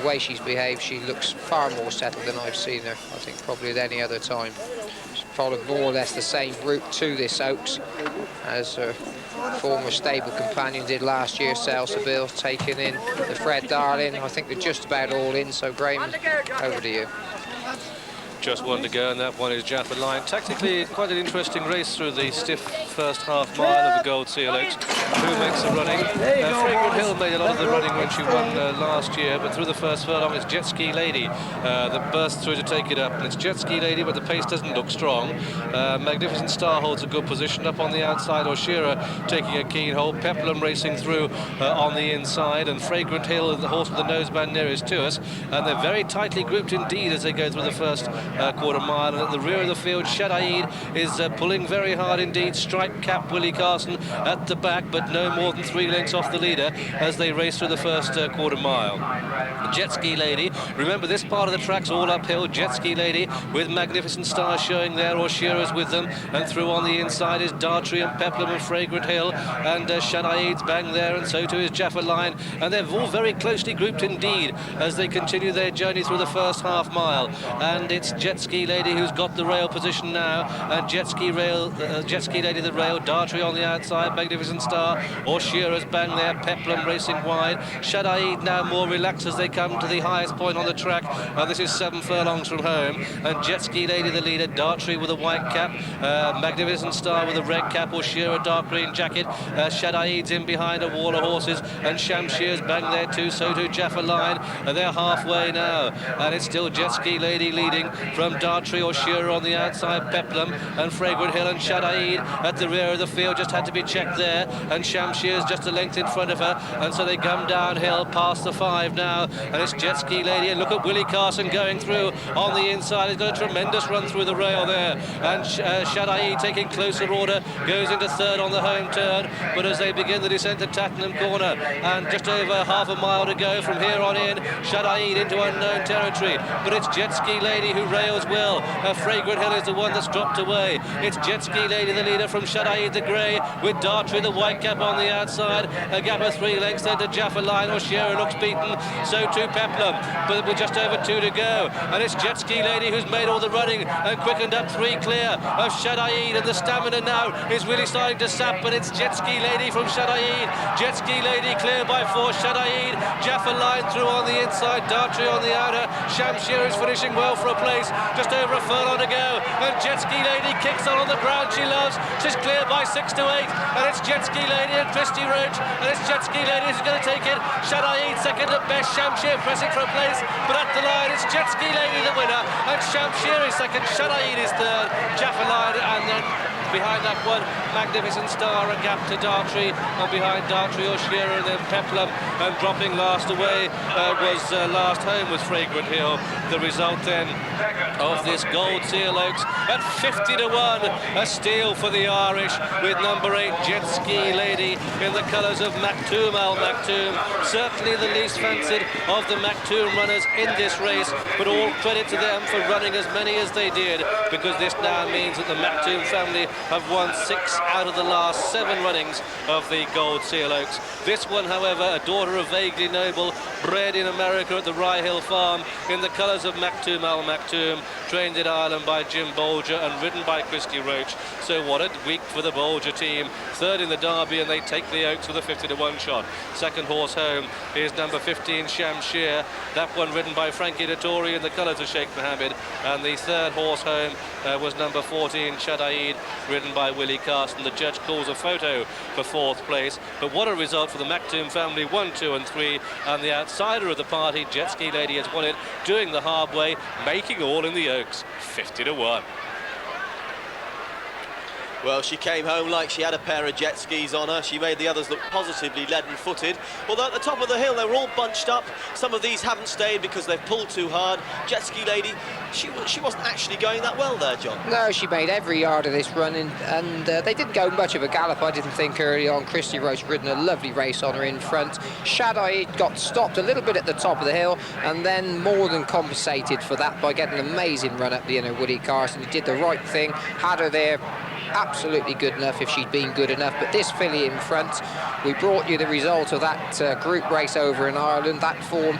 way she's behaved, she looks far more settled than I've seen her, I think, probably at any other time. She's followed more or less the same route to this Oaks as her former stable companion did last year, Salsabil, taking in the Fred Darling. I think they're just about all in, so Graham, over to you. Just one to go, and that one is Jaffa Line. Tactically, quite an interesting race through the stiff first half mile of the Gold Seal Oaks. Who makes the running? Fragrant Hill made a lot of the running when she won last year, but through the first furlong, it's Jet Ski Lady that bursts through to take it up. And it's Jet Ski Lady, but the pace doesn't look strong. Magnificent Star holds a good position up on the outside. Oshira taking a keen hold. Peplum racing through on the inside, and Fragrant Hill, the horse with the noseband nearest to us. And they're very tightly grouped indeed as they go through the first quarter mile, and at the rear of the field Shadaid is pulling very hard indeed. Striped cap Willie Carson at the back, but no more than 3 lengths off the leader as they race through the first quarter mile. Jet Ski Lady, remember this part of the track's all uphill. Jet Ski Lady with Magnificent Star showing there, Oshira's with them, and through on the inside is Dartrey and Peplum and Fragrant Hill, and Shadaid's bang there, and so too is Jaffa Line, and they're all very closely grouped indeed as they continue their journey through the first half mile. And it's Jet Ski Lady who's got the rail position now, and Jet Ski Lady the rail, Dartrey on the outside, Magnificent Star, Oshira's bang there, Peplum racing wide. Shadaid now more relaxed as they come to the highest point on the track, and this is 7 furlongs from home, and Jet Ski Lady the leader, Dartrey with a white cap, Magnificent Star with a red cap, Oshira dark green jacket, Shadaid's in behind a wall of horses, and Shamshir's bang there too, so too Jaffa Line, and they're halfway now, and it's still Jet Ski Lady leading from Dartrey, Oshira on the outside, Peplum and Fragrant Hill, and Shadaid at the rear of the field just had to be checked there, and Shamshir's just a length in front of her, and so they come downhill past the 5 now, and it's Jet Ski Lady, and look at Willie Carson going through on the inside. He's got a tremendous run through the rail there, and Shadaid taking closer order, goes into 3rd on the home turn, but as they begin the descent to Tattenham Corner, and just over half a mile to go from here on in, Shadaid into unknown territory, but it's Jet Ski Lady who rails well. Fragrant Hill is the one that's dropped away. It's Jet Ski Lady the leader from Shadaid the grey, with Dartrey the white cap on the outside, a gap of 3 lengths there to Jaffa Line. Oshira looks beaten, so too Peplum, but with just over 2 to go, and it's Jet Ski Lady who's made all the running and quickened up 3 clear of Shadaid, and the stamina now is really starting to sap, but it's Jet Ski Lady from Shadaid. Jet Ski Lady clear by 4, Shadaid, Jaffa Line through on the inside, Dartrey on the outer, Shamshir is finishing well for a place, just over a furlong to go, and Jet Ski Lady kicks on the ground she loves. She's clear by 6 to 8, and it's Jet Ski Lady and Christy Roach, and it's Jet Ski Lady who's going to take it. Shadaid second at best, Shamshir pressing for a place, but at the line it's Jet Ski Lady the winner, and Shamshir is second, Shadaid is 3rd, Jaffa Line, and then behind that one, Magnificent Star, a gap to Dartrey, and behind Dartrey, Oshira, and then Peplum, and dropping last away was last home was Fragrant Hill. The result then of this Gold Seal Oaks at 50 to 1, a steal for the Irish, with number 8 Jet Ski Lady in the colours of Maktoum Al Maktoum, certainly the least fancied of the Maktoum runners in this race, but all credit to them for running as many as they did, because this now means that the Maktoum family have won 6 out of the last 7 runnings of the Gold Seal Oaks. This one, however, a daughter of Vaguely Noble, bred in America at the Rye Hill Farm in the colours of Maktoum Al Maktoum, trained in Ireland by Jim Bolger and ridden by Christy Roach. So what a week for the Bolger team. 3rd in the Derby, and they take the Oaks with a 50 to 1 shot. Second horse home is number 15 Shamshir, that one ridden by Frankie Dettori in the colours of Sheikh Mohammed, and the 3rd horse home was number 14 Shadaid, ridden by Willie Carson. The judge calls a photo for 4th place, but what a result for the Mactoum family, 1, 2 and 3, and the outsider of the party, Jet Ski Lady, has won it, doing the hard way, making all in the Oaks, 50-1. Well, she came home like she had a pair of jet skis on her. She made the others look positively leaden-footed. Although at the top of the hill, they were all bunched up. Some of these haven't stayed because they've pulled too hard. Jet Ski Lady, she wasn't actually going that well there, John. No, she made every yard of this run, and they didn't go much of a gallop, I didn't think, early on. Christy Roach ridden a lovely race on her in front. Shaddai got stopped a little bit at the top of the hill, and then more than compensated for that by getting an amazing run up the inner. Willie Carson, he did the right thing, had her there absolutely good enough if she'd been good enough. But this filly in front, we brought you the result of that group race over in Ireland. That form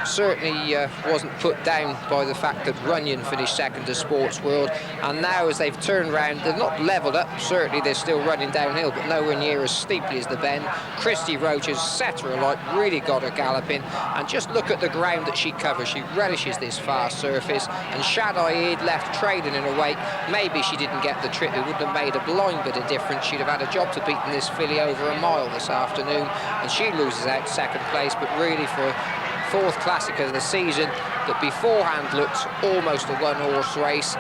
certainly wasn't put down by the fact that Runyon finished second to Sports World, and now as they've turned round, they're not levelled up, certainly they're still running downhill, but nowhere near as steeply as the bend. Christy Roach has set her alight, really got her galloping, and just look at the ground that she covers. She relishes this fast surface, and Shaddai left trailing in her wake. Maybe she didn't get the trip, it wouldn't have made a blind bit of difference. She'd have had a job to beating this filly over a mile this afternoon, and she loses out second place, but really for 4th Classic of the season that beforehand looked almost a one-horse race,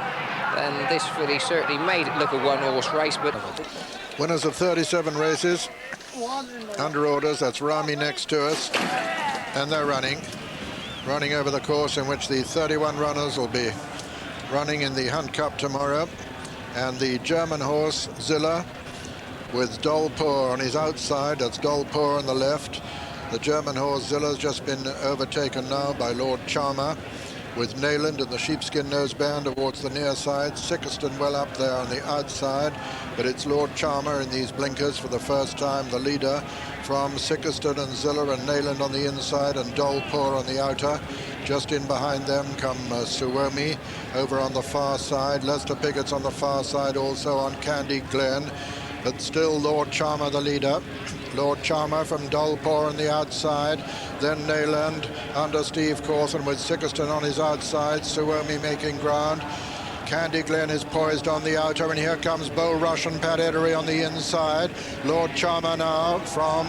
and this filly certainly made it look a one-horse race. But winners of 37 races under orders, that's Rami next to us, and they're running over the course in which the 31 runners will be running in the Hunt Cup tomorrow. And the German horse Zilla with Dolpour on his outside, that's Dolpour on the left. The German horse Zilla's just been overtaken now by Lord Charmer, with Nayland and the sheepskin noseband towards the near side. Sickerston well up there on the outside, but it's Lord Charmer in these blinkers for the first time, the leader, from Sickerston and Zilla and Nayland on the inside and Dolpour on the outer. Just in behind them come Suomi over on the far side. Lester Piggott's on the far side also on Candy Glen, but still Lord Charmer the leader. Lord Charmer from Dolpour on the outside, then Nayland under Steve Corson with Sickerston on his outside, Suomi making ground. Candy Glen is poised on the outer, and here comes Beau Rush and Pat Edery on the inside. Lord Charmer now from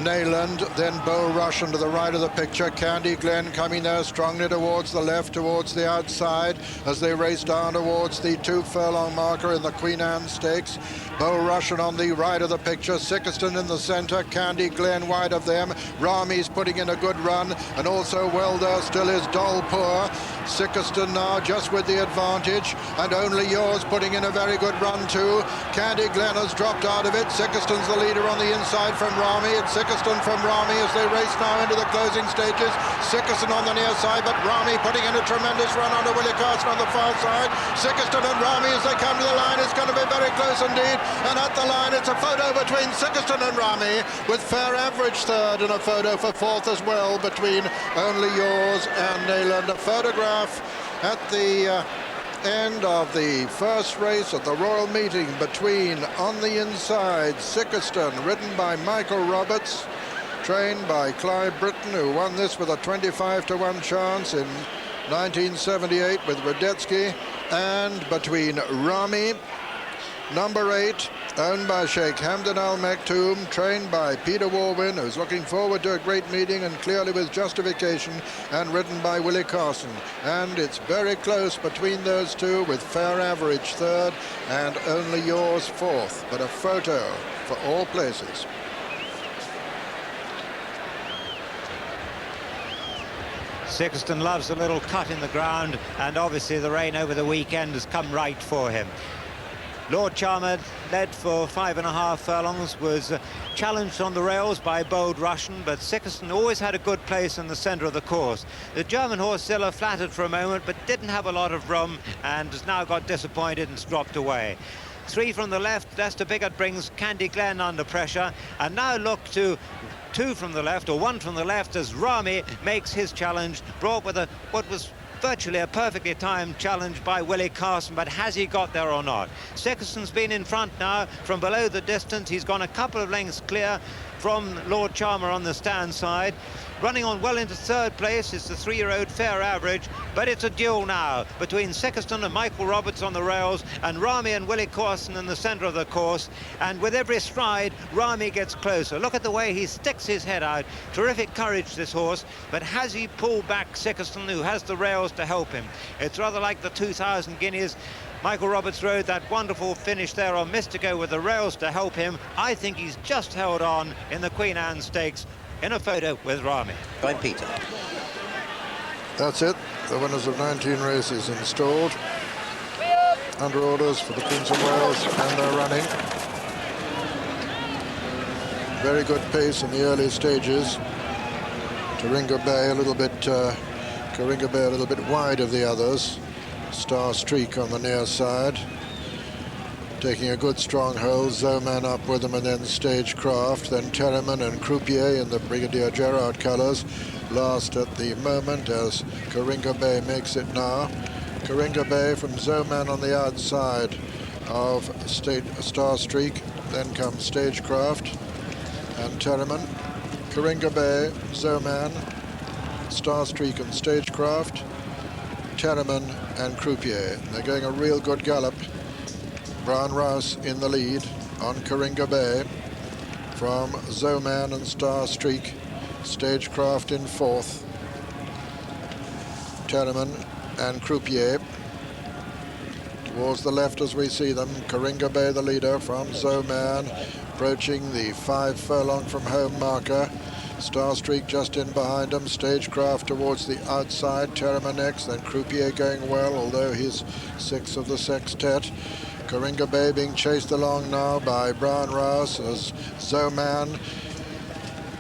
Nayland, then Beau Rush to the right of the picture. Candy Glen coming there strongly towards the left, towards the outside, as they race down towards the 2 furlong marker in the Queen Anne Stakes. Beau Rush on the right of the picture, Sickerston in the centre, Candy Glen wide of them. Rami's putting in a good run, and also well there still is Dolpour. Sickerston now just with the advantage, and Only Yours putting in a very good run too. Candy Glen has dropped out of it. Sickerston's the leader on the inside from Rami. It's Sickerston from Rami as they race now into the closing stages. Sickerston on the near side, but Rami putting in a tremendous run under Willie Carson on the far side. Sickerston and Rami as they come to the line. It's going to be very close indeed. And at the line, it's a photo between Sickerston and Rami, with Fair Average third, and a photo for 4th as well between Only Yours and Nayland. A photograph at the end of the first race at the Royal Meeting between, on the inside, Sickerston, ridden by Michael Roberts, trained by Clive Britton, who won this with a 25-1 chance in 1978 with Radetzky, and between Rami, number 8, owned by Sheikh Hamdan Al Maktoum, trained by Peter Warwin, who's looking forward to a great meeting and clearly with justification, and ridden by Willie Carson. And it's very close between those two, with Fair Average third and Only Yours 4th. But a photo for all places. Sickerston loves a little cut in the ground, and obviously the rain over the weekend has come right for him. Lord Charmer led for 5.5 furlongs, was challenged on the rails by Bold Russian, but Sickerston always had a good place in the centre of the course. The German horse Zilla flattered for a moment, but didn't have a lot of room, and has now got disappointed and dropped away. 3 from the left, Lester Piggott brings Candy Glen under pressure, and now look to 2 from the left, or 1 from the left, as Rami makes his challenge, brought with what was virtually a perfectly timed challenge by Willie Carson, but has he got there or not? Sickerston's been in front now from below the distance. He's gone a couple of lengths clear from Lord Charmer on the stand side. Running on well into third place is the 3-year-old Fair Average, but it's a duel now between Sexton and Michael Roberts on the rails, and Rami and Willie Corson in the centre of the course. And with every stride, Rami gets closer. Look at the way he sticks his head out. Terrific courage, this horse, but has he pulled back Sexton, who has the rails to help him? It's rather like the 2000 Guineas. Michael Roberts rode that wonderful finish there on Mystico with the rails to help him. I think he's just held on in the Queen Anne Stakes in a photo with Rami. By Peter. That's it. The winners of 19 races installed. Under orders for the Prince of Wales, and they're running. Very good pace in the early stages. Coringa Bay a little bit wide of the others. Star Streak on the near side, taking a good strong hold. Zoman up with them, and then Stagecraft, then Terriman and Croupier in the Brigadier Gerard colours. Last at the moment as Coringa Bay makes it now. Coringa Bay from Zoman on the outside of Star Streak. Then comes Stagecraft and Terriman. Coringa Bay, Zoman, Star Streak and Stagecraft, Terriman and Croupier. They're going a real good gallop. Brown Rouse in the lead on Coringa Bay from Zoman and Star Streak. Stagecraft in fourth. Terriman and Croupier. Towards the left as we see them, Coringa Bay the leader from Zoman, approaching the 5 furlong from home marker. Star Streak just in behind him. Stagecraft towards the outside. Terriman next, then Croupier going well, although he's 6th of the sextet. Coringa Bay being chased along now by Brown Rouse as Zoman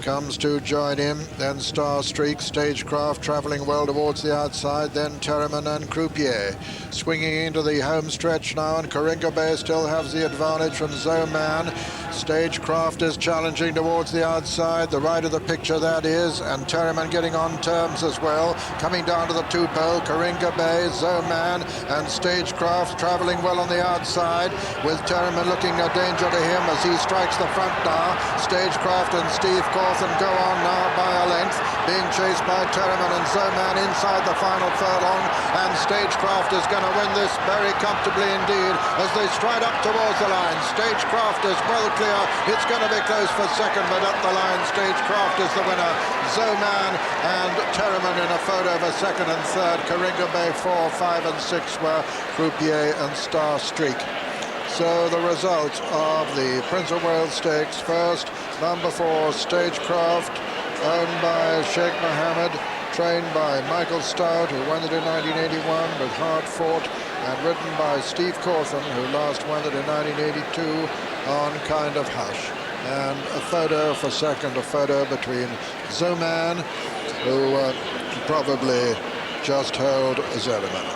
comes to join him. Then Star Streak, Stagecraft travelling well towards the outside. Then Terriman and Croupier swinging into the home stretch now, and Coringa Bay still has the advantage from Zoman. Stagecraft is challenging towards the outside, the right of the picture that is, and Terriman getting on terms as well. Coming down to the 2-pole, Coringa Bay, Zoman and Stagecraft travelling well on the outside, with Terriman looking a danger to him as he strikes the front now. Stagecraft and Steve Cawthon go on now by a length, being chased by Terriman and Zoman inside the final furlong, and Stagecraft is going to win this very comfortably indeed as they stride up towards the line. Stagecraft is well clear. It's going to be close for second, but up the line, Stagecraft is the winner. Zoman and Terriman in a photo for second and third. Coringa Bay 4, 5 and 6 were Croupier and Star Streak. So the result of the Prince of Wales Stakes: first, number 4, Stagecraft, owned by Sheikh Mohammed, trained by Michael Stout, who won it in 1981 with hard fought, and ridden by Steve Cawthon, who last won it in 1982 on Kind of Hush. And a photo for second, a photo between Zoman, who probably just held Terriman.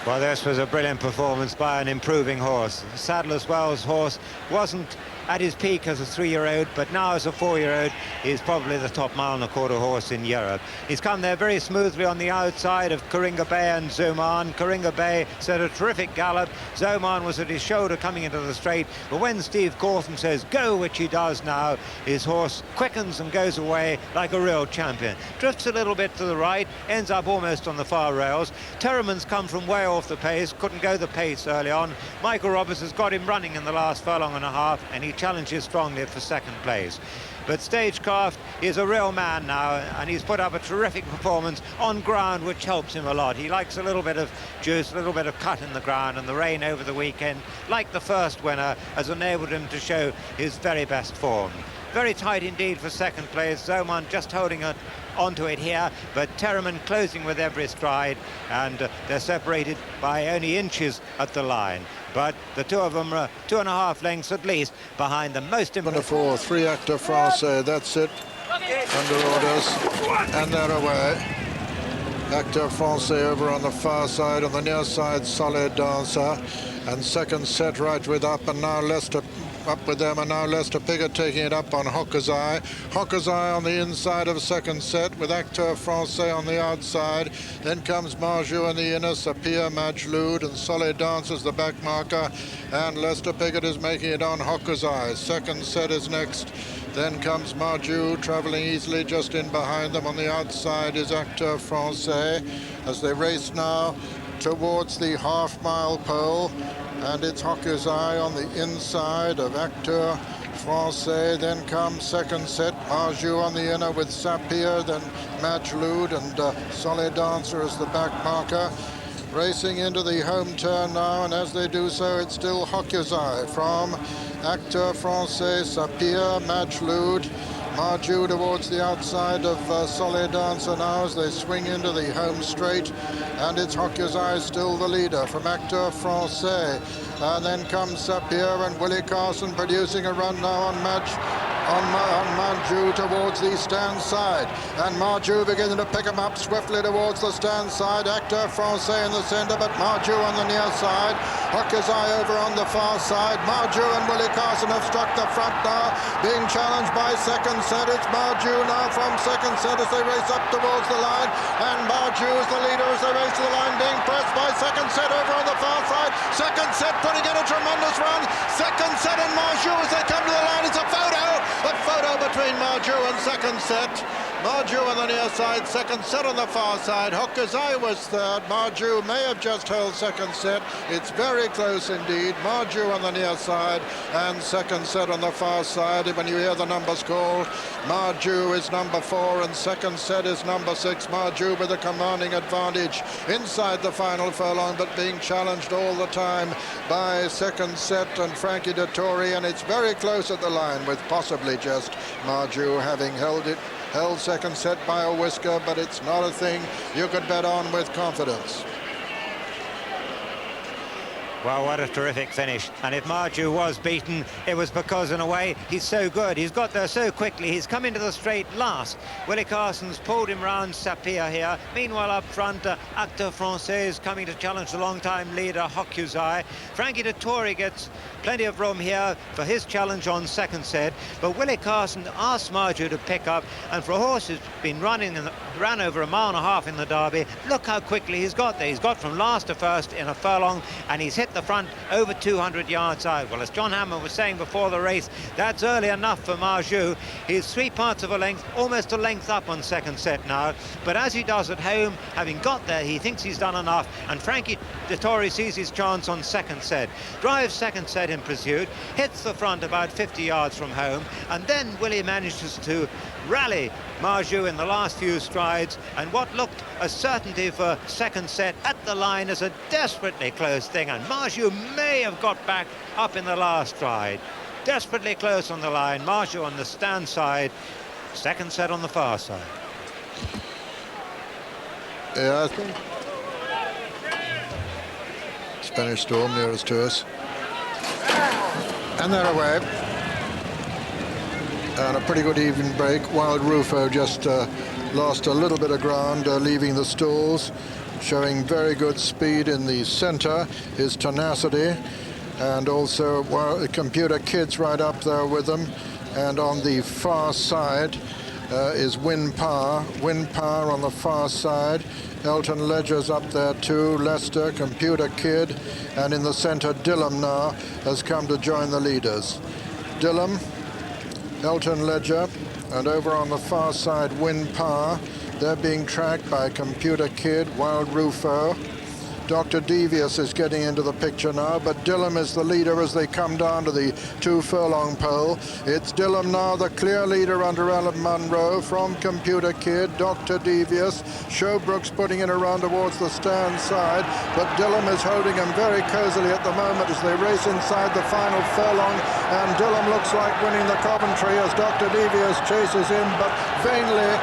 Well, this was a brilliant performance by an improving horse. Sadler's Wells horse wasn't at his peak as a 3-year-old, but now as a 4-year-old, he's probably the top mile and a quarter horse in Europe. He's come there very smoothly on the outside of Coringa Bay and Zoman. Coringa Bay set a terrific gallop. Zoman was at his shoulder coming into the straight, but when Steve Cawthon says go, which he does now, his horse quickens and goes away like a real champion. Drifts a little bit to the right, ends up almost on the far rails. Terriman's come from way off the pace, couldn't go the pace early on. Michael Roberts has got him running in the last furlong and a half, and he challenges strongly for second place. But Stagecraft is a real man now, and he's put up a terrific performance on ground, which helps him a lot. He likes a little bit of juice, a little bit of cut in the ground, and the rain over the weekend, like the first winner, has enabled him to show his very best form. Very tight indeed for second place. Zoman just holding it onto it here, but Terriman closing with every stride, and they're separated by only inches at the line. But the two of them are 2.5 lengths at least behind the most important. 3 Actor Francais, that's it, under orders, and they're away. Actor Francais over on the far side, on the near side, Solid Dancer, and second set right with up, and now Leicester up with them, and now Lester Piggott taking it up on Hawker's Eye. Hawker's Eye on the inside of second set with Acteur Francais on the outside. Then comes Marjou on the inner, Sapir, Majloud, and Solé Dance as the back marker. And Lester Piggott is making it on Hawker's Eye. Second set is next. Then comes Marjou, travelling easily just in behind them. On the outside is Acteur Francais as they race now towards the half-mile pole. And it's Hawker's Eye on the inside of Acteur Francais. Then comes second set, Marjou on the inner with Sapir, then Majloud and Solé Dancer as the back marker. Racing into the home turn now, and as they do so, it's still Hawker's Eye from Acteur Francais, Sapir, Majloud, Marjou towards the outside of Solé Dancer now as they swing into the home straight, and it's Hawker's Eye still the leader from Acteur Francais. And then comes Sapir and Willie Carson producing a run now on Marjou towards the stand side, and Marjou beginning to pick him up swiftly towards the stand side. Acteur Francais in the centre, but Marjou on the near side. Hawker's Eye over on the far side. Marjou and Willie Carson have struck the front now, being challenged by second set. It's Marjou now from second set as they race up towards the line, and Marjou is the leader as they race to the line, being pressed by second set over on the far side. Second set putting in a tremendous run. Second set and Marjou as they come to the line. It's a photo between Marjou and second set. Marjou on the near side, second set on the far side. Hawker's Eye was third. Marjou may have just held second set. It's very close indeed. Marjou on the near side and second set on the far side. When you hear the numbers called, Marjou is number 4 and second set is number 6. Marjou with a commanding advantage inside the final furlong, but being challenged all the time by second set and Frankie Dettori, and it's very close at the line with possibly just Marjou having held second set by a whisker, but it's not a thing you could bet on with confidence. Well, what a terrific finish. And if Marjou was beaten, it was because, in a way, he's so good. He's got there so quickly. He's come into the straight last. Willie Carson's pulled him round Sapir here. Meanwhile, up front, Acteur Francais is coming to challenge the long-time leader, Hawker's Eye. Frankie Dettori gets plenty of room here for his challenge on second set. But Willie Carson asked Marjou to pick up. And for a horse who's been ran over 1.5 miles in the Derby, look how quickly he's got there. He's got from last to first in a furlong, and he's hit the front over 200 yards out. Well, as John Hammond was saying before the race, that's early enough for Marjou. He's 3/4 of a length, almost a length up on second set now. But as he does at home, having got there, he thinks he's done enough. And Frankie Dettori sees his chance on second set. Drives second set in pursuit, hits the front about 50 yards from home, and then Willie manages to rally Marjou in the last few strides, and what looked a certainty for second set at the line is a desperately close thing, and Marjou may have got back up in the last stride. Desperately close on the line. Marjou on the stand side, second set on the far side. Yeah, I think Spanish Storm nearest to us, and they're away. And a pretty good even break. Wild Rufo just lost a little bit of ground leaving the stalls, showing very good speed in the center, his tenacity, and also Computer Kid's right up there with them. And on the far side is Win Power on the far side. Elton Ledger's up there too, Lester, Computer Kid, and in the center Dillom now has come to join the leaders. Dillom, Elton Ledger, and over on the far side Win Power. They're being tracked by Computer Kid, Wild Rufo. Dr. Devious is getting into the picture now, but Dillom is the leader as they come down to the 2 furlong pole. It's Dillom now, the clear leader under Alan Munro from Computer Kid, Dr. Devious. Showbrooks putting in a run towards the stand side, but Dillom is holding him very cosily at the moment as they race inside the final furlong, and Dillom looks like winning the Coventry as Dr. Devious chases him, but vainly.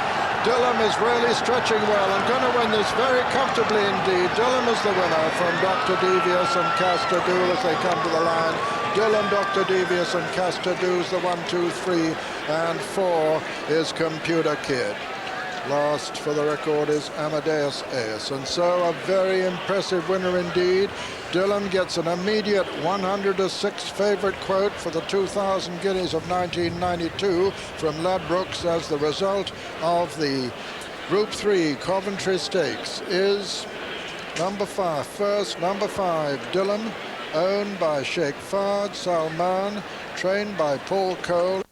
Dillom is really stretching well and going to win this very comfortably indeed. Dillom is the winner from Dr. Devious and Castadoul as they come to the line. Dillom, Dr. Devious and Castadoul's the 1, 2, 3, and 4 is Computer Kid. Last for the record is Amadeus Ace. And so a very impressive winner indeed. Dillon gets an immediate 106 favourite quote for the 2,000 guineas of 1992 from Ladbrokes as the result of the Group 3 Coventry Stakes is number 5. First, number 5, Dillon, owned by Sheikh Fahd Salman, trained by Paul Cole.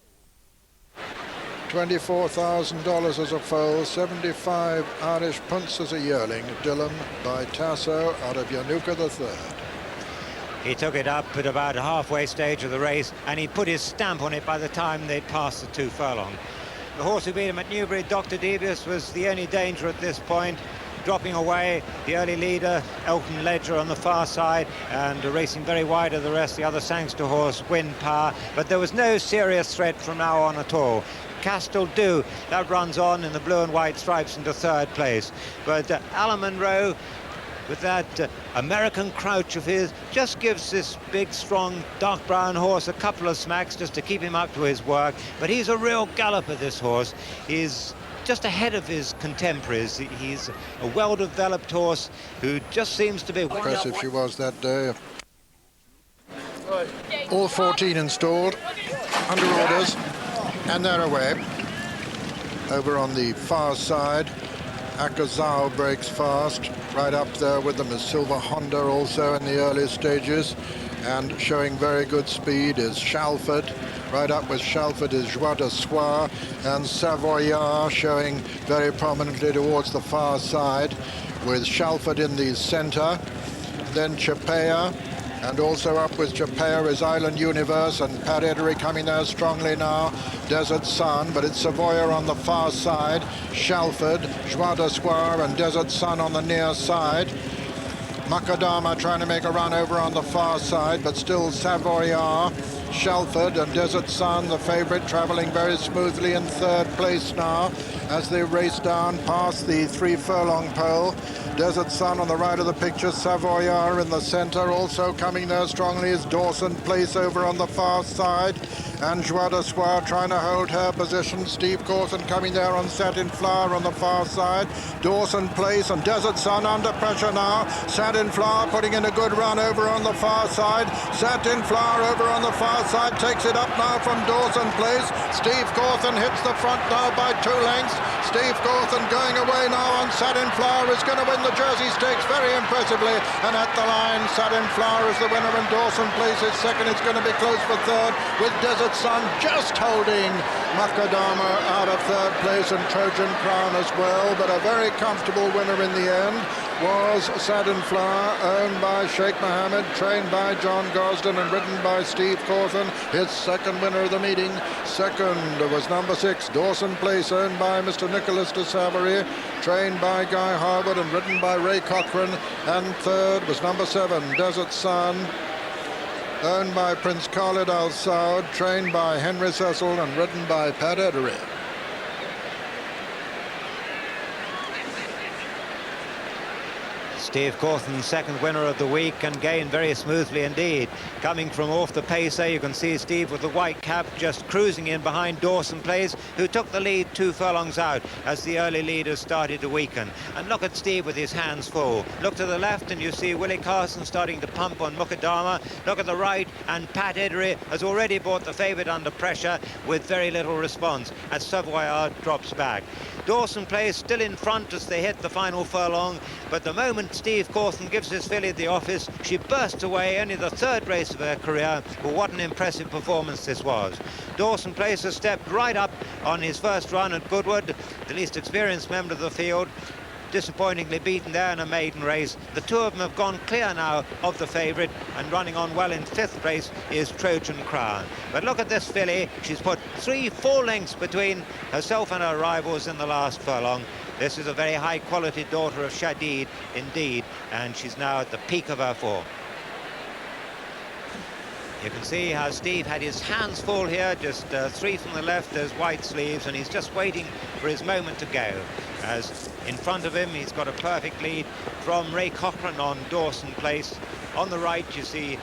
$24,000 as a foal, 75 Irish punts as a yearling. Dillon by Tasso out of Yanuka III. He took it up at about a halfway stage of the race, and he put his stamp on it by the time they'd passed the 2 furlong. The horse who beat him at Newbury, Dr. Devious, was the only danger at this point. Dropping away, the early leader, Elton Ledger, on the far side, and racing very wide of the rest, the other Sangster horse, Wind Power. But there was no serious threat from now on at all. Castle Do, that runs on in the blue and white stripes into 3rd place. But Alan Monroe, with that American crouch of his, just gives this big, strong, dark brown horse a couple of smacks just to keep him up to his work. But he's a real galloper, this horse. He's just ahead of his contemporaries. He's a well-developed horse who just seems to be... Impressive she was that day. All 14 installed, under orders, and they're away. Over on the far side, Akazao breaks fast. Right up there with them is Silver Honda, also in the early stages, and showing very good speed is Shalford. Right up with Shalford is Joie de Soir, and Savoyard showing very prominently towards the far side, with Shalford in the centre. Then Chapea, and also up with Chapea is Island Universe, and Pat Edery coming there strongly now. Desert Sun, but it's Savoyard on the far side, Shalford, Joie de Soir, and Desert Sun on the near side. Macadama trying to make a run over on the far side, but still Savoyard, Shalford, and Desert Sun, the favourite, travelling very smoothly in 3rd place now as they race down past the 3 furlong pole. Desert Sun on the right of the picture, Savoyard in the centre. Also coming there strongly is Dawson Place over on the far side, and Joie de Soir trying to hold her position. Steve Corson coming there on Satin Flower on the far side. Dawson Place and Desert Sun under pressure now. Satin Flower putting in a good run over on the far side. Satin Flower over on the far side takes it up now from Dawson Place. Steve Corson hits the front now by 2 lengths. Steve Corson going away now on Satin Flower is going to win the Jersey Stakes very impressively, and at the line Satin Flower is the winner and Dawson Place is second. It's going to be close for 3rd, with Desert Sun just holding Macadama out of 3rd place, and Trojan Crown as well. But a very comfortable winner in the end was Satin Flower, owned by Sheikh Mohammed, trained by John Gosden and ridden by Steve Corson, his 2nd winner of the meeting. 2nd was number 6, Dawson Place, owned by Mr. Nicholas de Savary, trained by Guy Harwood and ridden by Ray Cochrane. And 3rd was number 7, Desert Sun, owned by Prince Khalid Al Saud, trained by Henry Cecil and ridden by Pat Edery. Steve Corson, 2nd winner of the week, and gained very smoothly indeed. Coming from off the pace there, you can see Steve with the white cap just cruising in behind Dawson Place, who took the lead 2 furlongs out as the early leaders started to weaken. And look at Steve with his hands full. Look to the left and you see Willie Carson starting to pump on Mukadama. Look at the right, and Pat Edery has already brought the favourite under pressure with very little response as Savoyard drops back. Dawson Place still in front as they hit the final furlong, but the moment Steve Corson gives his filly the office, she bursts away, only the 3rd race of her career. Well, what an impressive performance this was. Dawson Place has stepped right up on his first run at Goodwood, the least experienced member of the field, disappointingly beaten there in a maiden race. The 2 of them have gone clear now of the favourite, and running on well in 5th place is Trojan Crown. But look at this filly. She's put 3-4 lengths between herself and her rivals in the last furlong. This is a very high-quality daughter of Shadid indeed, and she's now at the peak of her form. You can see how Steve had his hands full here, just 3 from the left, there's white sleeves, and he's just waiting for his moment to go. As in front of him, he's got a perfect lead from Ray Cochrane on Dawson Place. On the right, you see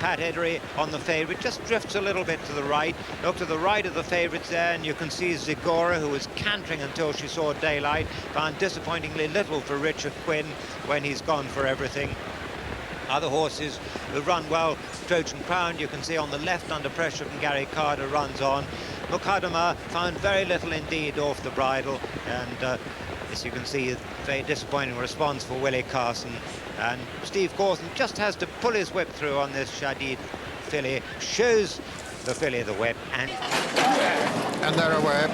Pat Edery on the favourite, just drifts a little bit to the right. Look to the right of the favourites there, and you can see Zigora, who was cantering until she saw daylight, found disappointingly little for Richard Quinn when he's gone for everything. Other horses who run well, Trojan Crown, you can see on the left under pressure from Gary Carter, runs on. Muqaddamah found very little indeed off the bridle, and as you can see, a very disappointing response for Willie Carson. And Steve Cawthon just has to pull his whip through on this Shadid filly, shows the filly the whip, and they're away.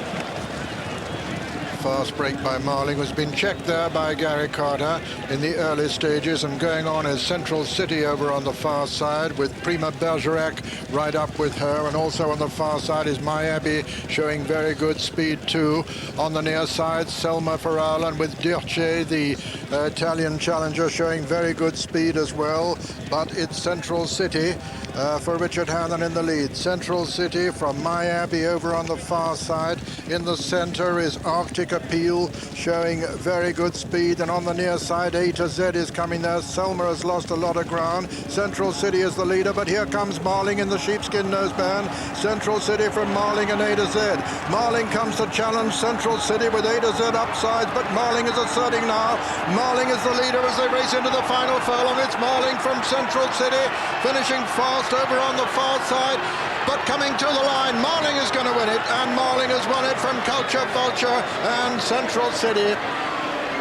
Fast break by Marling, who's been checked there by Gary Carter in the early stages, and going on is Central City over on the far side with Prima Bergerac right up with her, and also on the far side is My Abbey showing very good speed too. On the near side, Selma Farala, and with Dirce, the Italian challenger, showing very good speed as well, but it's Central City for Richard Hannon in the lead. Central City from My Abbey over on the far side. In the centre is Arctic Appeal showing very good speed, and on the near side A to Z is coming there. Selma has lost a lot of ground. Central City is the leader, but here comes Marling in the sheepskin noseband. Central City from Marling and A to Z. Marling comes to challenge Central City with A to Z upsides, but Marling is asserting now. Marling is the leader as they race into the final furlong. It's Marling from Central City finishing fast over on the far side, but coming to the line. Marling is going to win it, and Marling has won it from Culture Vulture and Central City.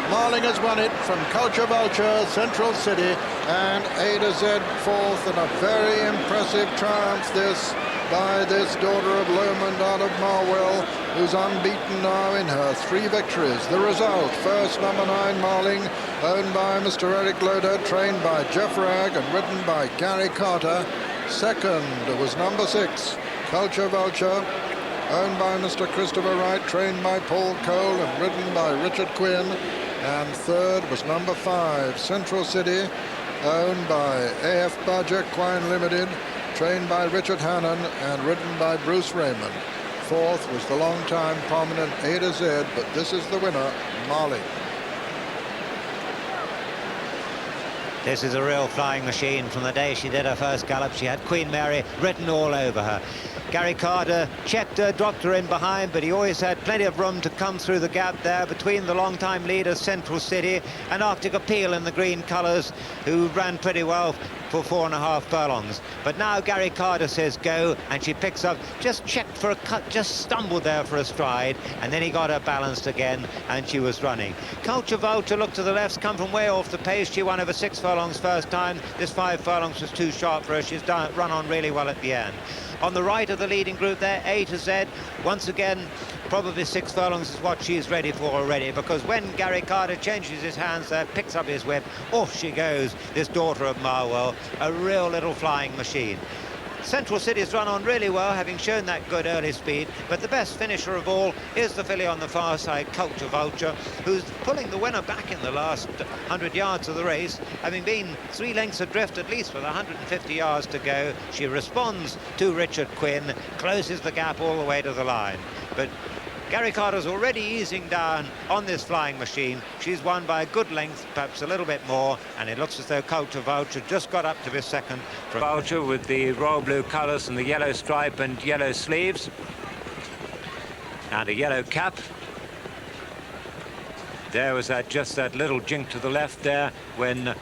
Marling has won it from Culture Vulture, Central City, and A to Z fourth, and a very impressive triumph this by this daughter of Lomond out of Marwell, who's unbeaten now in her 3 victories. The result, first number 9 Marling, owned by Mr. Eric Loader, trained by Jeff Ragg and ridden by Gary Carter. Second was number 6, Culture Vulture, owned by Mr. Christopher Wright, trained by Paul Cole and ridden by Richard Quinn. And third was number 5, Central City, owned by AF Badger Quine Limited, trained by Richard Hannon and ridden by Bruce Raymond. Fourth was the long-time prominent A to Z, but this is the winner, Marling. This is a real flying machine. From the day she did her first gallop, she had Queen Mary written all over her. Gary Carter checked her, dropped her in behind, but he always had plenty of room to come through the gap there between the long-time leaders, Central City, and Arctic Appeal in the green colours, who ran pretty well for 4.5 furlongs. But now Gary Carter says go, and she picks up, just checked for a cut, just stumbled there for a stride, and then he got her balanced again, and she was running. Culture Vulture looked to the left, come from way off the pace. She won over 6 furlongs first time. This 5 furlongs was too sharp for her. She's run on really well at the end. On the right of the leading group there, A to Z, once again, probably 6 furlongs is what she's ready for already, because when Gary Carter changes his hands there, picks up his whip, off she goes, this daughter of Marwell, a real little flying machine. Central City's run on really well, having shown that good early speed, but the best finisher of all is the filly on the far side, Culture Vulture, who's pulling the winner back in the last 100 yards of the race, having been 3 lengths adrift at least with 150 yards to go. She responds to Richard Quinn, closes the gap all the way to the line. But Gary Carter's already easing down on this flying machine. She's won by a good length, perhaps a little bit more, and it looks as though Culture Vulture just got up to this second. Vulture with the royal blue colours and the yellow stripe and yellow sleeves, and a yellow cap. There was just that little jink to the left there when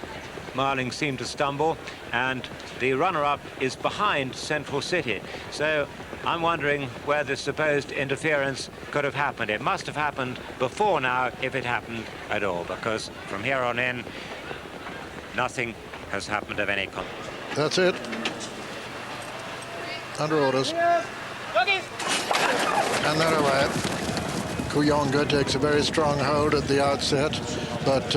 Marling seemed to stumble, and the runner-up is behind Central City. So I'm wondering where the supposed interference could have happened. It must have happened before now, if it happened at all, because from here on in, nothing has happened of any consequence. That's it. Under orders. And they're away. Kuyonga takes a very strong hold at the outset, but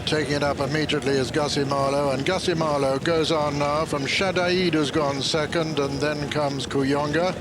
taking it up immediately is Gussie Marlowe, and Gussie Marlowe goes on now from Shadaid, who's gone second, and then comes Kuyonga.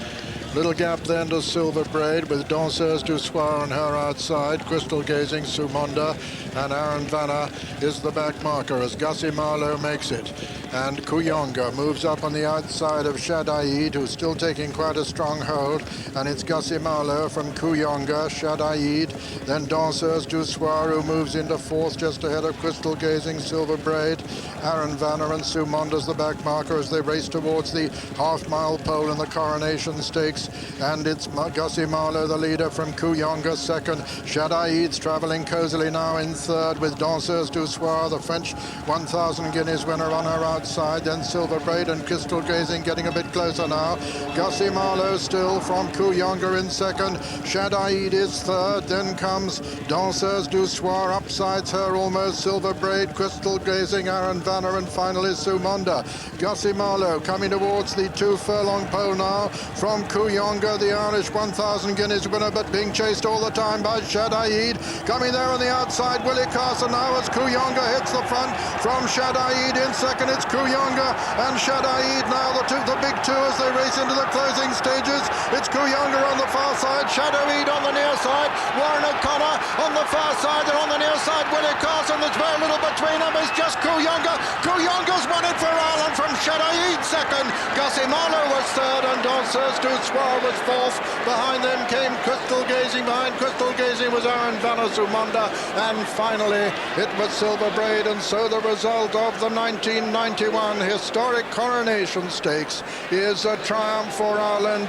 Little gap then to Silver Braid with Danseuse du Soir on her outside, Crystal Gazing, Sumonda, and Aaron Vanna is the back marker as Gussie Marlowe makes it. And Kuyonga moves up on the outside of Shadaid, who's still taking quite a strong hold. And it's Gussie Marlowe from Kuyonga, Shadaid, then Danseuse du Soir, who moves into fourth just ahead of Crystal Gazing, Silver Braid, Aaron Vanner and Sue Monda's the back marker as they race towards the half-mile pole in the Coronation Stakes. And it's Gussie Marlowe, the leader, from Kuyonga, second. Shadaid's travelling cosily now in third, with Danseuse du Soir, the French 1,000 guineas winner, on her outside. Then Silver Braid and Crystal Gazing getting a bit closer now. Gussie Marlowe still from Kuyonga in second. Shadaid is third. Then comes Danseuse du Soir, upsides her almost. Silver Braid, Crystal Gazing, Aaron Vanner, and finally Sumonda. Gussie Marlowe coming towards the 2 furlong pole now from Kuyonga, the Irish 1,000 guineas winner, but being chased all the time by Shadaid. Coming there on the outside, Willie Carson now as Kuyonga hits the front from Shadaid. In second, it's Kuyonga and Shadaid now, the big two as they race into the closing stages. It's Kuyonga on the far side, Shadaid on the near side, Warren O'Connor on the far side, and on the near side, Willie Carson. There's very little between them. It's just Kuyonga. Kuyonga's won it for Ireland from Shadaid second. Gussie Marlowe was third, and Danseuse du Soir was fourth. Behind them came Crystal Gazing. Behind Crystal Gazing was Aaron Vanner, Sumanda, and finally it was Silver Braid. And so the result of the 1991 historic Coronation Stakes is a triumph for Ireland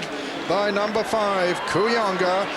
by number 5, Kuyonga,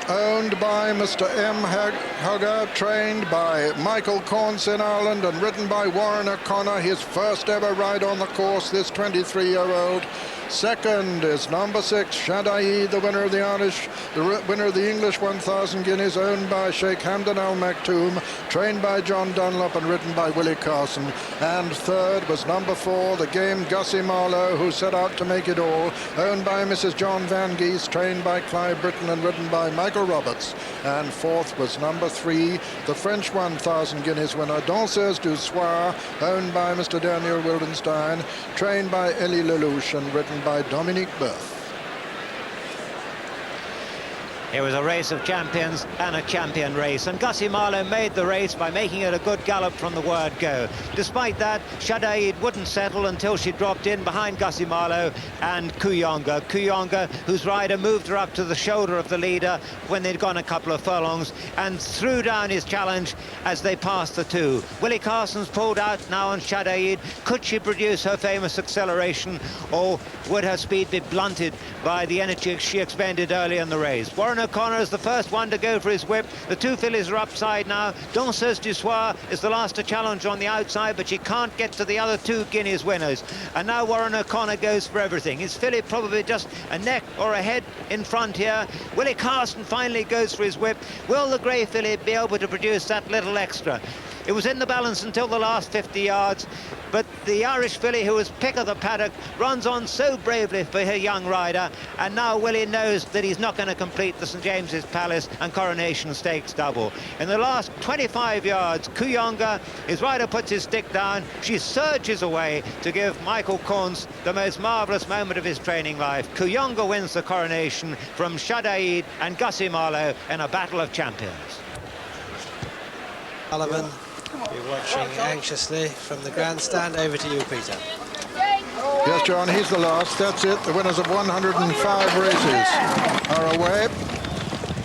owned by Mr. M. Hugger, trained by Michael Corns in Ireland, and ridden by Warren O'Connor, his first ever ride on the course, this 23-year-old. Second is number 6, Shadaid, the winner of the winner of the English 1,000 guineas, owned by Sheikh Hamdan Al Maktoum, trained by John Dunlop and ridden by Willie Carson. And third was number 4, the game Gussie Marlowe, who set out to make it all, owned by Mrs. John Van Geese, trained by Clive Britton and ridden by Michael Roberts. And fourth was number 3, the French 1,000 guineas winner, Danseuse du Soir, owned by Mr. Daniel Wildenstein, trained by Elie Lelouch and ridden by Dominique Berth. It was a race of champions and a champion race, and Gussie Marlowe made the race by making it a good gallop from the word go. Despite that, Shadaid wouldn't settle until she dropped in behind Gussie Marlowe and Kuyonga. Kuyonga, whose rider moved her up to the shoulder of the leader when they'd gone a couple of furlongs and threw down his challenge as they passed the two. Willie Carson's pulled out now on Shadaid. Could she produce her famous acceleration, or would her speed be blunted by the energy she expended early in the race? Warren O'Connor is the first one to go for his whip. The two fillies are upside now. Danseuse du Soir is the last to challenge on the outside, but she can't get to the other 2 guineas winners. And now Warren O'Connor goes for everything. His filly probably just a neck or a head in front here. Willie Carson finally goes for his whip. Will the grey filly be able to produce that little extra? It was in the balance until the last 50 yards, but the Irish filly, who was pick of the paddock, runs on so bravely for her young rider, and now Willie knows that he's not going to complete the St James's Palace and Coronation Stakes double. In the last 25 yards, Kuyonga, his rider, puts his stick down. She surges away to give Michael Corns the most marvellous moment of his training life. Kuyonga wins the Coronation from Shadaid and Gussie Marlowe in a battle of champions. Sullivan, you're watching anxiously from the grandstand. Over to you, Peter. Yes, John, he's the last. That's it. The winners of 105 races are away.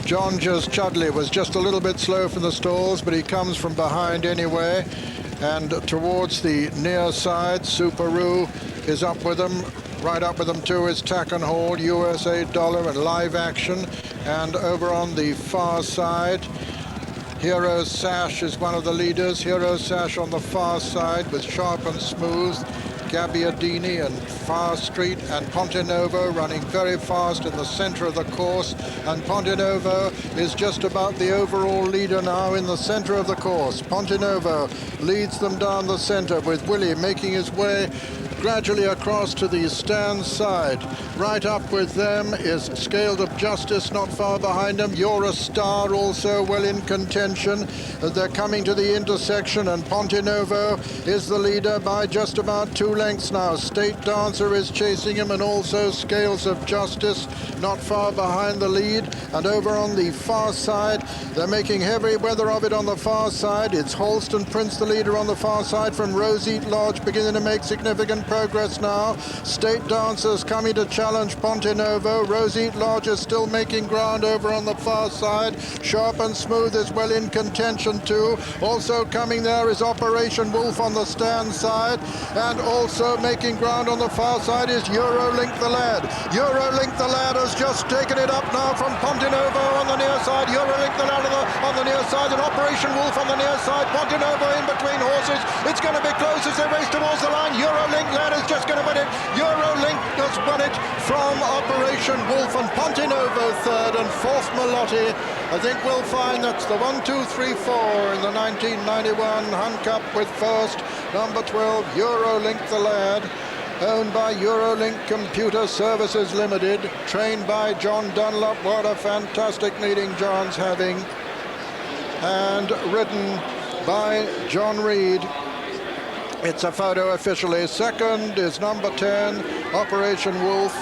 John Chudley was just a little bit slow from the stalls, but he comes from behind anyway. And towards the near side, Superoo is up with them. Right up with them too is Tack and Hall, USA Dollar and Live Action. And over on the far side, Hero Sash is one of the leaders. Hero Sash on the far side with Sharp and Smooth, Gabbiadini and Far Street, and Pontenovo running very fast in the center of the course. And Pontenovo is just about the overall leader now in the center of the course. Pontenovo leads them down the center with Willie making his way gradually across to the stand side. Right up with them is Scales of Justice, not far behind them. You're a Star also well in contention. They're coming to the intersection, and Ponte Novo is the leader by just about 2 lengths now. State Dancer is chasing him, and also Scales of Justice not far behind the lead. And over on the far side, they're making heavy weather of it on the far side. It's Holston Prince, the leader on the far side from Roseate Lodge, beginning to make significant progress now. State Dancers coming to challenge Ponte Novo. Roseate Lodge is still making ground over on the far side. Sharp and Smooth is well in contention too. Also coming there is Operation Wolf on the stand side, and also making ground on the far side is Eurolink the Lad. Eurolink the Lad has just taken it up now from Ponte Novo on the near side. Eurolink the Lad on the near side, and Operation Wolf on the near side. Ponte Novo in between horses. It's going to be close as they race towards the line. Eurolink Lad is just going to win it. Eurolink has won it from Operation Wolf, and Ponte Novo third, and fourth Melotti. I think we'll find that's the 1, 2, 3, 4 in the 1991 Hunt Cup, with first number 12 Eurolink the Lad, owned by Eurolink Computer Services Limited, trained by John Dunlop. What a fantastic meeting John's having, and ridden by John Reed. It's a photo officially. Second is number 10 Operation Wolf,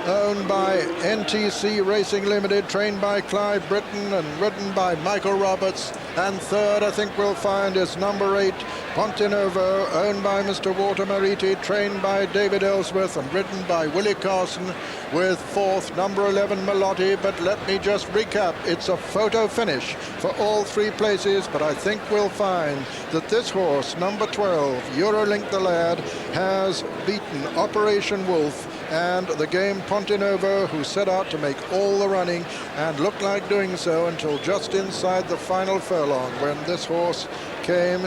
owned by NTC Racing Limited, trained by Clive Britton and ridden by Michael Roberts. And third, I think we'll find, is number 8 Ponte Novo, owned by Mr. Walter Mariti, trained by David Ellsworth and ridden by Willie Carson, with fourth number 11 Melotti. But let me just recap, it's a photo finish for all 3 places, but I think we'll find that this horse, number 12 Eurolink the Lad, has beaten Operation Wolf and the game Ponte Novo, who set out to make all the running and looked like doing so until just inside the final furlong, when this horse came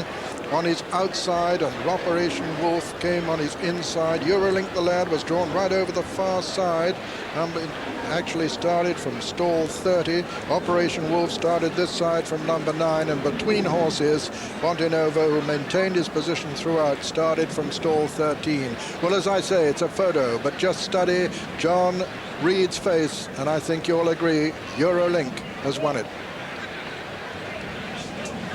on his outside and Operation Wolf came on his inside. Eurolink the Lad was drawn right over the far side, actually started from stall 30. Operation Wolf started this side from number 9, and between horses, Ponte Novo, who maintained his position throughout, started from stall 13. Well, as I say, it's a photo, but just study John Reed's face, and I think you'll agree Eurolink has won it.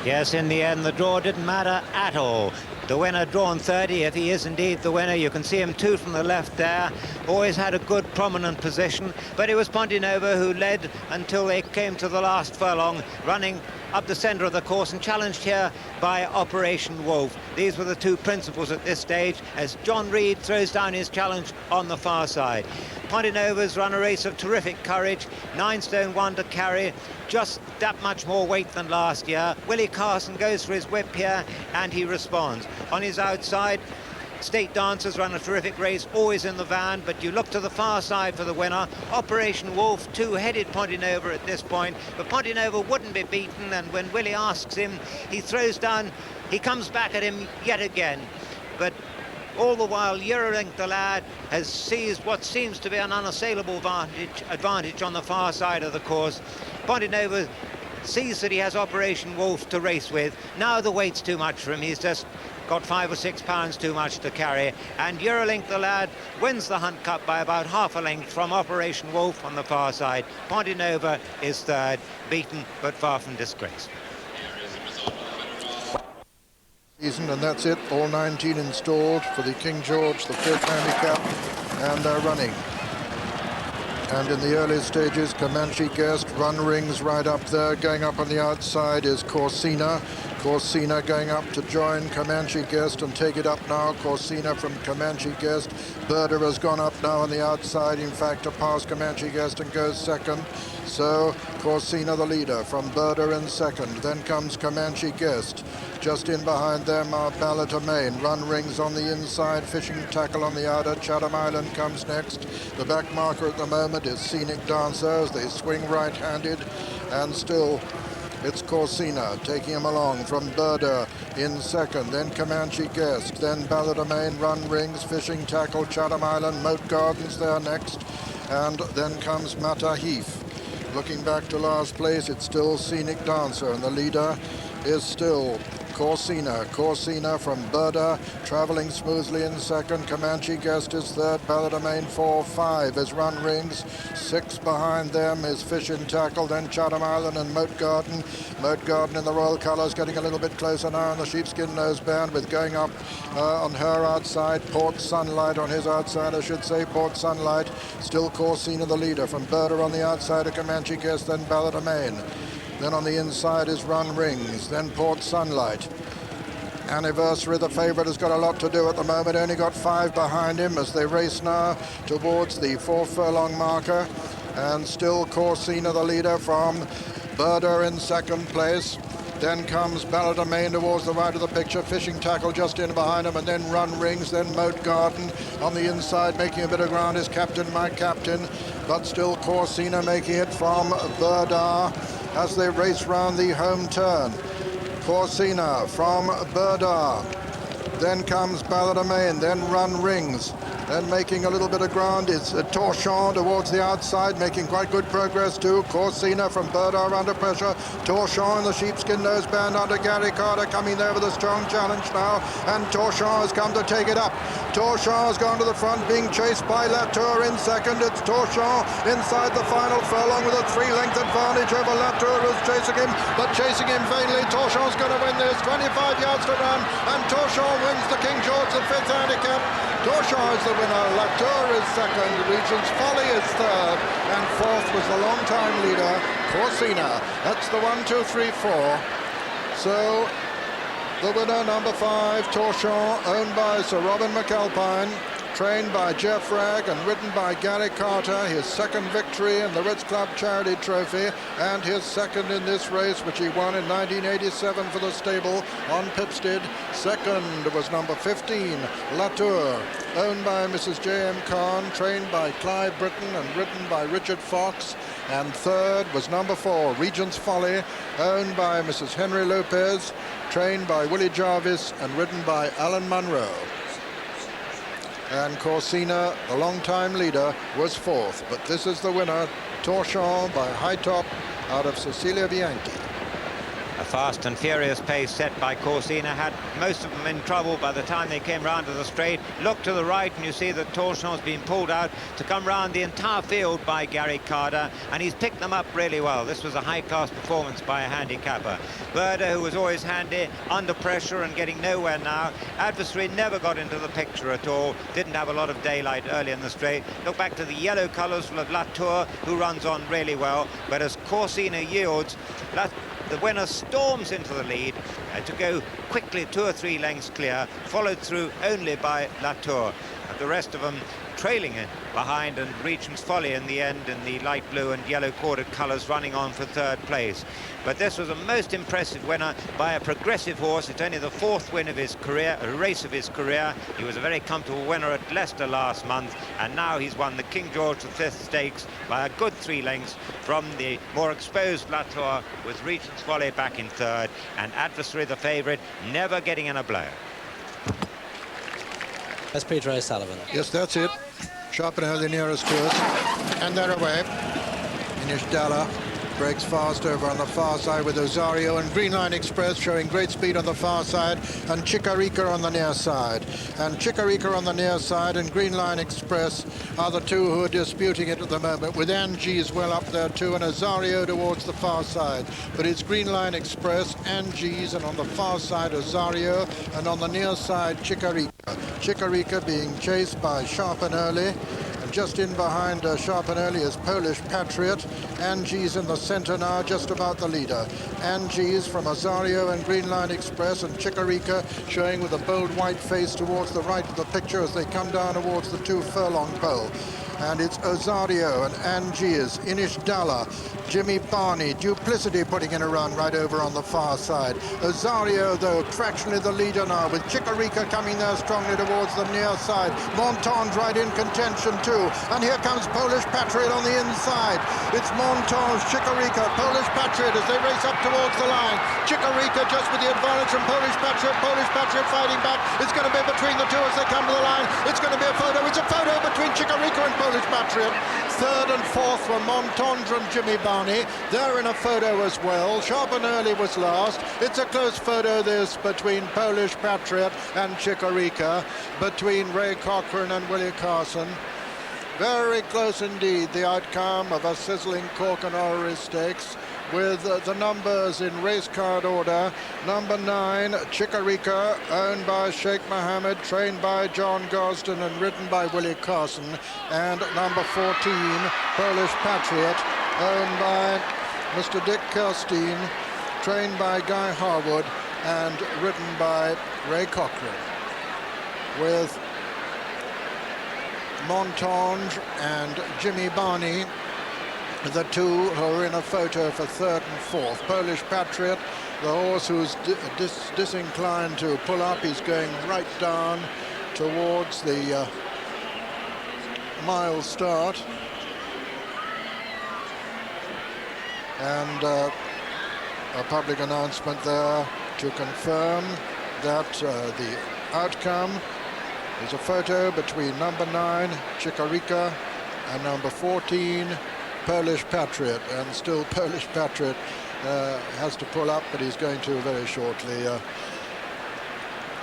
Yes, in the end, the draw didn't matter at all. The winner drawn 30, if he is indeed the winner. You can see him 2 from the left there. Always had a good prominent position, but it was Ponte Novo who led until they came to the last furlong, running up the centre of the course and challenged here by Operation Wolf. These were the 2 principals at this stage, as John Reed throws down his challenge on the far side. Ponte Novo's run a race of terrific courage, 9 stone 1 to carry, just that much more weight than last year. Willie Carson goes for his whip here, and he responds. On his outside, State Dancers run a terrific race, always in the van, but you look to the far side for the winner. Operation Wolf 2 headed Ponte Novo at this point, but Ponte Novo wouldn't be beaten, and when Willie asks him, he throws down, he comes back at him yet again. But all the while, Eurolink the Lad has seized what seems to be an unassailable advantage on the far side of the course. Ponte Novo sees that he has Operation Wolf to race with. Now the weight's too much for him. He's just got 5 or 6 pounds too much to carry. And Eurolink the Lad wins the Hunt Cup by about half a length from Operation Wolf on the far side. Ponte Novo is third, beaten but far from disgraced. Season, and that's it, all 19 installed for the King George the 5th handicap, and they're running. And in the early stages, Comanche Guest, run rings right up there. Going up on the outside is Corsina. Corsina going up to join Comanche Guest and take it up now. Corsina from Comanche Guest. Berder has gone up now on the outside, in fact, to pass Comanche Guest and goes second. So Corsina the leader from Berder in second. Then comes Comanche Guest. Just in behind them are Ballata Main. Run rings on the inside, Fishing Tackle on the outer. Chatham Island comes next. The back marker at the moment is Scenic Dancer as they swing right-handed, and still it's Corsina taking him along from Berder in second, then Comanche Guest, then Ballata Main, Run Rings, Fishing Tackle, Chatham Island, Moat Gardens there next, and then comes Mata Heath. Looking back to last place, it's still Scenic Dancer, and the leader is still Corsina from Berda, travelling smoothly in second. Comanche Guest is third. Balladamain 4, 5 is Run Rings. 6 behind them is Fish in Tackle, then Chatham Island and Moat Garden. Moat Garden in the Royal Colours, getting a little bit closer now on the sheepskin noseband, with going up on her outside. Port Sunlight on his outside, I should say. Port Sunlight, still Corsina the leader. From Berda on the outside of Comanche Guest, then Balladamain. Then on the inside is Run Rings, then Port Sunlight. Anniversary, the favourite, has got a lot to do at the moment. Only got 5 behind him as they race now towards the 4 furlong marker. And still Corsina the leader from Berda in second place. Then comes Balladamain towards the right of the picture. Fishing Tackle just in behind him, and then Run Rings, then Moat Garden on the inside, making a bit of ground is Captain My Captain. But still Corsina making it from Berda as they race round the home turn. Corsina from Berda. Then comes Balladamain, then Run Rings. Then making a little bit of ground is Torchon towards the outside, making quite good progress too. Corsina from Berda under pressure. Torchon in the sheepskin noseband under Gary Carter, coming there with a strong challenge now. And Torchon has come to take it up. Torchon has gone to the front, being chased by Latour in second. It's Torchon inside the final furlong with a 3-length advantage over Latour, who's chasing him, but chasing him vainly. Torchon's going to win this. 25 yards to run, and Torchon wins the King George the 5th handicap. Torchon is the winner, Latour is second, Regent's Folly is third, and fourth was the long-time leader, Corsina. That's the 1, 2, 3, 4. So the winner, number 5, Torchon, owned by Sir Robin McAlpine, trained by Jeff Ragg and ridden by Gary Carter, his second victory in the Ritz Club Charity Trophy, and his second in this race, which he won in 1987 for the stable on Pipstead. Second was number 15, Latour, owned by Mrs. J.M. Khan, trained by Clive Britton and ridden by Richard Fox. And third was number 4, Regent's Folly, owned by Mrs. Henry Lopez, trained by Willie Jarvis and ridden by Alan Munro. And Corsina, the long-time leader, was fourth. But this is the winner, Torchon by High Top out of Cecilia Bianchi. A fast and furious pace set by Corsina had most of them in trouble by the time they came round to the straight. Look to the right and you see that Torchon's been pulled out to come round the entire field by Gary Carter, and he's picked them up really well. This was a high-class performance by a handicapper. Berda, who was always handy, under pressure and getting nowhere now. Adversary never got into the picture at all, didn't have a lot of daylight early in the straight. Look back to the yellow colours of Latour, who runs on really well, but as Corsina yields, the winner storms into the lead to go quickly 2 or 3 lengths clear, followed through only by Latour. And the rest of them trailing it behind, and Regent's Folly in the end in the light blue and yellow corded colours running on for third place. But this was a most impressive winner by a progressive horse. It's only the 4th win of his career, a race of his career. He was a very comfortable winner at Leicester last month, and now he's won the King George V Stakes by a good 3 lengths from the more exposed Latour, with Regent's Folly back in third, and Adversary the favourite, never getting in a blow. That's Peter O'Sullivan. Yes, that's it. Sharpenhurst the nearest to us, and they're away. Inish Dalla breaks fast over on the far side with Osario, and Green Line Express showing great speed on the far side, and Chikarika on the near side. And Chikarika on the near side and Green Line Express are the two who are disputing it at the moment, with Angie's well up there too, and Osario towards the far side. But it's Green Line Express, Angie's, and on the far side Osario, and on the near side Chikarika. Chikarika being chased by Sharp and Early. Just in behind Sharp and Early is Polish Patriot. Angie's in the centre now, just about the leader. Angie's from Osario and Green Line Express, and Chikarika showing with a bold white face towards the right of the picture as they come down towards the 2 furlong pole. And it's Osario and Angie's, Inish Dalla, Jimmy Barney, Duplicity putting in a run right over on the far side. Osario, though, fractionally the leader now, with Chikarika coming there strongly towards the near side. Monton's right in contention too. And here comes Polish Patriot on the inside. It's Monton's, Chikarika, Polish Patriot as they race up towards the line. Chikarika just with the advantage from Polish Patriot fighting back. It's going to be between the two as they come to the line. It's going to be a photo. It's a photo between Chikarika and Polish Patriot. Third and fourth were Montandre and Jimmy Barney. They're in a photo as well. Sharp and Early was last. It's a close photo, this, between Polish Patriot and Chikorika, between Ray Cochrane and Willie Carson. Very close indeed, the outcome of a sizzling Cork and Orrery Stakes, with the numbers in race card order. Number 9, Chikorika, owned by Sheikh Mohammed, trained by John Gosden and ridden by Willie Carson. And number 14, Polish Patriot, owned by Mr. Dick Kirstein, trained by Guy Harwood and ridden by Ray Cochrane, with Montandre and Jimmy Barney, the two who are in a photo for third and fourth. Polish Patriot, the horse who's disinclined to pull up, he's going right down towards the mile start. And a public announcement there to confirm that the outcome is a photo between number 9, Chikorika, and number 14, Polish Patriot. And still Polish Patriot has to pull up, but he's going to very shortly.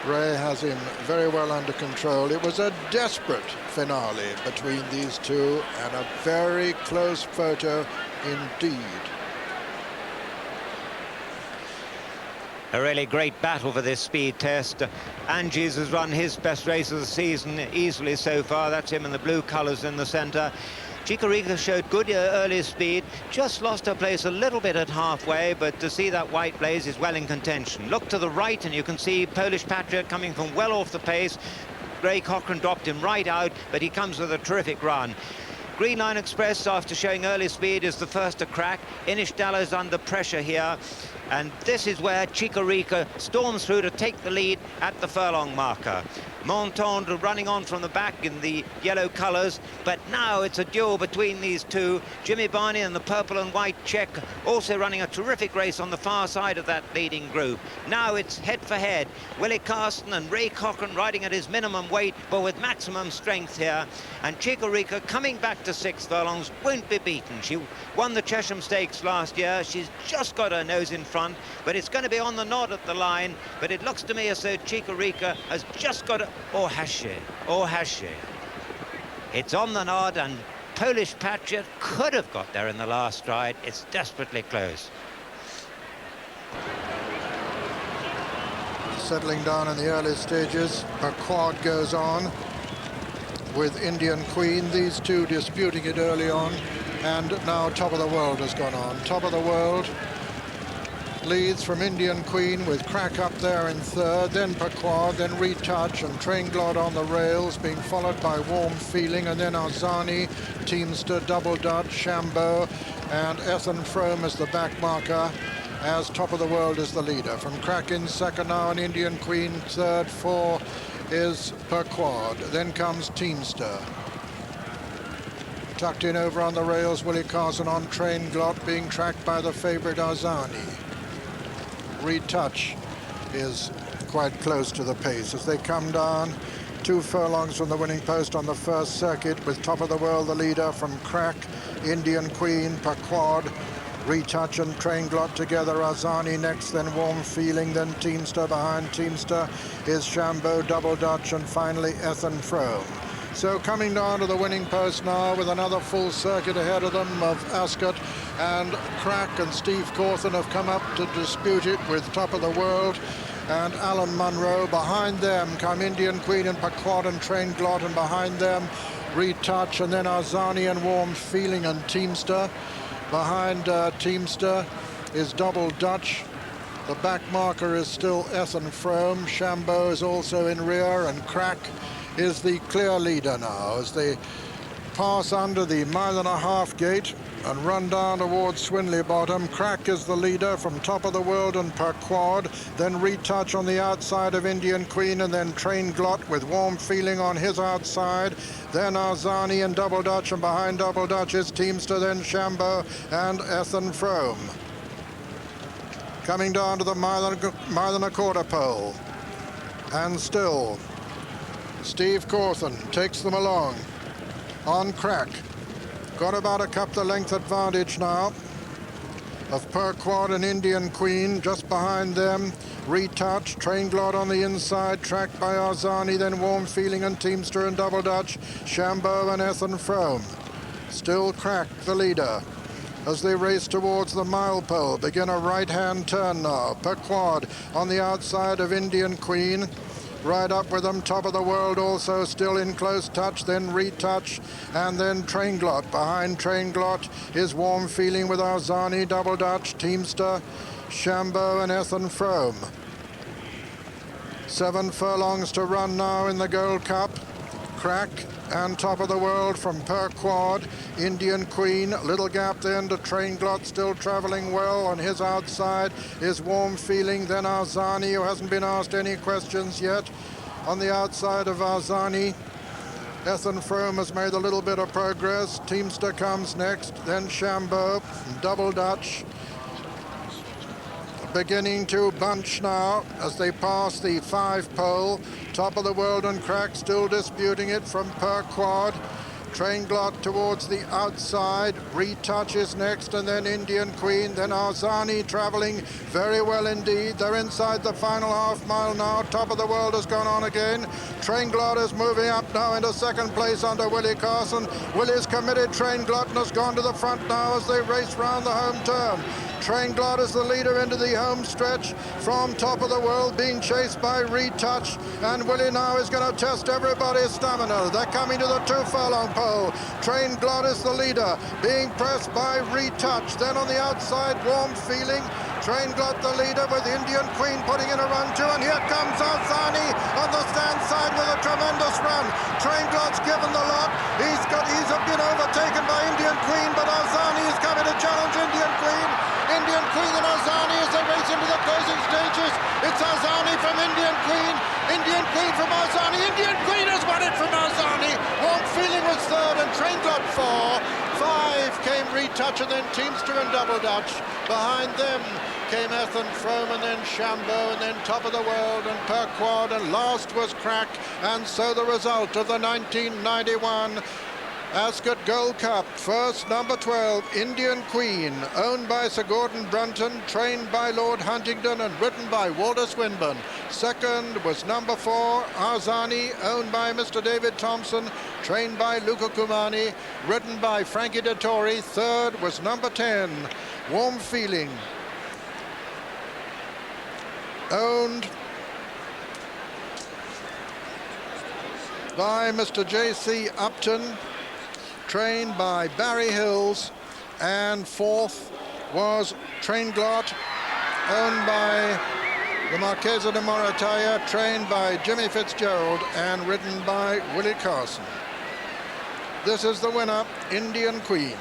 Ray has him very well under control. It was a desperate finale between these two, and a very close photo indeed. A really great battle for this speed test. Anges has run his best race of the season easily so far. That's him in the blue colours in the centre. Chikorika showed good early speed, just lost her place a little bit at halfway, but to see that white blaze is well in contention. Look to the right and you can see Polish Patriot coming from well off the pace. Ray Cochrane dropped him right out, but he comes with a terrific run. Green Line Express, after showing early speed, is the first to crack. Inishdallah's under pressure here, and this is where Chikorika storms through to take the lead at the furlong marker. Montandre running on from the back in the yellow colours, but now it's a duel between these two. Jimmy Barney and the purple and white check also running a terrific race on the far side of that leading group. Now it's head for head. Willie Carson and Ray Cochrane riding at his minimum weight, but with maximum strength here. And Chikorika coming back to 6 furlongs, won't be beaten. She won the Cheltenham Stakes last year. She's just got her nose in front, but it's going to be on the nod at the line. But it looks to me as though Chikorika has just got or has she? Or has she? It's on the nod, and Polish Patriot could have got there in the last stride. It's desperately close. Settling down in the early stages, her quad goes on with Indian Queen, these two disputing it early on, and now Top of the World has gone on. Top of the World leads from Indian Queen with Crack up there in third, then Pequod, then Retouch and Train Glod on the rails, being followed by Warm Feeling, and then Arzani, Teamster, Double Dutch, Shambo, and Ethan Frome as the back marker, as Top of the World is the leader. From Crack in second now, and Indian Queen third, 4 is Pequod. Then comes Teamster. Tucked in over on the rails, Willie Carson on Train Glot, being tracked by the favourite Arzani. Retouch is quite close to the pace as they come down 2 furlongs from the winning post on the first circuit, with Top of the World the leader. From Crack, Indian Queen, Pequod, Retouch and Train Glot together. Arzani next, then Warm Feeling, then Teamster. Behind Teamster is Shambo, Double Dutch, and finally Ethan Frome. So coming down to the winning post now with another full circuit ahead of them of Ascot, and Crack and Steve Cawthon have come up to dispute it with Top of the World and Alan Munro. Behind them come Indian Queen and Pequod and Train Glot, and behind them Retouch, and then Arzani and Warm Feeling and Teamster. Behind Teamster is Double Dutch. The back marker is still Ethan Frome. Shambo is also in rear, and Crack is the clear leader now as they pass under the 1.5-mile gate and run down towards Swinley Bottom. Crack is the leader from Top of the World and Pequod, then Retouch on the outside of Indian Queen, and then Train Glot with Warm Feeling on his outside, then Arzani and Double Dutch, and behind Double Dutch is Teamster, then Shambo and Ethan Frome. Coming down to the 1.25-mile pole, and still Steve Cawthon takes them along. on Crack. Got about a couple of length advantage now of Per Quad and Indian Queen. Just behind them, Retouch, Train Glod on the inside, tracked by Arzani, then Warm Feeling and Teamster and Double Dutch, Shambo and Ethan Frome. Still Crack, the leader, as they race towards the milepole. Begin a right-hand turn now. Per Quad on the outside of Indian Queen. Right up with them, top of the world also, still in close touch, then Retouch, and then Train Glot. Behind Train Glot is Warm Feeling with Arzani, Double Dutch, Teamster, Shambo and Ethan Frome. 7 furlongs to run now in the Gold Cup. Crack and top of the world from Per Quad, Indian Queen, little gap then to Train Glot, still travelling well. On his outside is Warm Feeling, then Arzani, who hasn't been asked any questions yet. On the outside of Arzani, Ethan Frome has made a little bit of progress. Teamster comes next, then Shambo, Double Dutch. Beginning to bunch now as they pass the 5 pole. Top of the world and Crack still disputing it from Per Quad. Train Glot towards the outside. Retouch is next, and then Indian Queen, then Arzani travelling very well indeed. They're inside the final half mile now. Top of the world has gone on again. Train Glot is moving up now into second place under Willie Carson. Willie's committed Train Glot and has gone to the front now as they race round the home turn. Train Glot is the leader into the home stretch from top of the world, being chased by Retouch, and Willie now is going to test everybody's stamina. They're coming to the 2 furlong pole. Train Glot is the leader, being pressed by Retouch. Then on the outside, Warm Feeling. Train Glot the leader with Indian Queen putting in a run too, and here comes Arzani on the stand side with a tremendous run. Train Glot's given the lot. He's been overtaken by Indian Queen, but Arzani is coming to challenge Indian Queen. Indian Queen and Arzani as they race into the closing stages. It's Arzani from Indian Queen. Indian Queen from Arzani. Indian Queen has won it from Arzani. Warm Feeling was third and Train Glot 4. 5 came Retouch and then Teamster and Double Dutch. Behind them came Ethan Frome and then Shambo and then Top of the World and Per Quad, and last was Crack. And so the result of the 1991 Ascot Gold Cup. First, number 12, Indian Queen, owned by Sir Gordon Brunton, trained by Lord Huntingdon and ridden by Walter Swinburne. Second was number 4, Arzani, owned by Mr. David Thompson, trained by Luca Cumani, ridden by Frankie Dettori. Third was number 10, Warm Feeling, owned by Mr. J.C. Upton, trained by Barry Hills, and fourth was Train Glot, owned by the Marchesa de Morataya, trained by Jimmy Fitzgerald and ridden by Willie Carson. This is the winner, Indian Queen.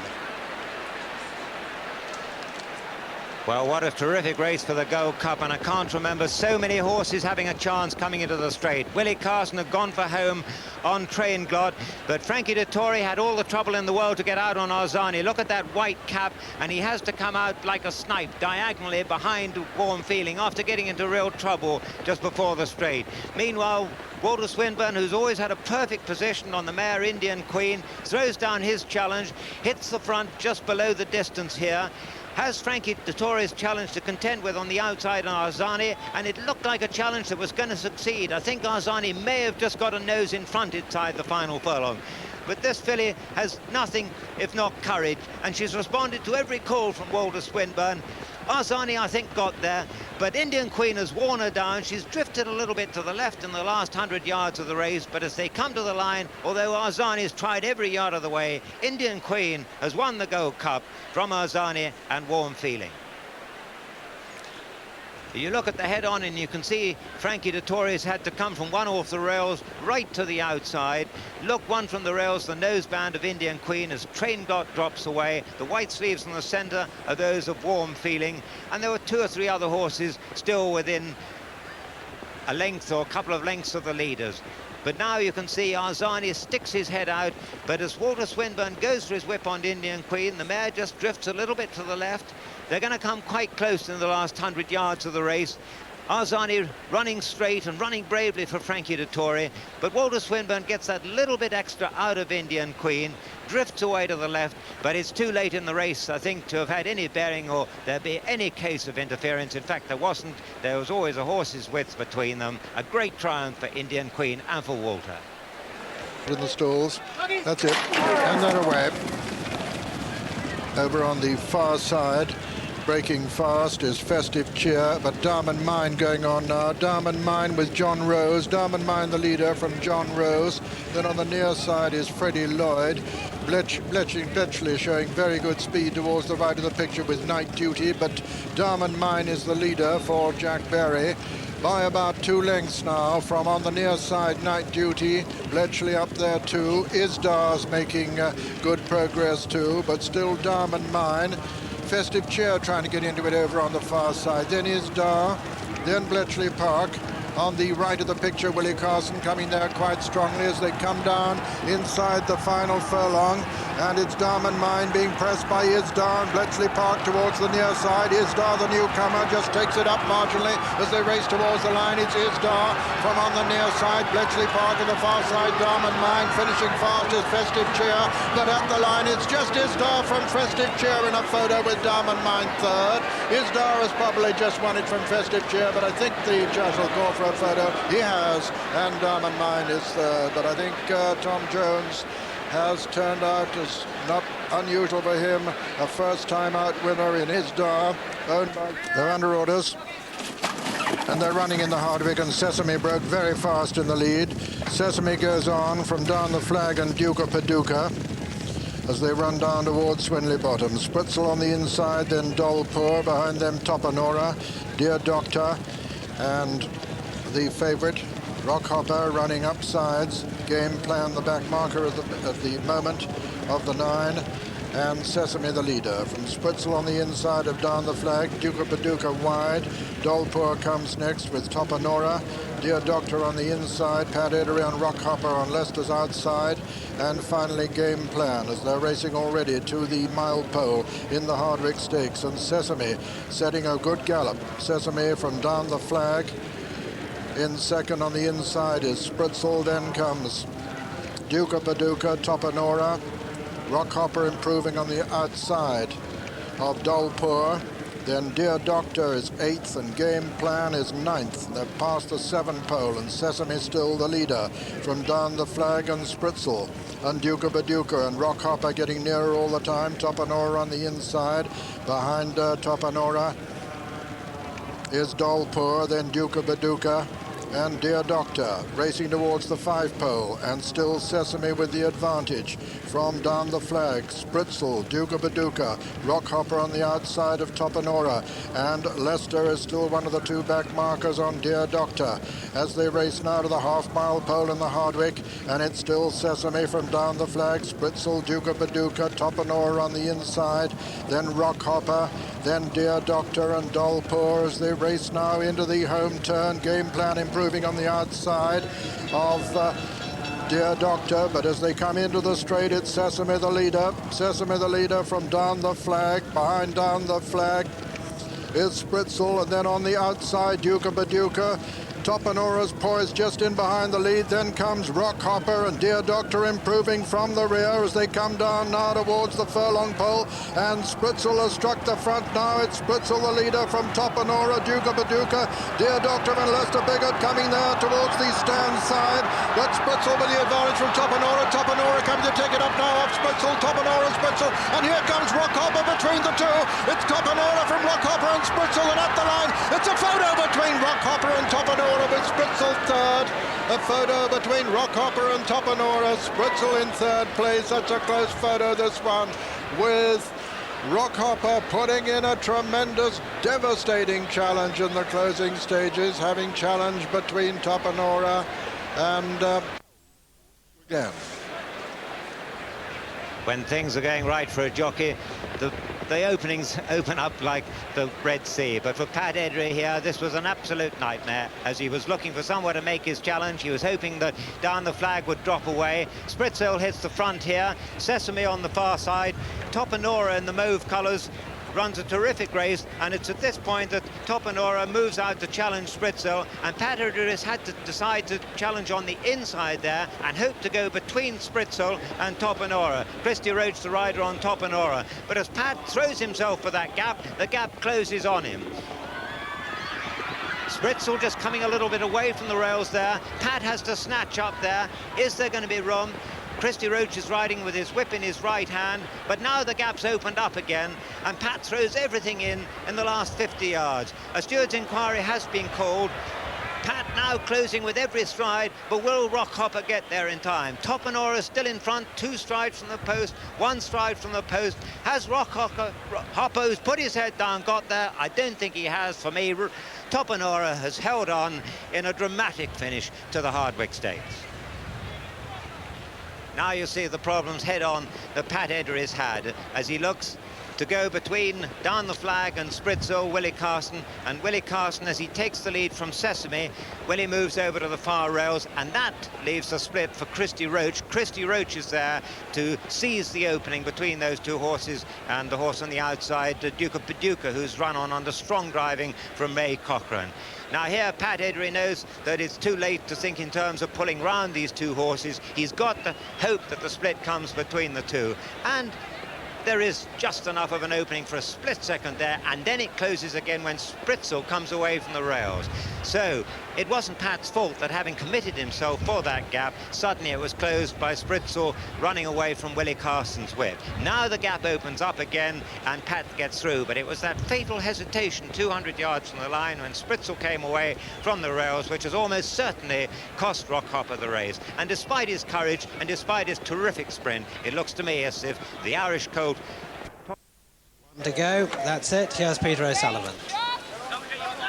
Well, what a terrific race for the Gold Cup, and I can't remember so many horses having a chance coming into the straight. Willie Carson had gone for home on Train Glot, but Frankie Dettori had all the trouble in the world to get out on Arzani. Look at that white cap, and he has to come out like a snipe diagonally behind Warm Feeling after getting into real trouble just before the straight. Meanwhile, Walter Swinburne, who's always had a perfect position on the mare Indian Queen, throws down his challenge, hits the front just below the distance here, has Frankie Dettori's challenge to contend with on the outside on Arzani, and it looked like a challenge that was going to succeed. I think Arzani may have just got a nose in front inside the final furlong. But this filly has nothing if not courage, and she's responded to every call from Walter Swinburne. Arzani, I think, got there, but Indian Queen has worn her down. She's drifted a little bit to the left in the last 100 yards of the race, but as they come to the line, although Arzani has tried every yard of the way, Indian Queen has won the Gold Cup from Arzani and Warm Feeling. You look at the head-on and you can see Frankie Dettori's had to come from one off the rails right to the outside. Look, one from the rails, the noseband of Indian Queen as Train Glot drops away. The white sleeves in the centre are those of Warm Feeling. And there were 2 or 3 other horses still within a length or a couple of lengths of the leaders. But now you can see Arzani sticks his head out, but as Walter Swinburne goes for his whip on Indian Queen, the mare just drifts a little bit to the left. They're going to come quite close in the last 100 yards of the race. Arzani running straight and running bravely for Frankie Dettori, but Walter Swinburne gets that little bit extra out of Indian Queen, drifts away to the left, but it's too late in the race, I think, to have had any bearing or there be any case of interference. In fact, there wasn't. There was always a horse's width between them. A great triumph for Indian Queen and for Walter. In the stalls, that's it, and then away. Over on the far side, breaking fast is Festive Cheer, but Diamond Mine going on now. Diamond Mine with John Rose. Diamond Mine the leader from John Rose. Then on the near side is Freddie Lloyd. Bletchley showing very good speed towards the right of the picture with Night Duty, but Diamond Mine is the leader for Jack Berry by about 2 lengths now from on the near side. Night Duty, Bletchley up there too. Isdar's making good progress too, but still Diamond Mine. Festive Cheer trying to get into it over on the far side. Then Isdar, then Bletchley Park. On the right of the picture, Willie Carson coming there quite strongly as they come down inside the final furlong. And it's Diamond Mine being pressed by Isdar and Bletchley Park towards the near side. Isdar, the newcomer, just takes it up marginally as they race towards the line. It's Isdar from on the near side. Bletchley Park on the far side. Diamond Mine finishing fast is Festive Cheer. But at the line, it's just Isdar from Festive Cheer in a photo with Diamond Mine third. Isdar has probably just won it from Festive Cheer, but I think the judge will go for a photo. He has, and Diamond Mine is third. But I think Tom Jones has turned out as not unusual for him, a first-time out winner in Isdar, owned by their under orders. And they're running in the Hardwick, and Sesame broke very fast in the lead. Sesame goes on from Down the Flag and Duke of Paducah as they run down towards Swinley Bottom. Spritzel on the inside, then Dolpur, behind them Topanora, Dear Doctor, and the favourite Rockhopper running up sides. Game Plan, the back marker at the moment of the 9, and Sesame the leader. From Spritzel on the inside of Down the Flag, Duke of Paducah wide. Dolpur comes next with Topanora. Dear Doctor on the inside, Pat Edery on Rockhopper on Leicester's outside, and finally Game Plan as they're racing already to the mile pole in the Hardwick Stakes. And Sesame setting a good gallop. Sesame from Down the Flag. In second on the inside is Spritzel, then comes Duke of Paducah, Topanora, Rockhopper improving on the outside of Dolpur. Then Dear Doctor is 8th and Game Plan is 9th. They've passed the 7 pole and Sesame still the leader from Down the Flag and Spritzel. And Duke of Paducah and Rockhopper getting nearer all the time. Topanora on the inside. Behind Topanora is Dolpur, then Duke of Paducah and Dear Doctor racing towards the 5 pole, and still Sesame with the advantage from Down the Flag. Spritzel, Duke of Paducah, Rockhopper on the outside of Topanora, and Leicester is still one of the 2 back markers on Dear Doctor as they race now to the half-mile pole in the Hardwick, and it's still Sesame from Down the Flag, Spritzel, Duke of Paducah, Topanora on the inside, then Rockhopper, then Dear Doctor and Dolpur as they race now into the home turn. Game Plan improving on the outside of Dear Doctor, but as they come into the straight, it's Sesame the leader. Sesame the leader from Down the Flag. Behind Down the Flag is Spritzel, and then on the outside, Duke of Paducah. Topanora's poised just in behind the lead. Then comes Rockhopper and Dear Doctor improving from the rear as they come down now towards the furlong pole. And Spritzel has struck the front now. It's Spritzel the leader from Topanora, Duke of Paducah, Dear Doctor and Lester Biggott coming there towards the stand side. But Spritzel with the advantage from Topanora. Topanora coming to take it up now off Spritzel. Topanora, Spritzel, and here comes Rockhopper between the 2. It's Topanora from Rockhopper and Spritzel, and at the line it's a photo between Rockhopper and Topanora with Spritzel third. A photo between Rockhopper and Topanora. Spritzel in third place. Such a close photo, this one, with Rockhopper putting in a tremendous, devastating challenge in the closing stages, having challenge between Topanora and again. When things are going right for a jockey, the openings open up like the Red Sea. But for Pat Edery here, this was an absolute nightmare. As he was looking for somewhere to make his challenge, he was hoping that Down the Flag would drop away. Spritzel hits the front here. Sesame on the far side. Topanora in the mauve colours runs a terrific race, and it's at this point that Topanora moves out to challenge Spritzel, and Pat Edris had to decide to challenge on the inside there and hope to go between Spritzel and Topanora. Christy Roach, the rider on Topanora. But as Pat throws himself for that gap, the gap closes on him. Spritzel just coming a little bit away from the rails there. Pat has to snatch up there. Is there going to be room? Christy Roach is riding with his whip in his right hand, but now the gap's opened up again, and Pat throws everything in the last 50 yards. A steward's inquiry has been called. Pat now closing with every stride, but will Rockhopper get there in time? Topanora still in front, 2 strides from the post, 1 stride from the post. Has Hoppo's put his head down, got there? I don't think he has. For me, Topanora has held on in a dramatic finish to the Hardwick Stakes. Now you see the problems head-on that Pat Edris had as he looks to go between Down the Flag and Spritzel, Willie Carson. And Willie Carson, as he takes the lead from Sesame, Willie moves over to the far rails, and that leaves a split for Christy Roach. Christy Roach is there to seize the opening between those 2 horses, and the horse on the outside, Duke of Paducah, who's run on under strong driving from May Cochrane. Now here, Pat Edry knows that it's too late to think in terms of pulling round these 2 horses. He's got to hope that the split comes between the 2. And there is just enough of an opening for a split second there, and then it closes again when Spritzel comes away from the rails. So it wasn't Pat's fault that, having committed himself for that gap, suddenly it was closed by Spritzel running away from Willie Carson's whip. Now the gap opens up again and Pat gets through, but it was that fatal hesitation 200 yards from the line when Spritzel came away from the rails, which has almost certainly cost Rockhopper the race. And despite his courage and despite his terrific sprint, it looks to me as if the Irish colt... To go, that's it. Here's Peter O'Sullivan.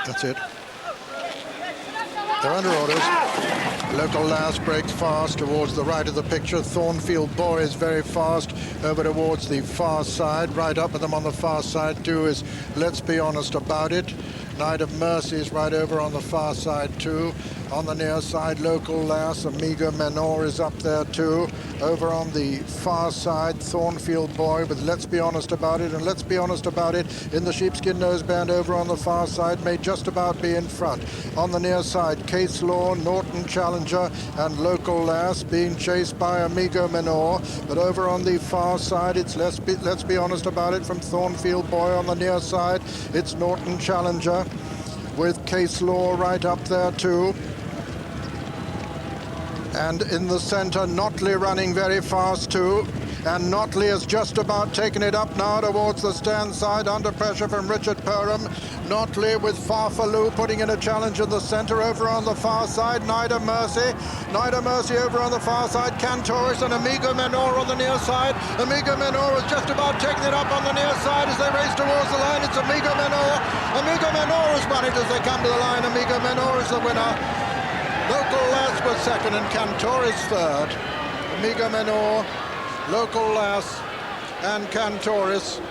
That's it. They're under orders. Local Lass breaks fast towards the right of the picture. Thornfield Boy is very fast over towards the far side. Right up with them on the far side too is Let's Be Honest About It. Night of Mercy is right over on the far side too. On the near side, Local Lass, Amiga Menor is up there too. Over on the far side, Thornfield Boy with Let's Be Honest About It, and Let's Be Honest About It in the sheepskin noseband over on the far side may just about be in front. On the near side, Case Law, Norton Challenger and Local Lass being chased by Amigo Menor, but over on the far side it's Let's Be Honest About It from Thornfield Boy. On the near side it's Norton Challenger with Case Law right up there too. And in the centre, Notley running very fast too. And Notley has just about taken it up now towards the stand side, under pressure from Richard Perham. Notley with Farfaloo putting in a challenge in the centre. Over on the far side, Night of Mercy. Night of Mercy over on the far side, Cantoris and Amigo Menor on the near side. Amigo Menor is just about taking it up on the near side as they race towards the line. It's Amigo Menor. Amigo Menor has won it as they come to the line. Amigo Menor is the winner. Local Lass was second and Cantoris third. Amigo Menor, Local Lass and Cantoris.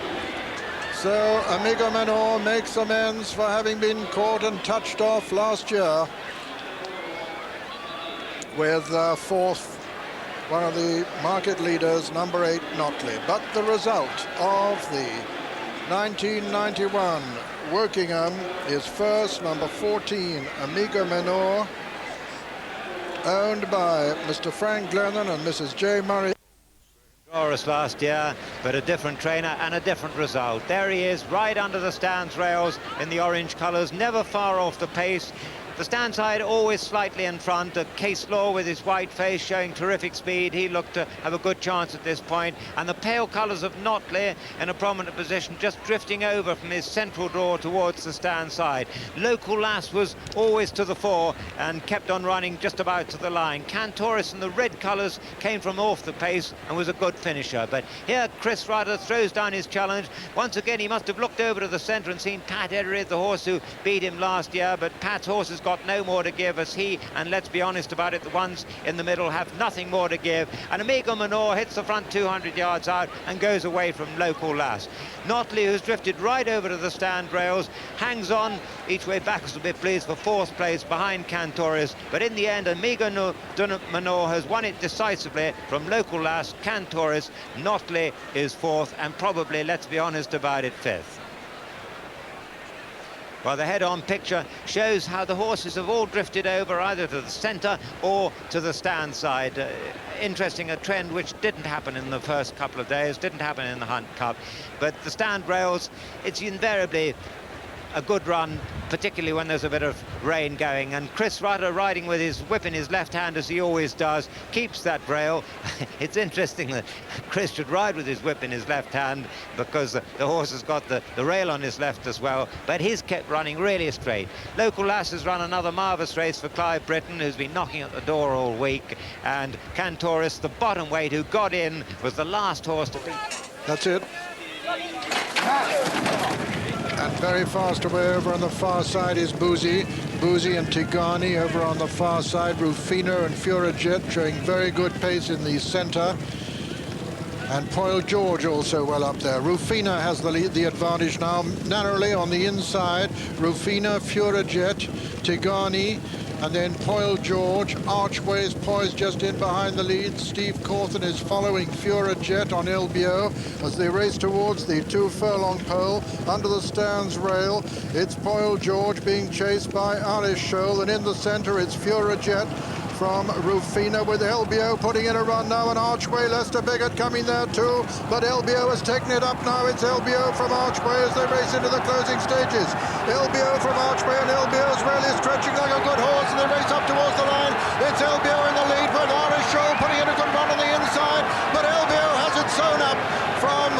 So Amigo Menor makes amends for having been caught and touched off last year with fourth, one of the market leaders, number 8, Notley. But the result of the 1991 Wokingham is first, number 14, Amigo Menor, owned by Mr. Frank Glennon and Mrs. J. Murray. Chorus last year, but a different trainer and a different result. There he is, right under the stands rails in the orange colours, never far off the pace. The stand side always slightly in front. Case Law with his white face showing terrific speed. He looked to have a good chance at this point. And the pale colours of Notley in a prominent position, just drifting over from his central draw towards the stand side. Local Lass was always to the fore and kept on running just about to the line. Cantoris in the red colours came from off the pace and was a good finisher. But here Chris Rudder throws down his challenge. Once again, he must have looked over to the centre and seen Pat Edry, the horse who beat him last year. But Pat's horse has got no more to give, as he, and let's be honest about it, the ones in the middle have nothing more to give. And Amigo Menor hits the front 200 yards out and goes away from Local Lass. Notley, who's drifted right over to the stand rails, hangs on each way back, will be pleased for fourth place behind Cantoris. But in the end, Amigo Menor has won it decisively from Local Lass, Cantoris. Notley is fourth and probably, let's be honest about it, fifth. Well, the head-on picture shows how the horses have all drifted over either to the centre or to the stand side. Interesting, a trend which didn't happen in the first couple of days, didn't happen in the Hunt Cup. But the stand rails, it's invariably a good run, particularly when there's a bit of rain going. And Chris Rutter, riding with his whip in his left hand, as he always does, keeps that rail. It's interesting that Chris should ride with his whip in his left hand, because the horse has got the rail on his left as well, but he's kept running really straight. Local Lass has run another marvellous race for Clive Britton, who's been knocking at the door all week, and Cantoris, the bottom weight, who got in, was the last horse to beat. That's it. And very fast away over on the far side is Boozy. Boozy and Tigani over on the far side. Rufino and Furajet showing very good pace in the centre. And Poil George also well up there. Rufino has the advantage now, narrowly on the inside. Rufino, Furajet, Tigani, and then Poil George. Archway's poised just in behind the lead. Steve Cawthon is following Furajet on LBO as they race towards the 2 furlong pole under the stands rail. It's Poil George being chased by Irish Shoal, and in the centre it's Furajet from Rufino, with LBO putting in a run now, and Archway, Lester Biggott coming there too, but LBO has taken it up now. It's LBO from Archway as they race into the closing stages. LBO from Archway, and LBO's really stretching like a good horse, and they race up towards the line. It's LBO in the lead, but Irish Shoal putting in a good run on the inside, but LBO has it sewn up from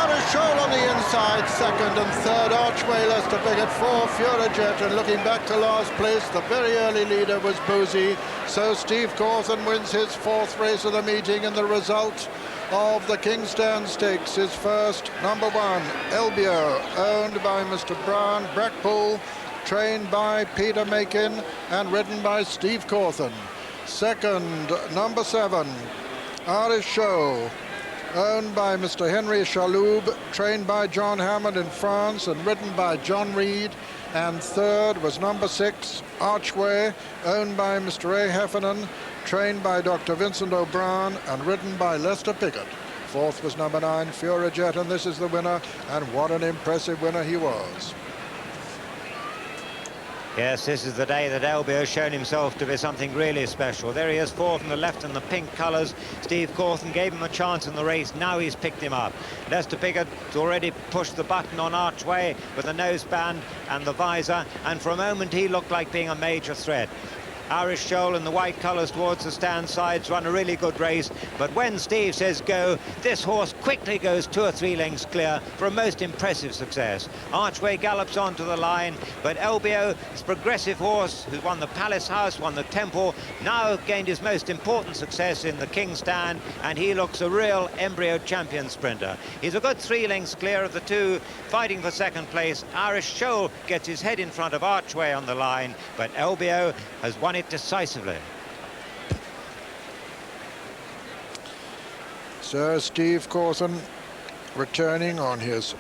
Irish Shoal on the inside. Second and third, Archway, Lester Biggott, 4, Furajet, and looking back to last place, the very early leader was Boozy. So Steve Cawthon wins his 4th race of the meeting, and the result of the Kingstand Stakes is first, number 1, LBO, owned by Mr. Brian Brackpool, trained by Peter Makin, and ridden by Steve Cawthon. Second, number 7, Irish Shoal, owned by Mr. Henry Chaloub, trained by John Hammond in France and ridden by John Reed. And third was number 6, Archway, owned by Mr. A. Heffernan, trained by Dr. Vincent O'Brien and ridden by Lester Piggott. Fourth was number 9, Furajet, and this is the winner, and what an impressive winner he was. Yes, this is the day that LBO has shown himself to be something really special. There he is, 4th in the left in the pink colours. Steve Cawthon gave him a chance in the race. Now he's picked him up. Lester Piggott's already pushed the button on Archway with the noseband and the visor, and for a moment he looked like being a major threat. Irish Shoal in the white colours towards the stand sides run a really good race, but when Steve says go, this horse quickly goes 2 or 3 lengths clear for a most impressive success. Archway gallops onto the line, but LBO, this progressive horse who won the Palace House, won the Temple, now gained his most important success in the King's Stand, and he looks a real embryo champion sprinter. He's a good 3 lengths clear of the 2 fighting for second place. Irish Shoal gets his head in front of Archway on the line, but LBO has won it decisively. Sir Steve Cawthon returning on his